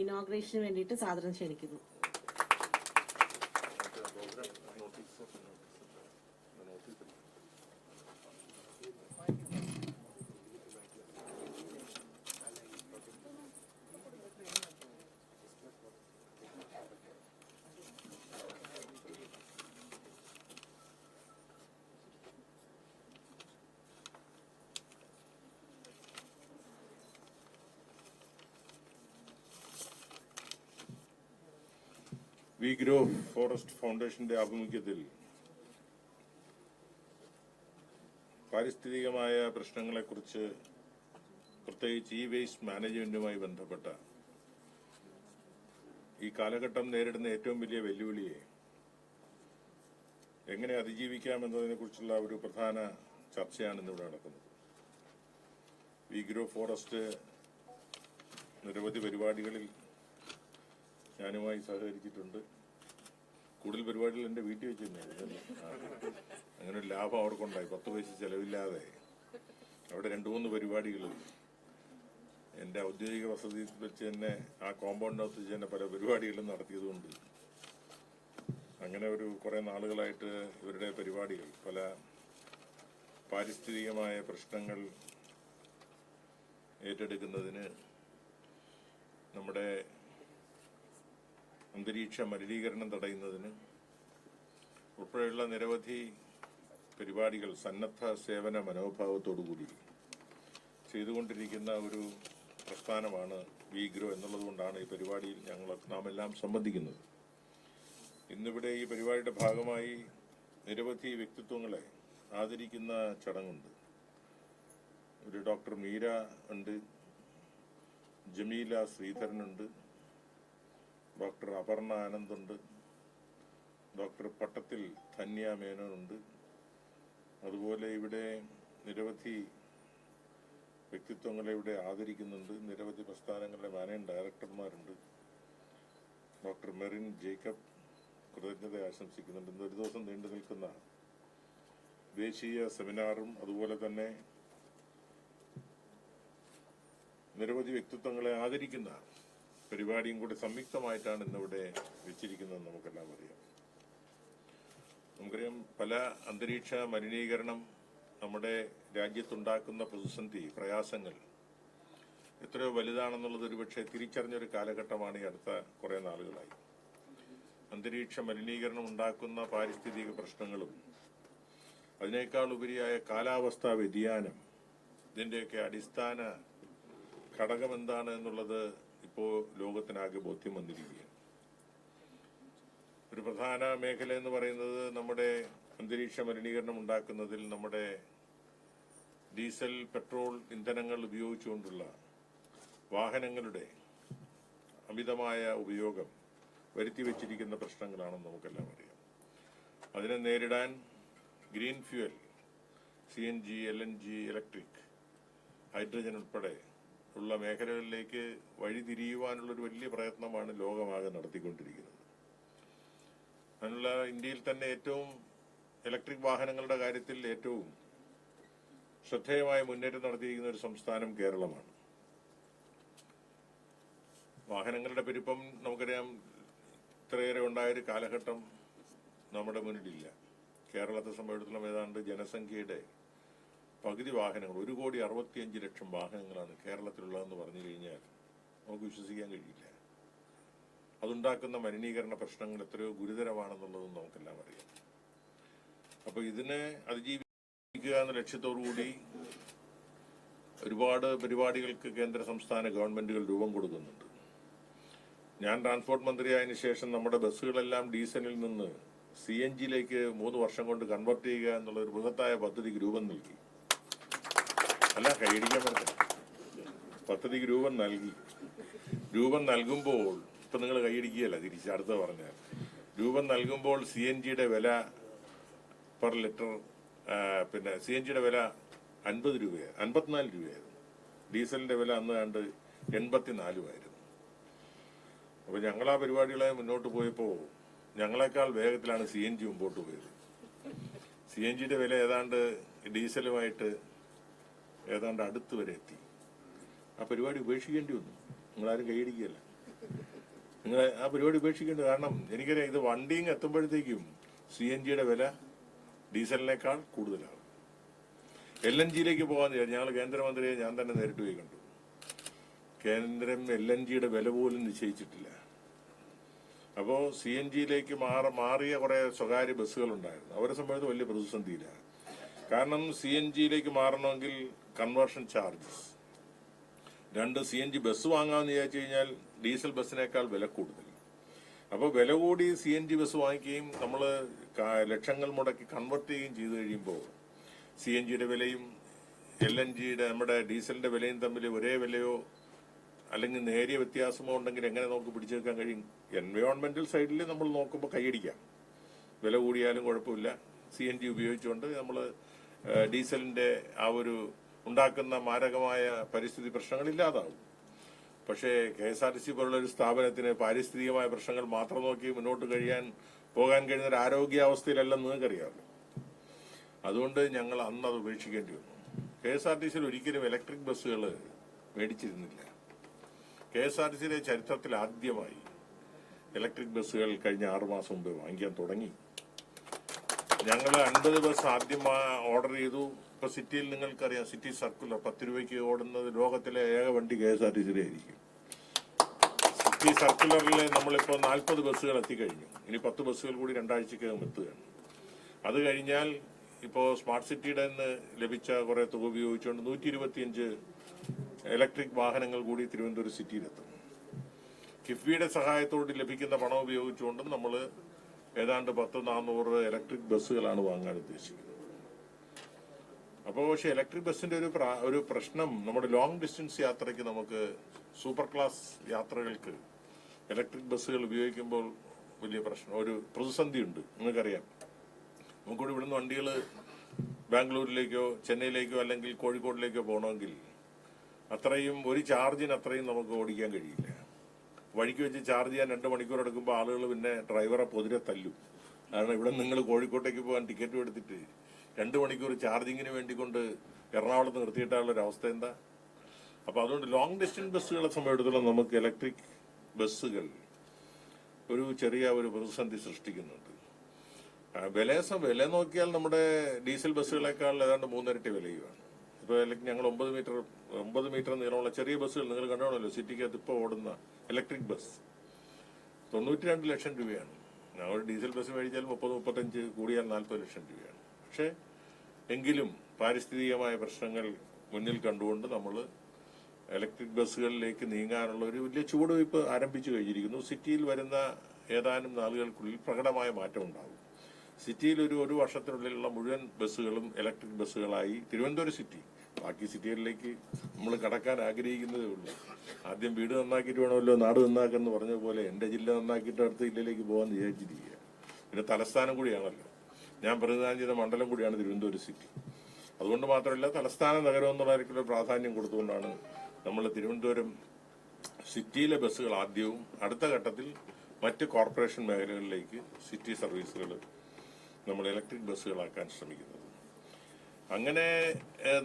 ഇനോഗ്രേഷന് വേണ്ടിയിട്ട് സാദരം ക്ഷണിക്കുന്നു. വി ഗ്രോ ഫോറസ്റ്റ് ഫൗണ്ടേഷന്റെ ആഭിമുഖ്യത്തിൽ പാരിസ്ഥിതികമായ പ്രശ്നങ്ങളെക്കുറിച്ച്, പ്രത്യേകിച്ച് ഈ വേസ്റ്റ് മാനേജ്മെന്റുമായി ബന്ധപ്പെട്ട ഈ കാലഘട്ടം നേരിടുന്ന ഏറ്റവും വലിയ വെല്ലുവിളിയെ എങ്ങനെ അതിജീവിക്കാമെന്നതിനെ കുറിച്ചുള്ള ഒരു പ്രധാന ചർച്ചയാണ് ഇന്നിവിടെ നടക്കുന്നത്. വി ഗ്രോ ഫോറസ്റ്റ് നിരവധി പരിപാടികളിൽ ഞാനുമായി സഹകരിച്ചിട്ടുണ്ട്. കൂടുതൽ പരിപാടികൾ എൻ്റെ വീട്ടിൽ വെച്ച് തന്നെയാണ്. അങ്ങനെ ഒരു ലാഭം അവർക്കുണ്ടായി. 10 പൈസ ചെലവില്ലാതെ അവിടെ 2-3 പരിപാടികൾ എൻ്റെ ഔദ്യോഗിക വസതി വെച്ച് തന്നെ, ആ കോമ്പൗണ്ടിനകത്ത് വെച്ച് തന്നെ പല പരിപാടികളും നടത്തിയതുകൊണ്ട് അങ്ങനെ ഒരു കുറേ നാളുകളായിട്ട് ഇവരുടെ പരിപാടികൾ പല പാരിസ്ഥിതികമായ പ്രശ്നങ്ങൾ ഏറ്റെടുക്കുന്നതിന്, നമ്മുടെ അന്തരീക്ഷ മലിനീകരണം തടയുന്നതിന് ഉൾപ്പെടെയുള്ള നിരവധി പരിപാടികൾ സന്നദ്ധ സേവന മനോഭാവത്തോടുകൂടി ചെയ്തുകൊണ്ടിരിക്കുന്ന ഒരു പ്രസ്ഥാനമാണ് വി ഗ്രോ എന്നുള്ളതുകൊണ്ടാണ് ഈ പരിപാടിയിൽ നാം എല്ലാം സംബന്ധിക്കുന്നത്. ഇന്നിവിടെ ഈ പരിപാടിയുടെ ഭാഗമായി നിരവധി വ്യക്തിത്വങ്ങളെ ആദരിക്കുന്ന ചടങ്ങുണ്ട്. ഒരു ഡോക്ടർ മീര ഉണ്ട്, ജമീല ശ്രീധരനുണ്ട്, ഡോക്ടർ അപർണ ആനന്ദുണ്ട്, ഡോക്ടർ പട്ടത്തിൽ ധന്യ മേനോനുണ്ട്. അതുപോലെ ഇവിടെ നിരവധി വ്യക്തിത്വങ്ങളെ ഇവിടെ ആദരിക്കുന്നുണ്ട്. നിരവധി പ്രസ്ഥാനങ്ങളുടെ മാനേജിംഗ് ഡയറക്ടർമാരുണ്ട്. ഡോക്ടർ മെറിൻ ജേക്കബ് കൃതജ്ഞത ആശംസിക്കുന്നുണ്ട്. ഇന്ന് ഒരു ദിവസം നീണ്ടു നിൽക്കുന്ന ദേശീയ സെമിനാറും അതുപോലെ തന്നെ നിരവധി വ്യക്തിത്വങ്ങളെ ആദരിക്കുന്ന പരിപാടിയും കൂടി സംയുക്തമായിട്ടാണ് ഇന്നിവിടെ വെച്ചിരിക്കുന്നതെന്ന് നമുക്കെല്ലാം അറിയാം. നമുക്കറിയാം, പല അന്തരീക്ഷ മലിനീകരണം നമ്മുടെ രാജ്യത്തുണ്ടാക്കുന്ന പ്രതിസന്ധി, പ്രയാസങ്ങൾ എത്രയോ വലുതാണെന്നുള്ളത് ഒരുപക്ഷെ തിരിച്ചറിഞ്ഞൊരു കാലഘട്ടമാണ് ഈ അടുത്ത കുറേ നാളുകളായി. അന്തരീക്ഷ മലിനീകരണം ഉണ്ടാക്കുന്ന പാരിസ്ഥിതിക പ്രശ്നങ്ങളും അതിനേക്കാൾ ഉപരിയായ കാലാവസ്ഥാ വ്യതിയാനം, ഇതിൻ്റെയൊക്കെ അടിസ്ഥാന ഘടകം എന്താണ് എന്നുള്ളത് ഇപ്പോൾ ലോകത്തിനാകെ ബോധ്യം വന്നിരിക്കുകയാണ്. ഒരു പ്രധാന മേഖല എന്ന് പറയുന്നത് നമ്മുടെ അന്തരീക്ഷ മലിനീകരണം ഉണ്ടാക്കുന്നതിൽ നമ്മുടെ ഡീസൽ, പെട്രോൾ ഇന്ധനങ്ങൾ ഉപയോഗിച്ചുകൊണ്ടുള്ള വാഹനങ്ങളുടെ അമിതമായ ഉപയോഗം വരുത്തിവെച്ചിരിക്കുന്ന പ്രശ്നങ്ങളാണെന്ന് നമുക്കെല്ലാം അറിയാം. അതിനെ നേരിടാൻ green fuel, CNG, LNG, electric, hydrogen ഉൾപ്പെടെ ഉള്ള മേഖലകളിലേക്ക് വഴിതിരിയുവാനുള്ളൊരു വലിയ പ്രയത്നമാണ് ലോകമാകെ നടത്തിക്കൊണ്ടിരിക്കുന്നത്. അതിനുള്ള ഇന്ത്യയിൽ തന്നെ ഏറ്റവും ഇലക്ട്രിക് വാഹനങ്ങളുടെ കാര്യത്തിൽ ഏറ്റവും ശ്രദ്ധേയമായ മുന്നേറ്റം നടത്തിയിരിക്കുന്ന ഒരു സംസ്ഥാനം കേരളമാണ്. വാഹനങ്ങളുടെ പെരുപ്പം നമുക്കറിയാം, ഇത്രയേറെ ഉണ്ടായൊരു കാലഘട്ടം നമ്മുടെ മുന്നിലില്ല. കേരളത്തെ സംബന്ധിച്ചിടത്തോളം ഏതാണ്ട് ജനസംഖ്യയുടെ പകുതി വാഹനങ്ങൾ, 1,65,00,000 വാഹനങ്ങളാണ് കേരളത്തിലുള്ളതെന്ന് പറഞ്ഞു കഴിഞ്ഞാൽ നമുക്ക് വിശ്വസിക്കാൻ കഴിയില്ല. അതുണ്ടാക്കുന്ന മലിനീകരണ പ്രശ്നങ്ങൾ എത്രയോ ഗുരുതരമാണെന്നുള്ളതും നമുക്കെല്ലാം അറിയാം. അപ്പോൾ ഇതിനെ അതിജീവിക്കുക എന്ന ലക്ഷ്യത്തോടുകൂടി ഒരുപാട് പരിപാടികൾക്ക് കേന്ദ്ര സംസ്ഥാന ഗവൺമെന്റുകൾ രൂപം കൊടുക്കുന്നുണ്ട്. ഞാൻ ട്രാൻസ്പോർട്ട് മന്ത്രിയായതിനു ശേഷം നമ്മുടെ ബസ്സുകളെല്ലാം ഡീസലിൽ നിന്ന് CNGയിലേക്ക് 3 വർഷം കൊണ്ട് കൺവെർട്ട് ചെയ്യുക എന്നുള്ള ഒരു ബൃഹത്തായ പദ്ധതിക്ക് രൂപം നൽകി. അല്ല, കൈയടിക്കാൻ പറ്റില്ല. പദ്ധതിക്ക് രൂപം നൽകി. രൂപം നൽകുമ്പോൾ ഇപ്പം നിങ്ങൾ കൈയടിക്കുകയല്ല, തിരിച്ച് അടുത്ത് പറഞ്ഞാൽ രൂപം നൽകുമ്പോൾ CNGയുടെ വില പെർ ലിറ്റർ, പിന്നെ CNGയുടെ വില 50 രൂപയായിരുന്നു, 54 രൂപയായിരുന്നു. ഡീസലിന്റെ വില അന്ന് കണ്ട് 84 ആയിരുന്നു. അപ്പോൾ ഞങ്ങൾ ആ പരിപാടികളെ മുന്നോട്ട് പോയപ്പോൾ ഞങ്ങളെക്കാൾ വേഗത്തിലാണ് CNG മുമ്പോട്ട് പോയത്. CNGയുടെ വില ഏതാണ്ട് ഡീസലുമായിട്ട് ഏതാണ്ട് അടുത്ത് വരെ എത്തി. ആ പരിപാടി ഉപേക്ഷിക്കേണ്ടി വന്നു. നിങ്ങളാരും കൈയടിക്കുകയല്ല. നിങ്ങൾ ആ പരിപാടി ഉപേക്ഷിക്കേണ്ടത്. കാരണം എനിക്കറിയാം, ഇത് വണ്ടിയും എത്തുമ്പോഴത്തേക്കും CNGയുടെ വില ഡീസലിനേക്കാൾ കൂടുതലാണ്. LNGയിലേക്ക് പോകാമെന്ന് വിചാരിച്ചു. ഞങ്ങൾ കേന്ദ്രമന്ത്രിയെ ഞാൻ തന്നെ നേരിട്ട് പോയി കണ്ടു. കേന്ദ്രം LNGയുടെ വില പോലും നിശ്ചയിച്ചിട്ടില്ല. അപ്പോൾ CNGയിലേക്ക് മാറിയ കുറെ സ്വകാര്യ ബസ്സുകളുണ്ടായിരുന്നു. അവരെ സംബന്ധിച്ച് വലിയ പ്രതിസന്ധിയിലാണ്. കാരണം CNGയിലേക്ക് മാറണമെങ്കിൽ കൺവേർഷൻ ചാർജസ്, 2 CNG ബസ് വാങ്ങാമെന്ന് വിചാരിച്ചു കഴിഞ്ഞാൽ ഡീസൽ ബസ്സിനേക്കാൾ വില കൂടുതൽ. അപ്പോൾ വില കൂടി CNG ബസ് വാങ്ങിക്കുകയും നമ്മൾ ലക്ഷങ്ങൾ മുടക്കി കൺവേർട്ട് ചെയ്യുകയും ചെയ്തു കഴിയുമ്പോൾ CNGയുടെ വിലയും LNGയുടെ നമ്മുടെ ഡീസലിന്റെ വിലയും തമ്മിൽ ഒരേ വിലയോ അല്ലെങ്കിൽ നേരിയ വ്യത്യാസമോ ഉണ്ടെങ്കിൽ എങ്ങനെ നമുക്ക് പിടിച്ചു വെക്കാൻ കഴിയും? എൻവയോൺമെന്റൽ സൈഡിൽ നമ്മൾ നോക്കുമ്പോൾ കൈയടിക്കാം. വില കൂടിയാലും കുഴപ്പമില്ല, CNG ഉപയോഗിച്ചുകൊണ്ട് നമ്മൾ ഡീസലിന്റെ ആ ഒരു ഉണ്ടാക്കുന്ന മാരകമായ പരിസ്ഥിതി പ്രശ്നങ്ങൾ ഇല്ലാതാവും. പക്ഷേ KSRTC പോലുള്ള ഒരു സ്ഥാപനത്തിന് പാരിസ്ഥിതികമായ പ്രശ്നങ്ങൾ മാത്രം നോക്കി മുന്നോട്ട് പോകാൻ കഴിയുന്ന ഒരു ആരോഗ്യാവസ്ഥയിലല്ലെന്ന് നിങ്ങൾക്കറിയാമല്ലോ. അതുകൊണ്ട് ഞങ്ങൾ അന്ന് അത് ഉപേക്ഷിക്കേണ്ടി വന്നു. KSRTCയിൽ ഒരിക്കലും ഇലക്ട്രിക് ബസ്സുകൾ മേടിച്ചിരുന്നില്ല. KSRTCയിലെ ചരിത്രത്തിൽ ആദ്യമായി ഇലക്ട്രിക് ബസ്സുകൾ കഴിഞ്ഞ 6 മാസം മുമ്പ് വാങ്ങിക്കാൻ തുടങ്ങി. ഞങ്ങൾ 50 ബസ് ആദ്യം ഓർഡർ ചെയ്തു. ഇപ്പൊ സിറ്റിയിൽ നിങ്ങൾക്കറിയാം, സിറ്റി സർക്കുലർ 10 രൂപയ്ക്ക് ഓടുന്നത് ലോകത്തിലെ ഏക വണ്ടി KSRTCയിലെ ആയിരിക്കും. സിറ്റി സർക്കുലറിൽ നമ്മളിപ്പോൾ 40 ബസ്സുകൾ എത്തിക്കഴിഞ്ഞു. ഇനി 10 ബസ്സുകൾ കൂടി 2 ആഴ്ചക്കകം എത്തുകയാണ്. അത് കഴിഞ്ഞാൽ ഇപ്പോൾ സ്മാർട്ട് സിറ്റിയുടെ നിന്ന് ലഭിച്ച കുറെ തുക ഉപയോഗിച്ചുകൊണ്ട് 125 ഇലക്ട്രിക് വാഹനങ്ങൾ കൂടി തിരുവനന്തപുരം സിറ്റിയിലെത്തും. കിഫ്ബിയുടെ സഹായത്തോട് ലഭിക്കുന്ന പണം ഉപയോഗിച്ചുകൊണ്ട് നമ്മൾ ഏതാണ്ട് 10-400 ഇലക്ട്രിക് ബസ്സുകളാണ് വാങ്ങാൻ ഉദ്ദേശിക്കുന്നത്. അപ്പോൾ പക്ഷെ ഇലക്ട്രിക് ബസ്സിന്റെ ഒരു പ്രശ്നം, നമ്മുടെ ലോങ് ഡിസ്റ്റൻസ് യാത്രയ്ക്ക് നമുക്ക് സൂപ്പർ ക്ലാസ് യാത്രകൾക്ക് ഇലക്ട്രിക് ബസ്സുകൾ ഉപയോഗിക്കുമ്പോൾ വലിയ പ്രശ്നം, ഒരു പ്രതിസന്ധി ഉണ്ട്. നിങ്ങൾക്കറിയാം, നമുക്കിവിടെ ഇവിടുന്ന് വണ്ടികൾ ബാംഗ്ലൂരിലേക്കോ ചെന്നൈയിലേക്കോ അല്ലെങ്കിൽ കോഴിക്കോടിലേക്കോ പോകണമെങ്കിൽ അത്രയും ഒരു ചാർജിന് അത്രയും നമുക്ക് ഓടിക്കാൻ കഴിയില്ല. വഴിക്ക് വെച്ച് ചാർജ് ചെയ്യാൻ 2 മണിക്കൂർ എടുക്കുമ്പോൾ ആളുകൾ പിന്നെ ഡ്രൈവറെ പൊതിരെ തല്ലും. കാരണം ഇവിടെ നിങ്ങൾ കോഴിക്കോട്ടേക്ക് പോകാൻ ടിക്കറ്റ് എടുത്തിട്ട് 2 മണിക്കൂർ ചാർജിങ്ങിന് വേണ്ടിക്കൊണ്ട് എറണാകുളത്ത് നിർത്തിയിട്ടാനുള്ള ഒരു അവസ്ഥ എന്താ? അപ്പൊ അതുകൊണ്ട് ലോങ് ഡിസ്റ്റൻസ് ബസ്സുകളെ സംബന്ധിച്ചിടത്തോളം നമുക്ക് ഇലക്ട്രിക് ബസ്സുകൾ ഒരു ചെറിയ ഒരു പ്രതിസന്ധി സൃഷ്ടിക്കുന്നുണ്ട്. വില നോക്കിയാൽ നമ്മുടെ ഡീസൽ ബസ്സുകളെക്കാൾ ഏതാണ്ട് 3 ഇരട്ടി വിലയുമാണ്. ഇപ്പൊ ഞങ്ങൾ 9 മീറ്റർ നീളമുള്ള ചെറിയ ബസ്സുകൾ നിങ്ങൾ കണ്ടോണല്ലോ, സിറ്റിക്കകത്ത് ഇപ്പോൾ ഓടുന്ന ഇലക്ട്രിക് ബസ് 92 ലക്ഷം രൂപയാണ്. ഞങ്ങൾ ഡീസൽ ബസ് മേടിച്ചാൽ 30-35 കൂടിയാൽ 40 ലക്ഷം രൂപയാണ്. പക്ഷെ എങ്കിലും പാരിസ്ഥിതികമായ പ്രശ്നങ്ങൾ മുന്നിൽ കണ്ടുകൊണ്ട് നമ്മൾ ഇലക്ട്രിക് ബസ്സുകളിലേക്ക് നീങ്ങാനുള്ള ഒരു വലിയ ചുവടുവയ്പ് ആരംഭിച്ചു കഴിഞ്ഞിരിക്കുന്നു. സിറ്റിയിൽ വരുന്ന ഏതാനും നാളുകൾക്കുള്ളിൽ പ്രകടമായ മാറ്റം ഉണ്ടാകും. സിറ്റിയിൽ ഒരു വർഷത്തിനുള്ളിലുള്ള മുഴുവൻ ബസ്സുകളും ഇലക്ട്രിക് ബസ്സുകളായി തിരുവനന്തപുരം സിറ്റി, ബാക്കി സിറ്റികളിലേക്ക് നമ്മൾ കടക്കാൻ ആഗ്രഹിക്കുന്നതേ ഉള്ളൂ. ആദ്യം വീട് നന്നാക്കിയിട്ട് വേണമല്ലോ നാട് നന്നാക്കാന്ന് പറഞ്ഞ പോലെ എന്റെ ജില്ല നന്നാക്കിയിട്ട് അടുത്ത ജില്ലയിലേക്ക് പോകാൻ വിചാരിച്ചിരിക്കുക. പിന്നെ തലസ്ഥാനം കൂടിയാണല്ലോ, ഞാൻ പ്രതിനിധാനം ചെയ്ത മണ്ഡലം കൂടിയാണ് തിരുവനന്തപുരം സിറ്റി. അതുകൊണ്ട് മാത്രമല്ല, തലസ്ഥാന നഗരം എന്നുള്ള കാര്യത്തിലുള്ള പ്രാധാന്യം കൊടുത്തുകൊണ്ടാണ് നമ്മൾ തിരുവനന്തപുരം സിറ്റിയിലെ ബസ്സുകൾ ആദ്യവും അടുത്ത ഘട്ടത്തിൽ മറ്റ് കോർപ്പറേഷൻ മേഖലകളിലേക്ക് സിറ്റി സർവീസുകൾ നമ്മൾ ഇലക്ട്രിക് ബസ്സുകളാക്കാൻ ശ്രമിക്കുന്നത്. അങ്ങനെ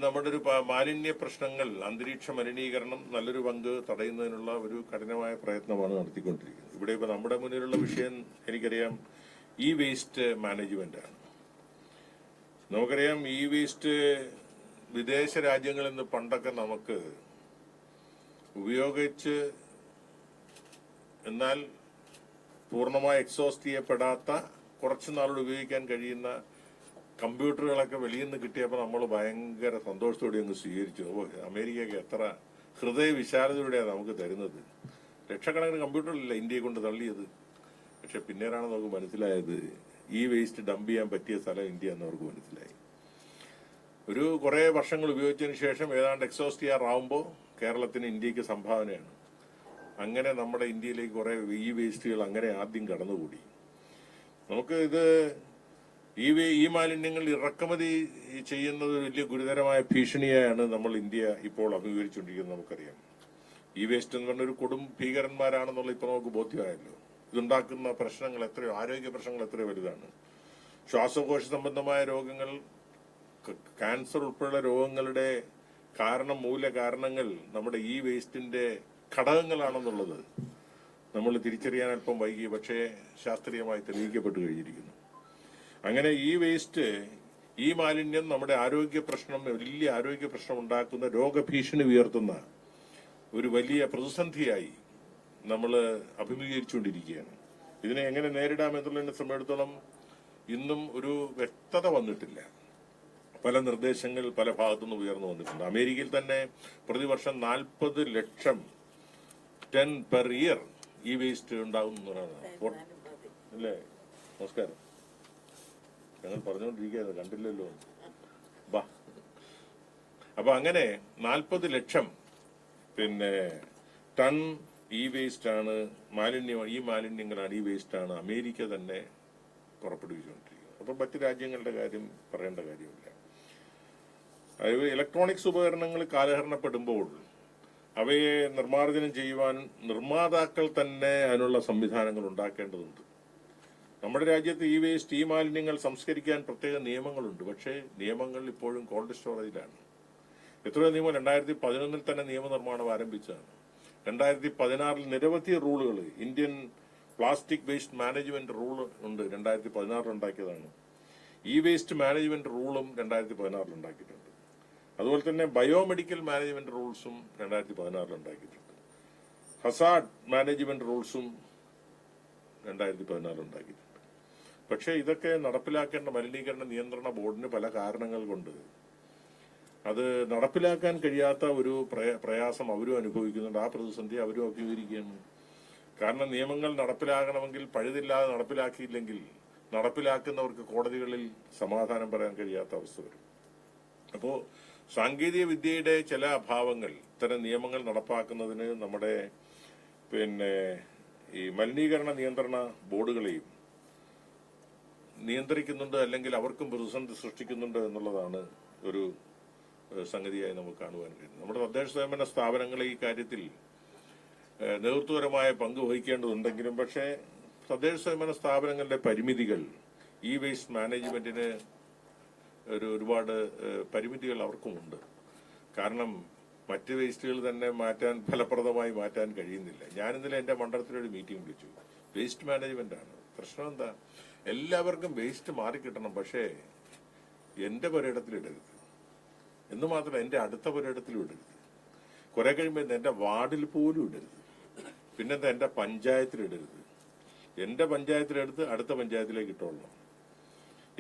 നമ്മുടെ ഒരു മാലിന്യ പ്രശ്നങ്ങൾ, അന്തരീക്ഷ മലിനീകരണം നല്ലൊരു പങ്ക് തടയുന്നതിനുള്ള ഒരു കഠിനമായ പ്രയത്നമാണ് നടത്തിക്കൊണ്ടിരിക്കുന്നത്. ഇവിടെ ഇപ്പൊ നമ്മുടെ മുന്നിലുള്ള വിഷയം എനിക്കറിയാം, ഇ വേസ്റ്റ് മാനേജ്മെന്റ് ആണ്. നമുക്കറിയാം, ഇ വേസ്റ്റ് വിദേശ രാജ്യങ്ങളിൽ നിന്ന് പണ്ടൊക്കെ നമുക്ക് ഉപയോഗിച്ച് എന്നാൽ പൂർണ്ണമായി എക്സോസ്റ്റ് ചെയ്യപ്പെടാത്ത കുറച്ചു നാളുകൾ ഉപയോഗിക്കാൻ കഴിയുന്ന കമ്പ്യൂട്ടറുകളൊക്കെ വെളിയിൽ നിന്ന് കിട്ടിയപ്പോൾ നമ്മൾ ഭയങ്കര സന്തോഷത്തോടെ അങ്ങ് സ്വീകരിച്ചു. അമേരിക്കയൊക്കെ എത്ര ഹൃദയ വിശാലതയോടെയാണ് നമുക്ക് തരുന്നത്. ലക്ഷക്കണക്കിന് കമ്പ്യൂട്ടറിലല്ല ഇന്ത്യയെ കൊണ്ട് തള്ളിയത്. പക്ഷെ പിന്നീടാണ് നമുക്ക് മനസ്സിലായത് ഈ വേസ്റ്റ് ഡംപ് ചെയ്യാൻ പറ്റിയ സ്ഥലം ഇന്ത്യ എന്ന് അവർക്ക് മനസ്സിലായി. ഒരു കുറെ വർഷങ്ങൾ ഉപയോഗിച്ചതിന് ശേഷം ഏതാണ്ട് എക്സോസ്റ്റ് ചെയ്യാറാവുമ്പോൾ കേരളത്തിന് ഇന്ത്യക്ക് സംഭാവനയാണ്. അങ്ങനെ നമ്മുടെ ഇന്ത്യയിലേക്ക് കുറെ ഈ വേസ്റ്റുകൾ അങ്ങനെ ആദ്യം കടന്നുകൂടി. നമുക്ക് ഇത് ഈ മാലിന്യങ്ങൾ ഇറക്കുമതി ചെയ്യുന്നത് വലിയ ഗുരുതരമായ ഭീഷണിയാണ് നമ്മൾ ഇന്ത്യ ഇപ്പോൾ അഭിമുഖീകരിച്ചുകൊണ്ടിരിക്കുന്നത്. നമുക്കറിയാം, ഈ വേസ്റ്റ് എന്ന് പറഞ്ഞ ഒരു കൊടും ഭീകരന്മാരാണെന്നുള്ള ഇപ്പൊ നമുക്ക് ബോധ്യമായല്ലോ. ഇതുണ്ടാക്കുന്ന പ്രശ്നങ്ങൾ എത്രയോ, ആരോഗ്യ പ്രശ്നങ്ങൾ എത്രയോ വലുതാണ്. ശ്വാസകോശ സംബന്ധമായ രോഗങ്ങൾ, ക്യാൻസർ ഉൾപ്പെടെയുള്ള രോഗങ്ങളുടെ മൂല കാരണങ്ങൾ നമ്മുടെ ഈ വേസ്റ്റിന്റെ ഘടകങ്ങളാണെന്നുള്ളത് നമ്മൾ തിരിച്ചറിയാൻ അല്പം വൈകി, പക്ഷേ ശാസ്ത്രീയമായി തെളിയിക്കപ്പെട്ടു കഴിഞ്ഞിരിക്കുന്നു. അങ്ങനെ ഈ മാലിന്യം നമ്മുടെ വലിയ ആരോഗ്യ പ്രശ്നം ഉണ്ടാക്കുന്ന, രോഗഭീഷണി ഉയർത്തുന്ന ഒരു വലിയ പ്രതിസന്ധിയായി നമ്മൾ അഭിമുഖീകരിച്ചുകൊണ്ടിരിക്കുകയാണ്. ഇതിനെ എങ്ങനെ നേരിടാം എന്നുള്ളതിനെ സംബന്ധിച്ചിടത്തോളം ഇന്നും ഒരു വ്യക്തത വന്നിട്ടില്ല. പല നിർദ്ദേശങ്ങൾ പല ഭാഗത്തുനിന്ന് ഉയർന്നു വന്നിട്ടുണ്ട്. അമേരിക്കയിൽ തന്നെ പ്രതിവർഷം 40 ലക്ഷം ടൺ പെർ ഇയർ ഈ വേസ്റ്റ് ഉണ്ടാകുന്നതാണ് അല്ലേ? നമസ്കാരം. ഞങ്ങൾ പറഞ്ഞുകൊണ്ടിരിക്കുകയായിരുന്നു, കണ്ടില്ലല്ലോ. ബാ. അപ്പൊ അങ്ങനെ 40 ലക്ഷം ടൺ ഈ വേസ്റ്റാണ് മാലിന്യങ്ങളാണ്, ഈ വേസ്റ്റാണ് അമേരിക്ക തന്നെ പുറപ്പെടുവിച്ചുകൊണ്ടിരിക്കുന്നത്. അപ്പൊ മറ്റു രാജ്യങ്ങളുടെ കാര്യം പറയേണ്ട കാര്യമില്ല. അതായത് ഇലക്ട്രോണിക്സ് ഉപകരണങ്ങൾ കാലഹരണപ്പെടുമ്പോൾ അവയെ നിർമ്മാർജ്ജനം ചെയ്യുവാൻ നിർമ്മാതാക്കൾ തന്നെ അതിനുള്ള സംവിധാനങ്ങൾ ഉണ്ടാക്കേണ്ടതുണ്ട്. നമ്മുടെ രാജ്യത്ത് ഈ മാലിന്യങ്ങൾ സംസ്കരിക്കാൻ പ്രത്യേക നിയമങ്ങളുണ്ട്. പക്ഷേ നിയമങ്ങൾ ഇപ്പോഴും കോൾഡ് സ്റ്റോറേജിലാണ്. എത്രയോ നിയമം 2011 തന്നെ നിയമനിർമ്മാണം ആരംഭിച്ചതാണ്. 2016 നിരവധി റൂളുകൾ, Indian plastic waste management rule ഉണ്ട്, 2016 ഉണ്ടാക്കിയതാണ്. ഈ വേസ്റ്റ് മാനേജ്മെന്റ് റൂളും 2016 ഉണ്ടാക്കിയിട്ടുണ്ട്. അതുപോലെ തന്നെ ബയോമെഡിക്കൽ മാനേജ്മെന്റ് റൂൾസും 2016 ഉണ്ടാക്കിയിട്ടുണ്ട്. ഹസാർഡ് മാനേജ്മെന്റ് റൂൾസും 2016 ഉണ്ടാക്കിയിട്ടുണ്ട്. പക്ഷേ ഇതൊക്കെ നടപ്പിലാക്കേണ്ട മലിനീകരണ നിയന്ത്രണ ബോർഡിന് പല കാരണങ്ങൾ കൊണ്ട് അത് നടപ്പിലാക്കാൻ കഴിയാത്ത ഒരു പ്രയാസം അവരും അനുഭവിക്കുന്നുണ്ട്. ആ പ്രതിസന്ധി അവരും അഭിമുഖീകരിക്കുകയാണ്. കാരണം നിയമങ്ങൾ നടപ്പിലാകണമെങ്കിൽ പഴുതില്ലാതെ നടപ്പിലാക്കിയില്ലെങ്കിൽ നടപ്പിലാക്കുന്നവർക്ക് കോടതികളിൽ സമാധാനം പറയാൻ കഴിയാത്ത അവസ്ഥ വരും. അപ്പോ സാങ്കേതിക വിദ്യയുടെ ചില അഭാവങ്ങൾ ഇത്തരം നിയമങ്ങൾ നടപ്പാക്കുന്നതിന് നമ്മുടെ ഈ മലിനീകരണ നിയന്ത്രണ ബോർഡുകളെയും നിയന്ത്രിക്കുന്നുണ്ട്, അല്ലെങ്കിൽ അവർക്കും പ്രതിസന്ധി സൃഷ്ടിക്കുന്നുണ്ട് എന്നുള്ളതാണ് ഒരു സംഗതിയായി നമുക്ക് കാണുവാൻ കഴിയുന്നത്. നമ്മുടെ തദ്ദേശ സ്വയംഭരണ സ്ഥാപനങ്ങൾ ഈ കാര്യത്തിൽ നേതൃത്വപരമായ പങ്ക് വഹിക്കേണ്ടതുണ്ടെങ്കിലും പക്ഷേ തദ്ദേശ സ്വയംഭരണ സ്ഥാപനങ്ങളുടെ പരിമിതികൾ ഈ വേസ്റ്റ് മാനേജ്മെന്റിന് ഒരുപാട് പരിമിതികൾ അവർക്കുമുണ്ട്. കാരണം മറ്റ് വേസ്റ്റുകൾ തന്നെ ഫലപ്രദമായി മാറ്റാൻ കഴിയുന്നില്ല. ഞാനിന്നലെ എന്റെ മണ്ഡലത്തിലൊരു മീറ്റിംഗ് വിളിച്ചു. വേസ്റ്റ് മാനേജ്മെന്റ് ആണ് പ്രശ്നം. എന്താ, എല്ലാവർക്കും വേസ്റ്റ് മാറിക്കിട്ടണം, പക്ഷേ എന്റെ പുരയിടത്തിലിടരുത് എന്ന് മാത്രമല്ല എന്റെ അടുത്ത പുരയിടത്തിലും ഇടരുത്. കുറെ കഴിയുമ്പോൾ എന്റെ വാർഡിൽ പോലും ഇടരുത്. പിന്നെന്താ, എന്റെ പഞ്ചായത്തിലിടരുത്. എന്റെ പഞ്ചായത്തിലെടുത്ത് അടുത്ത പഞ്ചായത്തിലേക്ക് ഇട്ടോളണം.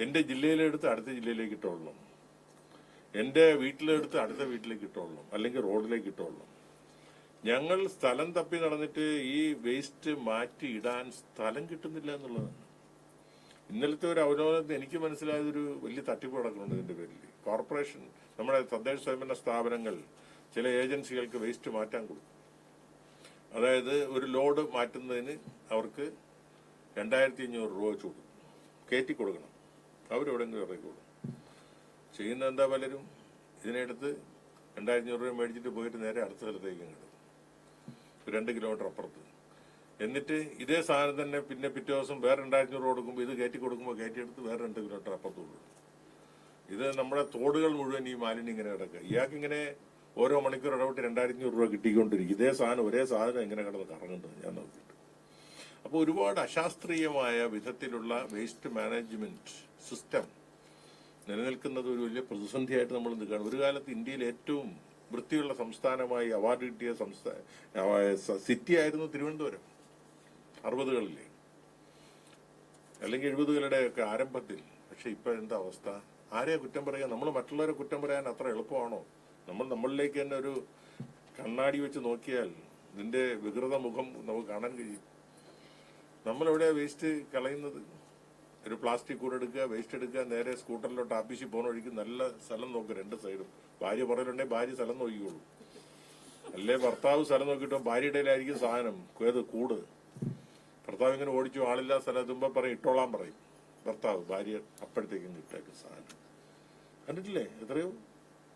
എന്റെ ജില്ലയിലെടുത്ത് അടുത്ത ജില്ലയിലേക്ക് ഇട്ടോളണം. എന്റെ വീട്ടിലെടുത്ത് അടുത്ത വീട്ടിലേക്ക് ഇട്ടോളണം, അല്ലെങ്കിൽ റോഡിലേക്ക് ഇട്ടോളണം. ഞങ്ങൾ സ്ഥലം തപ്പി നടന്നിട്ട് ഈ വേസ്റ്റ് മാറ്റി ഇടാൻ സ്ഥലം കിട്ടുന്നില്ല എന്നുള്ളതാണ്. ഇന്നലത്തെ ഒരു അവലോകനത്തിൽ എനിക്ക് മനസ്സിലായതൊരു വലിയ തട്ടിപ്പ് നടക്കുന്നുണ്ട് ഇതിന്റെ പേരിൽ. കോർപ്പറേഷൻ, നമ്മുടെ തദ്ദേശ സ്വയംഭരണ സ്ഥാപനങ്ങൾ ചില ഏജൻസികൾക്ക് വേസ്റ്റ് മാറ്റാൻ കൊടുക്കും. അതായത് ഒരു ലോഡ് മാറ്റുന്നതിന് അവർക്ക് 2500 രൂപ വെച്ച് കൊടുക്കും, കയറ്റി കൊടുക്കണം. അവരെവിടെങ്കിലും ഇറക്കി കൊടുക്കും. ചെയ്യുന്ന എന്താ, പലരും ഇതിനെടുത്ത് 2500 രൂപ മേടിച്ചിട്ട് പോയിട്ട് നേരെ അടുത്ത സ്ഥലത്തേക്ക് കിട്ടും, 2 കിലോമീറ്റർ അപ്പുറത്ത്. എന്നിട്ട് ഇതേ സാധനം തന്നെ പിന്നെ പിറ്റേ ദിവസം വേറെ 2500 കൊടുക്കുമ്പോൾ ഇത് കയറ്റി കൊടുക്കുമ്പോൾ കയറ്റിയെടുത്ത് വേറെ 2 കിലോമീറ്റർ അപ്പുറത്ത് കൊടുക്കും. ഇത് നമ്മുടെ തോടുകൾ മുഴുവൻ ഈ മാലിന്യം ഇങ്ങനെ കിടക്കുക. ഇയാൾക്കിങ്ങനെ ഓരോ മണിക്കൂർ ഇടവിട്ട് 2500 രൂപ കിട്ടിക്കൊണ്ടിരിക്കും. ഇതേ സാധനം ഒരേ സാധനം എങ്ങനെ കിടന്ന് കറങ്ങുന്നത് ഞാൻ നോക്കിയിട്ട്. അപ്പോൾ ഒരുപാട് അശാസ്ത്രീയമായ വിധത്തിലുള്ള വേസ്റ്റ് മാനേജ്മെന്റ് സിസ്റ്റം നിലനിൽക്കുന്നത് ഒരു വലിയ പ്രതിസന്ധിയായിട്ട് നമ്മൾ നിൽക്കുകയാണ്. ഒരു കാലത്ത് ഇന്ത്യയിൽ ഏറ്റവും വൃത്തിയുള്ള സംസ്ഥാനമായി അവാർഡ് കിട്ടിയ സിറ്റി ആയിരുന്നു തിരുവനന്തപുരം 60കളിലെ അല്ലെങ്കിൽ 70കളുടെ ഒക്കെ ആരംഭത്തിൽ. പക്ഷെ ഇപ്പൊ എന്താ അവസ്ഥ? ആരെയാ കുറ്റം പറയാ? നമ്മൾ മറ്റുള്ളവരെ കുറ്റം പറയാൻ അത്ര എളുപ്പമാണോ? നമ്മളിലേക്ക് തന്നെ ഒരു കണ്ണാടി വെച്ച് നോക്കിയാൽ ഇതിന്റെ വികൃത മുഖം നമുക്ക് കാണാൻ കഴിയും. നമ്മളെവിടെയാ വേസ്റ്റ് കളയുന്നത്? ഒരു പ്ലാസ്റ്റിക് കൂടെ എടുക്കുക, വേസ്റ്റ് എടുക്കുക, നേരെ സ്കൂട്ടറിലോട്ട് ആഫീസിൽ പോകുന്ന വഴിക്ക് നല്ല സ്ഥലം നോക്കുക 2 സൈഡും. ഭാര്യ പുറകിലുണ്ടെങ്കിൽ ഭാര്യ സ്ഥലം നോക്കിക്കോളൂ. അല്ലേ ഭർത്താവ് സ്ഥലം നോക്കിയിട്ടോ ഭാര്യയുടെ ഇടയിലായിരിക്കും സാധനം കൂട്. ഭർത്താവ് ഇങ്ങനെ ഓടിച്ചു ആളില്ലാ സ്ഥലത്തുമ്പോ പറയും ഇട്ടോളാൻ പറയും ഭർത്താവ്. ഭാര്യ അപ്പോഴത്തേക്കും കിട്ടേക്കും സാധനം. കണ്ടിട്ടില്ലേ എത്രയോ?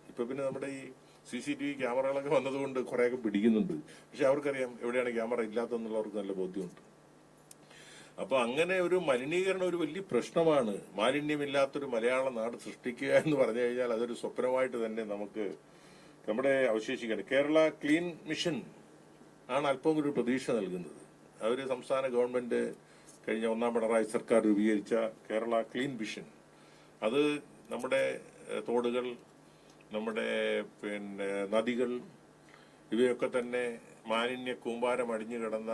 ഇപ്പൊ പിന്നെ നമ്മുടെ ഈ CCTV ക്യാമറകളൊക്കെ വന്നതുകൊണ്ട് കുറെയൊക്കെ പിടിക്കുന്നുണ്ട്. പക്ഷെ അവർക്കറിയാം എവിടെയാണ് ക്യാമറ ഇല്ലാത്തതെന്നുള്ളവർക്ക് നല്ല ബോധ്യമുണ്ട്. അപ്പൊ അങ്ങനെ ഒരു മലിനീകരണം ഒരു വലിയ പ്രശ്നമാണ്. മാലിന്യമില്ലാത്തൊരു മലയാള നാട് സൃഷ്ടിക്കുക എന്ന് പറഞ്ഞു കഴിഞ്ഞാൽ അതൊരു സ്വപ്നമായിട്ട് തന്നെ നമുക്ക് നമ്മുടെ അവശേഷിക്കണം. കേരള ക്ലീൻ മിഷൻ ആണ് അല്പം ഒരു പ്രതീക്ഷ നൽകുന്നത്. അവര് സംസ്ഥാന ഗവൺമെന്റ് കഴിഞ്ഞ 1ാം പിണറായി സർക്കാർ രൂപീകരിച്ച കേരള ക്ലീൻ മിഷൻ, അത് നമ്മുടെ തോടുകൾ, നമ്മുടെ നദികൾ, ഇവയൊക്കെ തന്നെ മാലിന്യ കൂമ്പാരം അടിഞ്ഞു കിടന്ന,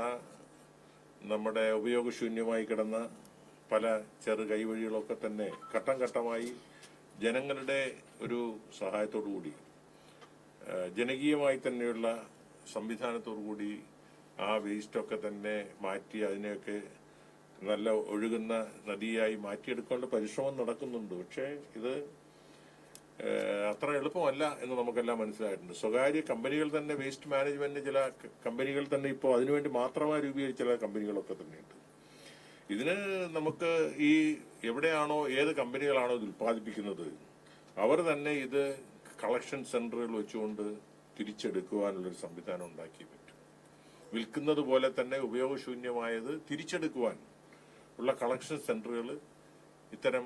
നമ്മുടെ ഉപയോഗശൂന്യമായി കിടന്ന പല ചെറു കൈവഴികളൊക്കെ തന്നെ ഘട്ടം ഘട്ടമായി ജനങ്ങളുടെ ഒരു സഹായത്തോടു കൂടി, ജനകീയമായി തന്നെയുള്ള സംവിധാനത്തോടു കൂടി ആ വേസ്റ്റൊക്കെ തന്നെ മാറ്റി അതിനെയൊക്കെ നല്ല ഒഴുകുന്ന നദിയായി മാറ്റിയെടുക്കേണ്ട പരിശ്രമം നടക്കുന്നുണ്ട്. പക്ഷേ ഇത് അത്ര എളുപ്പമല്ല എന്ന് നമുക്കെല്ലാം മനസ്സിലായിട്ടുണ്ട്. സ്വകാര്യ കമ്പനികൾ തന്നെ, വേസ്റ്റ് മാനേജ്മെന്റ് ചില കമ്പനികൾ തന്നെ ഇപ്പോൾ അതിനുവേണ്ടി മാത്രമായി രൂപീകരിച്ച ചില കമ്പനികളൊക്കെ തന്നെയുണ്ട്. ഇതിന് നമുക്ക് ഈ എവിടെയാണോ ഏത് കമ്പനികളാണോ ഇത് ഉൽപ്പാദിപ്പിക്കുന്നത് അവർ തന്നെ ഇത് കളക്ഷൻ സെന്ററുകൾ വെച്ചുകൊണ്ട് തിരിച്ചെടുക്കുവാനുള്ളൊരു സംവിധാനം ഉണ്ടാക്കി പറ്റും. വിൽക്കുന്നത് പോലെ തന്നെ ഉപയോഗശൂന്യമായത് തിരിച്ചെടുക്കുവാൻ ഉള്ള കളക്ഷൻ സെന്ററുകൾ ഇത്തരം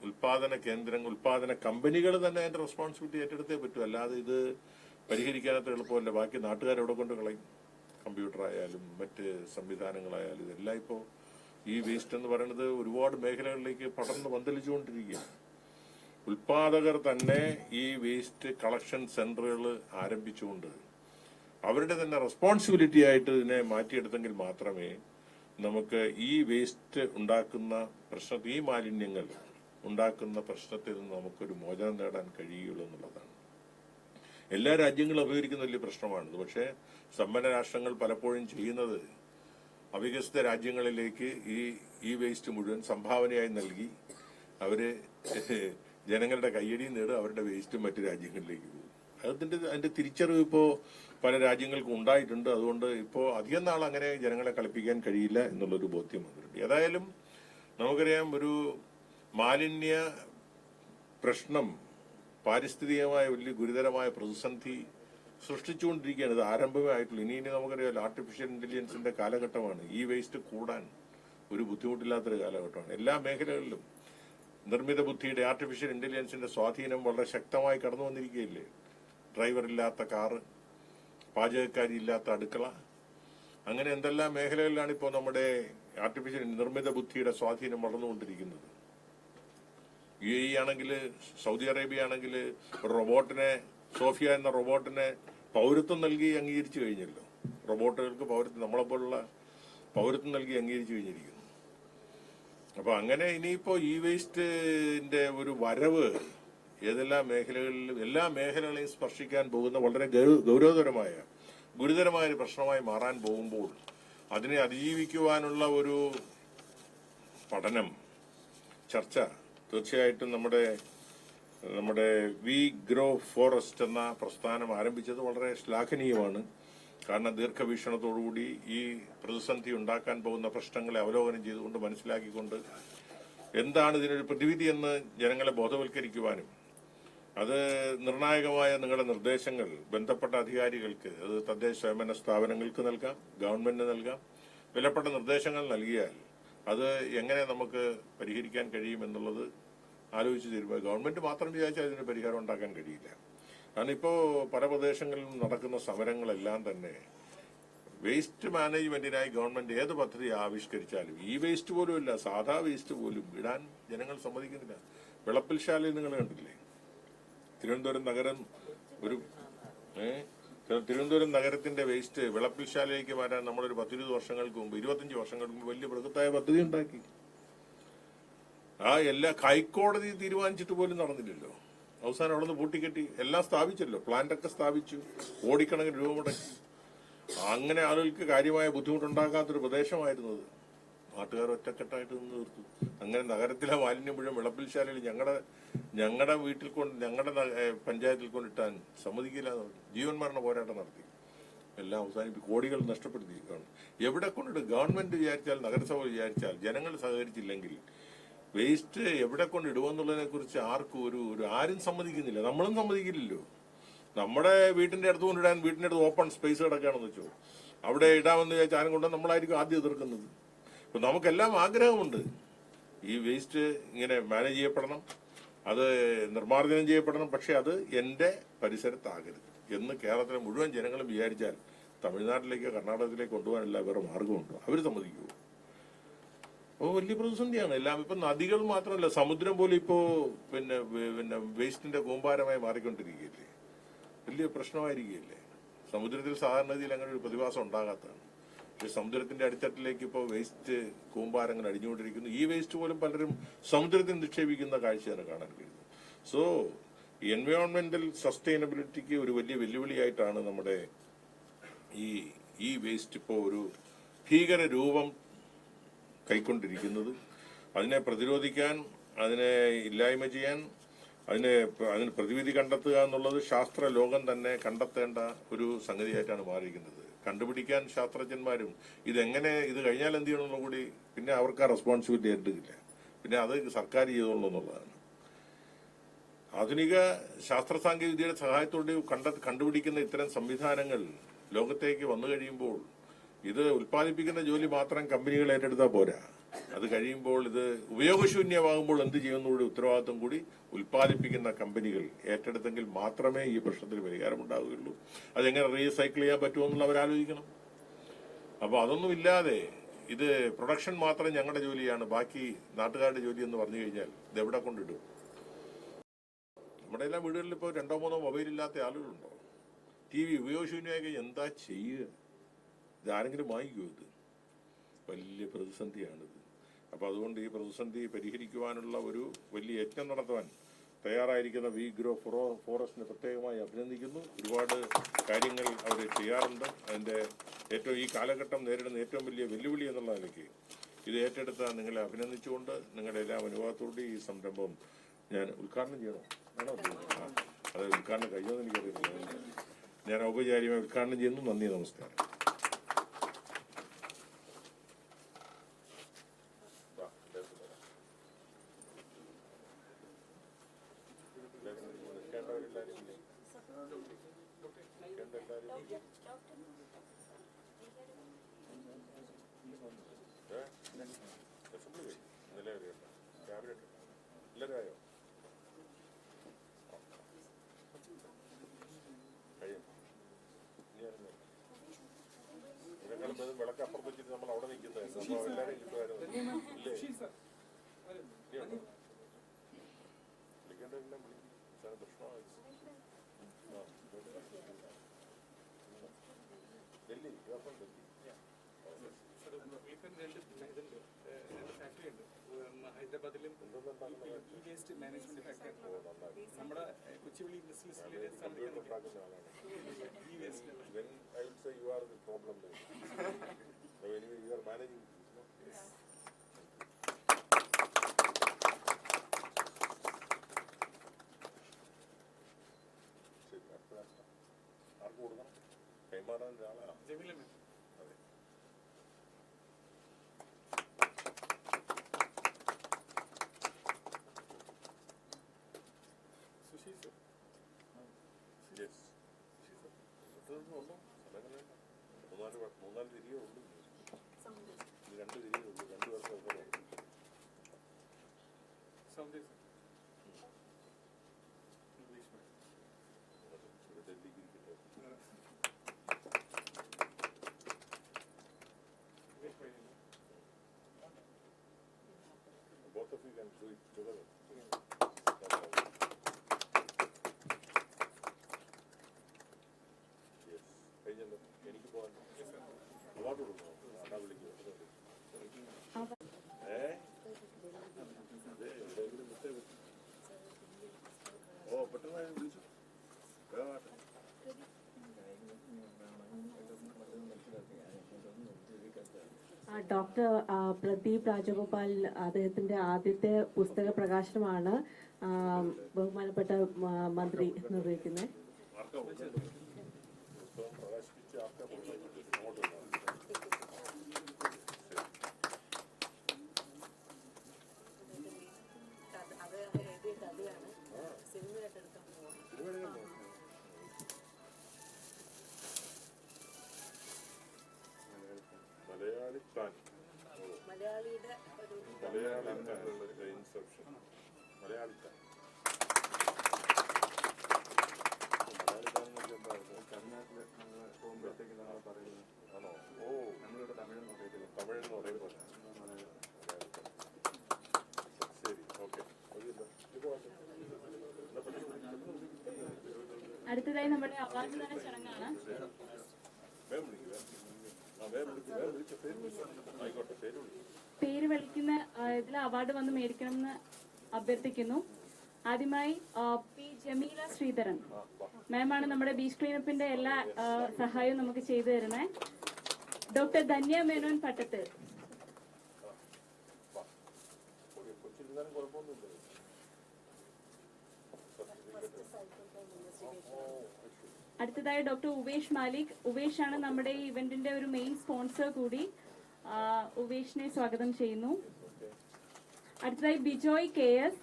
ഉൽപാദന കേന്ദ്രങ്ങൾ, ഉൽപാദന കമ്പനികൾ തന്നെ അതിന്റെ റെസ്പോൺസിബിലിറ്റി ഏറ്റെടുത്തേ പറ്റൂ. അല്ലാതെ ഇത് പരിഹരിക്കാനത്ര എളുപ്പമല്ല. ബാക്കി നാട്ടുകാരെവിടെ കൊണ്ട് കളയും? കമ്പ്യൂട്ടർ ആയാലും മറ്റ് സംവിധാനങ്ങളായാലും ഇതെല്ലാം ഇപ്പോൾ ഈ വേസ്റ്റ് എന്ന് പറയുന്നത് ഒരുപാട് മേഖലകളിലേക്ക് പടർന്ന് പന്തലിച്ചുകൊണ്ടിരിക്കുകയാണ്. ഉൽപാദകർ തന്നെ ഈ വേസ്റ്റ് കളക്ഷൻ സെന്ററുകൾ ആരംഭിച്ചുകൊണ്ട് അവരുടെ തന്നെ റെസ്പോൺസിബിലിറ്റി ആയിട്ട് ഇതിനെ മാറ്റിയെടുത്തെങ്കിൽ മാത്രമേ നമുക്ക് ഈ വേസ്റ്റ് ഉണ്ടാക്കുന്ന പ്രശ്നത്തിൽ, ഈ മാലിന്യങ്ങൾ ഉണ്ടാക്കുന്ന പ്രശ്നത്തിൽ നിന്ന് നമുക്കൊരു മോചനം നേടാൻ കഴിയുള്ളൂ എന്നുള്ളതാണ്. എല്ലാ രാജ്യങ്ങളും അഭിമുഖീകരിക്കുന്ന വലിയ പ്രശ്നമാണിത്. പക്ഷേ സമ്പന്ന രാഷ്ട്രങ്ങൾ പലപ്പോഴും ചെയ്യുന്നത് അവികസിത രാജ്യങ്ങളിലേക്ക് ഈ വേസ്റ്റ് മുഴുവൻ സംഭാവനയായി നൽകി അവര് ജനങ്ങളുടെ കയ്യടി നേടും, അവരുടെ വേസ്റ്റ് മറ്റു രാജ്യങ്ങളിലേക്ക് പോകും. അതിന്റെ തിരിച്ചറിവ് ഇപ്പോൾ പല രാജ്യങ്ങൾക്കും ഉണ്ടായിട്ടുണ്ട്. അതുകൊണ്ട് ഇപ്പോൾ അധികം നാൾ അങ്ങനെ ജനങ്ങളെ കളിപ്പിക്കാൻ കഴിയില്ല എന്നുള്ളൊരു ബോധ്യം വന്നിട്ടുണ്ട്. ഏതായാലും നമുക്കറിയാം, ഒരു മാലിന്യ പ്രശ്നം പാരിസ്ഥിതികമായ വലിയ ഗുരുതരമായ പ്രതിസന്ധി സൃഷ്ടിച്ചുകൊണ്ടിരിക്കുകയാണ്. ഇത് ആരംഭമേ ആയിട്ടുള്ളൂ. ഇനി നമുക്കറിയാമല്ലോ, ആർട്ടിഫിഷ്യൽ ഇന്റലിജൻസിന്റെ കാലഘട്ടമാണ്. ഈ വേസ്റ്റ് കൂടാൻ ഒരു ബുദ്ധിമുട്ടില്ലാത്തൊരു കാലഘട്ടമാണ്. എല്ലാ മേഖലകളിലും നിർമ്മിത ബുദ്ധിയുടെ, ആർട്ടിഫിഷ്യൽ ഇന്റലിജൻസിന്റെ സ്വാധീനം വളരെ ശക്തമായി കടന്നു വന്നിരിക്കുകയില്ലേ? ഡ്രൈവറില്ലാത്ത കാറ്, പാചകക്കാരിയില്ലാത്ത അടുക്കള, അങ്ങനെ എന്തെല്ലാം മേഖലകളിലാണ് ഇപ്പോൾ നമ്മുടെ ആർട്ടിഫിഷ്യൽ നിർമ്മിത ബുദ്ധിയുടെ സ്വാധീനം വളർന്നുകൊണ്ടിരിക്കുന്നത്. UAE ആണെങ്കിൽ, സൗദി അറേബ്യ ആണെങ്കിൽ റോബോട്ടിനെ, സോഫിയ എന്ന റോബോട്ടിനെ പൗരത്വം നൽകി അംഗീകരിച്ചു കഴിഞ്ഞല്ലോ. റോബോട്ടുകൾക്ക് പൗരത്വം, നമ്മളെപ്പോലുള്ള പൗരത്വം നൽകി അംഗീകരിച്ചു കഴിഞ്ഞിരിക്കുന്നു. അപ്പൊ അങ്ങനെ ഇനിയിപ്പോ ഈ വേസ്റ്റിന്റെ ഒരു വരവ് ഏതെല്ലാം മേഖലകളിലും, എല്ലാ മേഖലകളെയും സ്പർശിക്കാൻ പോകുന്ന വളരെ ഗൗരവതരമായ, ഗുരുതരമായ ഒരു പ്രശ്നമായി മാറാൻ പോകുമ്പോൾ അതിനെ അതിജീവിക്കുവാനുള്ള ഒരു പഠനം, ചർച്ച തീർച്ചയായിട്ടും നമ്മുടെ വി ഗ്രോ ഫോറസ്റ്റ് എന്ന പ്രസ്ഥാനം ആരംഭിച്ചത് വളരെ ശ്ലാഘനീയമാണ്. കാരണം ദീർഘവീക്ഷണത്തോടുകൂടി ഈ പ്രതിസന്ധി ഉണ്ടാക്കാൻ പോകുന്ന പ്രശ്നങ്ങളെ അവലോകനം ചെയ്തുകൊണ്ട്, മനസ്സിലാക്കിക്കൊണ്ട് എന്താണ് ഇതിനൊരു പ്രതിവിധി എന്ന് ജനങ്ങളെ ബോധവൽക്കരിക്കുവാനും, അത് നിർണായകമായ നിങ്ങളുടെ നിർദ്ദേശങ്ങൾ ബന്ധപ്പെട്ട അധികാരികൾക്ക്, അത് തദ്ദേശ സ്വയംഭരണ സ്ഥാപനങ്ങൾക്ക് നൽകാം, ഗവൺമെന്റിന് നൽകാം. വിലപ്പെട്ട നിർദ്ദേശങ്ങൾ നൽകിയാൽ അത് എങ്ങനെ നമുക്ക് പരിഹരിക്കാൻ കഴിയുമെന്നുള്ളത് ആലോചിച്ച് തീരുമാനം. ഗവൺമെന്റ് മാത്രം വിചാരിച്ചാൽ അതിന് പരിഹാരം ഉണ്ടാക്കാൻ കഴിയില്ല. കാരണം ഇപ്പോൾ പല പ്രദേശങ്ങളിലും നടക്കുന്ന സമരങ്ങളെല്ലാം തന്നെ വേസ്റ്റ് മാനേജ്മെന്റിനായി ഗവൺമെന്റ് ഏത് പദ്ധതി ആവിഷ്കരിച്ചാലും ഈ വേസ്റ്റ് പോലും ഇല്ല, സാധാ വേസ്റ്റ് പോലും ഇടാൻ ജനങ്ങൾ സമ്മതിക്കുന്നില്ല. വിളപ്പിൽശാലയിൽ നിങ്ങൾ കണ്ടില്ലേ? തിരുവനന്തപുരം നഗരം തിരുവനന്തപുരം നഗരത്തിന്റെ വേസ്റ്റ് വിളപ്പിൽശാലയിലേക്ക് മാറ്റാൻ നമ്മളൊരു 10-20 വർഷങ്ങൾക്ക് മുമ്പ്, 25 വർഷങ്ങൾക്ക് മുമ്പ് വലിയ ബൃഹത്തായ പദ്ധതി ഉണ്ടാക്കി. ആ എല്ലാ ഹൈക്കോടതി തീരുമാനിച്ചിട്ട് പോലും നടന്നില്ലല്ലോ. അവസാനം അവിടെ നിന്ന് പൂട്ടിക്കെട്ടി എല്ലാം സ്ഥാപിച്ചല്ലോ, പ്ലാന്റൊക്കെ സ്ഥാപിച്ചു, കോടിക്കണക്കിന് രൂപ മുടക്കി. അങ്ങനെ ആളുകൾക്ക് കാര്യമായ ബുദ്ധിമുട്ടുണ്ടാക്കാത്തൊരു പ്രദേശമായിരുന്നത്. നാട്ടുകാർ ഒറ്റക്കെട്ടായിട്ട് നിന്ന് തീർത്തു. അങ്ങനെ നഗരത്തിലെ മാലിന്യം മുഴുവൻ വിളപ്പിൽശാലയിൽ ഞങ്ങളുടെ വീട്ടിൽ കൊണ്ട്, ഞങ്ങളുടെ പഞ്ചായത്തിൽ കൊണ്ടിട്ടാൻ സമ്മതിക്കില്ല എന്ന് പറഞ്ഞു. ജീവൻ മരണ പോരാട്ടം നടത്തി. എല്ലാം അവസാനിപ്പിച്ച് കോടികൾ നഷ്ടപ്പെടുത്തിയിരിക്കുകയാണ്. എവിടെ കൊണ്ടിട്ട് ഗവൺമെന്റ് വിചാരിച്ചാൽ, നഗരസഭ വിചാരിച്ചാൽ, ജനങ്ങൾ സഹകരിച്ചില്ലെങ്കിൽ വേസ്റ്റ് എവിടെ കൊണ്ടിടുമെന്നുള്ളതിനെ കുറിച്ച് ആർക്കും ആരും സമ്മതിക്കുന്നില്ല. നമ്മളും സമ്മതിക്കില്ലല്ലോ. നമ്മുടെ വീട്ടിന്റെ അടുത്ത് കൊണ്ടിടാൻ, വീട്ടിന്റെ അടുത്ത് ഓപ്പൺ സ്പേസ് കിടക്കുകയാണെന്ന് വെച്ചോ, അവിടെ ഇടാമെന്ന് വിചാരിച്ചാൽ ആരും കൊണ്ട് നമ്മളായിരിക്കും ആദ്യം എതിർക്കുന്നത്. ഇപ്പം നമുക്കെല്ലാം ആഗ്രഹമുണ്ട് ഈ വേസ്റ്റ് ഇങ്ങനെ മാനേജ് ചെയ്യപ്പെടണം, അത് നിർമ്മാർജ്ജനം ചെയ്യപ്പെടണം. പക്ഷെ അത് എൻ്റെ പരിസരത്താകരുത് എന്ന് കേരളത്തിലെ മുഴുവൻ ജനങ്ങളും വിചാരിച്ചാൽ തമിഴ്നാട്ടിലേക്കോ കർണാടകത്തിലേക്കോ കൊണ്ടുപോകാനല്ല വേറെ മാർഗമുണ്ടോ? അവർ സമ്മതിക്കുമോ? അപ്പോൾ വലിയ പ്രതിസന്ധിയാണ് എല്ലാം. ഇപ്പം നദികൾ മാത്രമല്ല, സമുദ്രം പോലും ഇപ്പോൾ പിന്നെ വേസ്റ്റിന്റെ കൂമ്പാരമായി മാറിക്കൊണ്ടിരിക്കുകയല്ലേ, വലിയ പ്രശ്നമായിരിക്കുകയല്ലേ. സമുദ്രത്തിൽ സാധാരണ രീതിയിൽ അങ്ങനെ ഒരു പ്രതിഭാസം ഉണ്ടാകാത്തതാണ്. പക്ഷെ സമുദ്രത്തിന്റെ അടിത്തട്ടിലേക്ക് ഇപ്പോൾ വേസ്റ്റ് കൂമ്പാരങ്ങൾ അടിഞ്ഞുകൊണ്ടിരിക്കുന്നു. ഈ വേസ്റ്റ് പോലും പലരും സമുദ്രത്തിൽ നിക്ഷേപിക്കുന്ന കാഴ്ചയാണ് കാണാൻ കഴിയുന്നത്. സോ എൻവയോൺമെന്റൽ സസ്റ്റൈനബിലിറ്റിക്ക് ഒരു വലിയ വെല്ലുവിളിയായിട്ടാണ് നമ്മുടെ ഈ വേസ്റ്റ് ഇപ്പോൾ ഒരു ഭീകര രൂപം കൈക്കൊണ്ടിരിക്കുന്നത്. അതിനെ പ്രതിരോധിക്കാൻ, അതിനെ ഇല്ലായ്മ ചെയ്യാൻ, അതിന് പ്രതിവിധി കണ്ടെത്തുക എന്നുള്ളത് ശാസ്ത്ര ലോകം തന്നെ കണ്ടെത്തേണ്ട ഒരു സംഗതിയായിട്ടാണ് മാറിയിരിക്കുന്നത്. കണ്ടുപിടിക്കാൻ ശാസ്ത്രജ്ഞന്മാരും ഇത് കഴിഞ്ഞാൽ എന്ത് ചെയ്യണമെന്നും കൂടി പിന്നെ അവർക്ക് ആ റെസ്പോൺസിബിലിറ്റി ഏറ്റെടുക്കില്ല. പിന്നെ അത് സർക്കാർ ചെയ്തോളൂ എന്നുള്ളതാണ്. ആധുനിക ശാസ്ത്ര സാങ്കേതിക വിദ്യയുടെ സഹായത്തോടെ കണ്ടുപിടിക്കുന്ന ഇത്തരം സംവിധാനങ്ങൾ ലോകത്തേക്ക് വന്നു കഴിയുമ്പോൾ ഇത് ഉൽപ്പാദിപ്പിക്കുന്ന ജോലി മാത്രം കമ്പനികൾ ഏറ്റെടുത്താൽ പോരാ. അത് കഴിയുമ്പോൾ ഇത് ഉപയോഗശൂന്യമാകുമ്പോൾ എന്ത് ചെയ്യുന്നതിന്റെ ഉത്തരവാദിത്വം കൂടി ഉൽപ്പാദിപ്പിക്കുന്ന കമ്പനികൾ ഏറ്റെടുത്തെങ്കിൽ മാത്രമേ ഈ പ്രശ്നത്തിന് പരിഹാരമുണ്ടാവുകയുള്ളൂ. അതെങ്ങനെ റീസൈക്കിൾ ചെയ്യാൻ പറ്റുമെന്നുള്ള അവരാലോചിക്കണം. അപ്പോൾ അതൊന്നുമില്ലാതെ ഇത് പ്രൊഡക്ഷൻ മാത്രം ഞങ്ങളുടെ ജോലിയാണ്, ബാക്കി നാട്ടുകാരുടെ ജോലി എന്ന് പറഞ്ഞു കഴിഞ്ഞാൽ ഇത് എവിടെ കൊണ്ടിടും? നമ്മുടെ എല്ലാ വീടുകളിൽ ഇപ്പോൾ 2-3 മൊബൈൽ ഇല്ലാത്ത ആളുകളുണ്ടോ? TV ഉപയോഗശൂന്യമായി എന്താ ചെയ്യുക? ഇതാരെങ്കിലും വാങ്ങിക്കുമോ? ഇത് വലിയ പ്രതിസന്ധിയാണിത്. അപ്പോൾ അതുകൊണ്ട് ഈ പ്രതിസന്ധി പരിഹരിക്കുവാനുള്ള ഒരു വലിയ യജ്ഞം നടത്തുവാൻ തയ്യാറായിരിക്കുന്ന വി ഗ്രോ ഫോറസ്റ്റിനെ പ്രത്യേകമായി അഭിനന്ദിക്കുന്നു. ഒരുപാട് കാര്യങ്ങൾ അവർ ചെയ്യാറുണ്ട്. അതിൻ്റെ ഈ കാലഘട്ടം നേരിടുന്ന ഏറ്റവും വലിയ വെല്ലുവിളി എന്നുള്ള നിലയ്ക്ക് ഇത് ഏറ്റെടുത്ത നിങ്ങളെ അഭിനന്ദിച്ചുകൊണ്ട് നിങ്ങളുടെ എല്ലാ അനുഭവത്തോടെ ഈ സംരംഭം ഞാൻ ഉദ്ഘാടനം ചെയ്യണോ? അത് ഉദ്ഘാടനം കഴിഞ്ഞോന്ന് എനിക്കറിയില്ല. ഞാൻ ഔപചാരികമായി ഉദ്ഘാടനം ചെയ്യുന്നു. നന്ദി, നമസ്കാരം. എല്ലാവരും ഇതിനേക്കാളും വിളക്ക് അപ്പുറത്ത് വെച്ചിട്ട് നമ്മൾ അവിടെ നിൽക്കുന്നത് അപ്പോൾ എല്ലാവരെയും കിട്ടുമായിരുന്നു. വിളിക്കേണ്ടതെല്ലാം വിളിക്കും. പ്രശ്നമായി ഡൽഹി ഫാക്ടറി ഉണ്ട് ഹൈദരാബാദിലും ഈ വേസ്റ്റ് മാനേജ്മെന്റ് ഫാക്ടറി നമ്മുടെ കൊച്ചുവേളി ഇൻഡസ്ട്രിയൽ ഈ waste you are the problem there. So anyway, you are managing this, no? Yes. ശരി, അടുത്ത ആർക്ക് കൊടുക്കണം? കൈമാറാൻ ഒരാളാണ്. ജമീലമ്മ. അതെ. സുശീൽ സർ. യെസ്. മൂന്നാല് തിരികെ ഉള്ളൂ. 2 തിരികെ ഉള്ളൂ. 2 പേർക്ക് സൗന്ദര്യ ഡൽഹിക്ക് ഇരിക്കുന്നത്. Both of you can do it together. എനിക്ക് പോകാൻ അവാർഡ് കൊടുക്കണോ? അതാ വിളിക്കുക. ഓ പെട്ടെന്ന് വിളിച്ചു. ഡോക്ടർ പ്രദീപ് രാജഗോപാൽ അദ്ദേഹത്തിന്റെ ആദ്യത്തെ പുസ്തക പ്രകാശനമാണ് ബഹുമാനപ്പെട്ട മന്ത്രി നിർവഹിക്കുന്നത്. മലയാളി താൻ അടുത്തതായി നമ്മുടെ അവാർഡ് ദാന ചടങ്ങാണ്. പേര് വിളിക്കുന്ന ഇതിൽ അവാർഡ് വന്ന് മേടിക്കണമെന്ന് അഭ്യർത്ഥിക്കുന്നു. ആദ്യമായി പി ജമീല ശ്രീധരൻ മാമാണ് നമ്മുടെ ബീച്ച് ക്ലീനപ്പിന്റെ എല്ലാ സഹായവും നമുക്ക് ചെയ്തു തരുന്നത്. ഡോക്ടർ ധന്യ മേനോൻ പട്ടത്ത്, അടുത്തതായി ഡോക്ടർ ഉവേഷ് മാലിക്. ഉവേഷ് ആണ് നമ്മുടെ ഈ ഇവന്റിന്റെ ഒരു മെയിൻ സ്പോൺസർ കൂടി. ഉവേഷിനെ സ്വാഗതം ചെയ്യുന്നു. അടുത്തതായി Bijoy K S,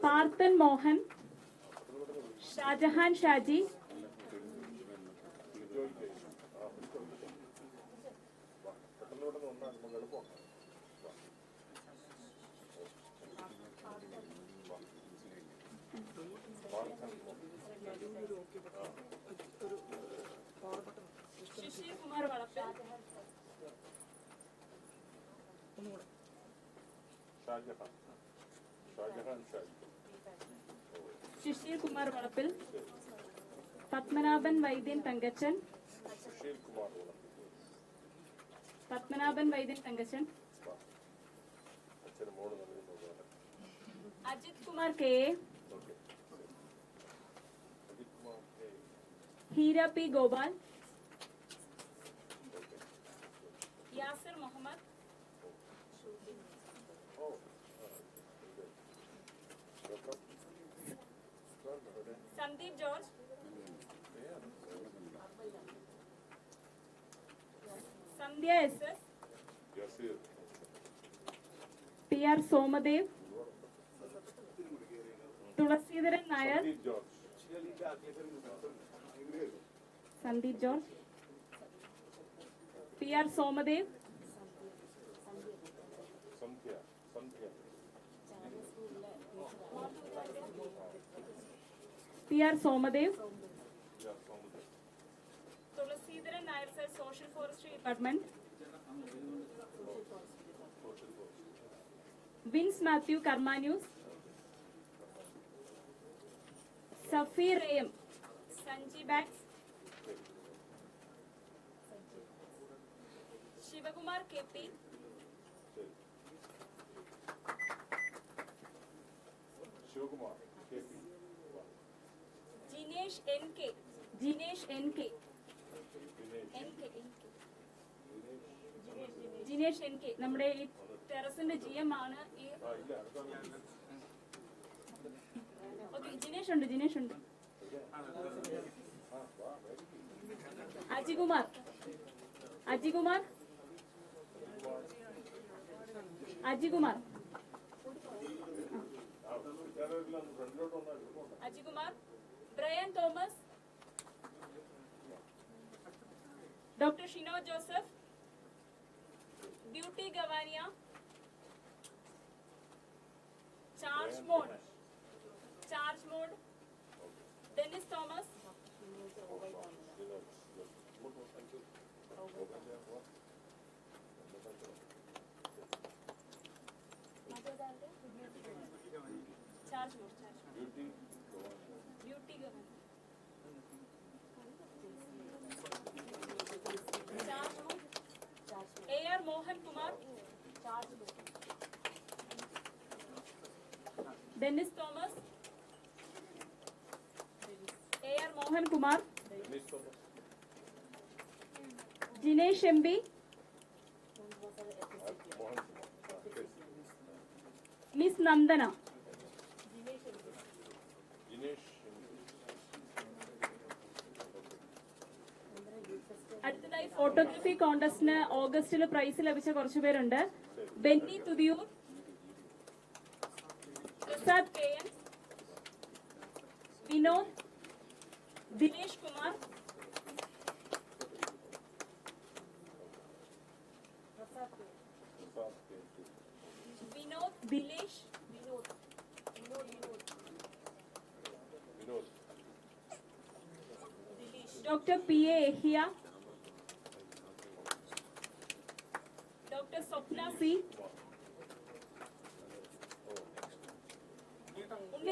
Parthan Mohan, Shajahan Shaji, Shishir Kumar Valappil, Shishir Kumar Valappil, Padmanabhan Vaidyan Thankachan, Padmanabhan Vaidyan Thankachan, Ajith Kumar K A, Heera P Gopal, Yasir Muhammad, Sandeep George, Sandhya S S, P R Somadev, Thulaseedharan Nair, Sandeep George, P R Somadev, P R Somadev, Thulaseedharan Nair sir, social forestry department, Vince Mathew Karma news, Safeer M, Sanji bags, Sivakumar K P, Jinesh N K, Jinesh N K, Jinesh N K നമ്മുടെ ഈ ടെറസിന്റെ GM ആണ്. ഈ okay, Jinesh ഉണ്ട്, ജിനേഷ് ഉണ്ട്. Ajikumar, Ajikumar, Ajikumar, Ajikumar, Brian Thomas, doctor Shino Joseph, beauty Gavania, charge mode, charge mode, Dennis Thomas, charge mode, beauty Gavania, charge mode, AR Mohan Kumar, Dennis Thomas, AR Mohan Kumar, Jinesh M B, miss Nandana, അടുത്തതായി photography കോൺടെസ്റ്റിന് ഓഗസ്റ്റിൽ പ്രൈസ് ലഭിച്ച കുറച്ചു പേരുണ്ട്. Benny Thuthiyoor, Prasad K N, Vinod, Dinesh Kumar, Vinod, Dilesh, doctor P A Ehiya, doctor Swapna C,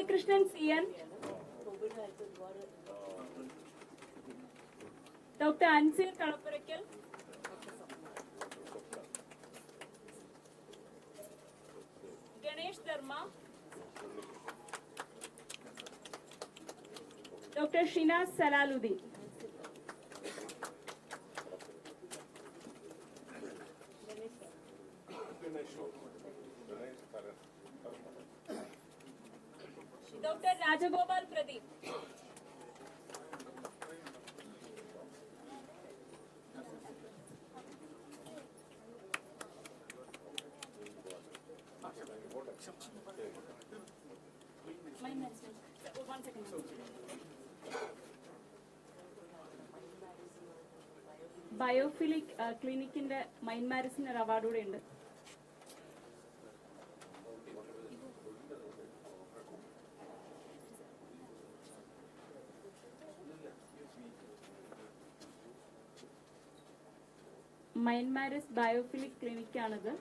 Krishnan CN, Dr. Ansir Kalappurakal, Ganesh Dharma, Dr. Shinaz Salaludi. Dr. Rajagopal Pradeep. One second. Biophilic ക്ലിനിക്കിന്റെ mind മാരിസിന് ഒരു award കൂടെ ഉണ്ട്. മൈൻഡ് മാരിസ് ബയോഫിലിക് ക്ലിനിക്കാണിത്.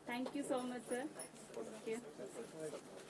Thank you so much, sir. Thank you.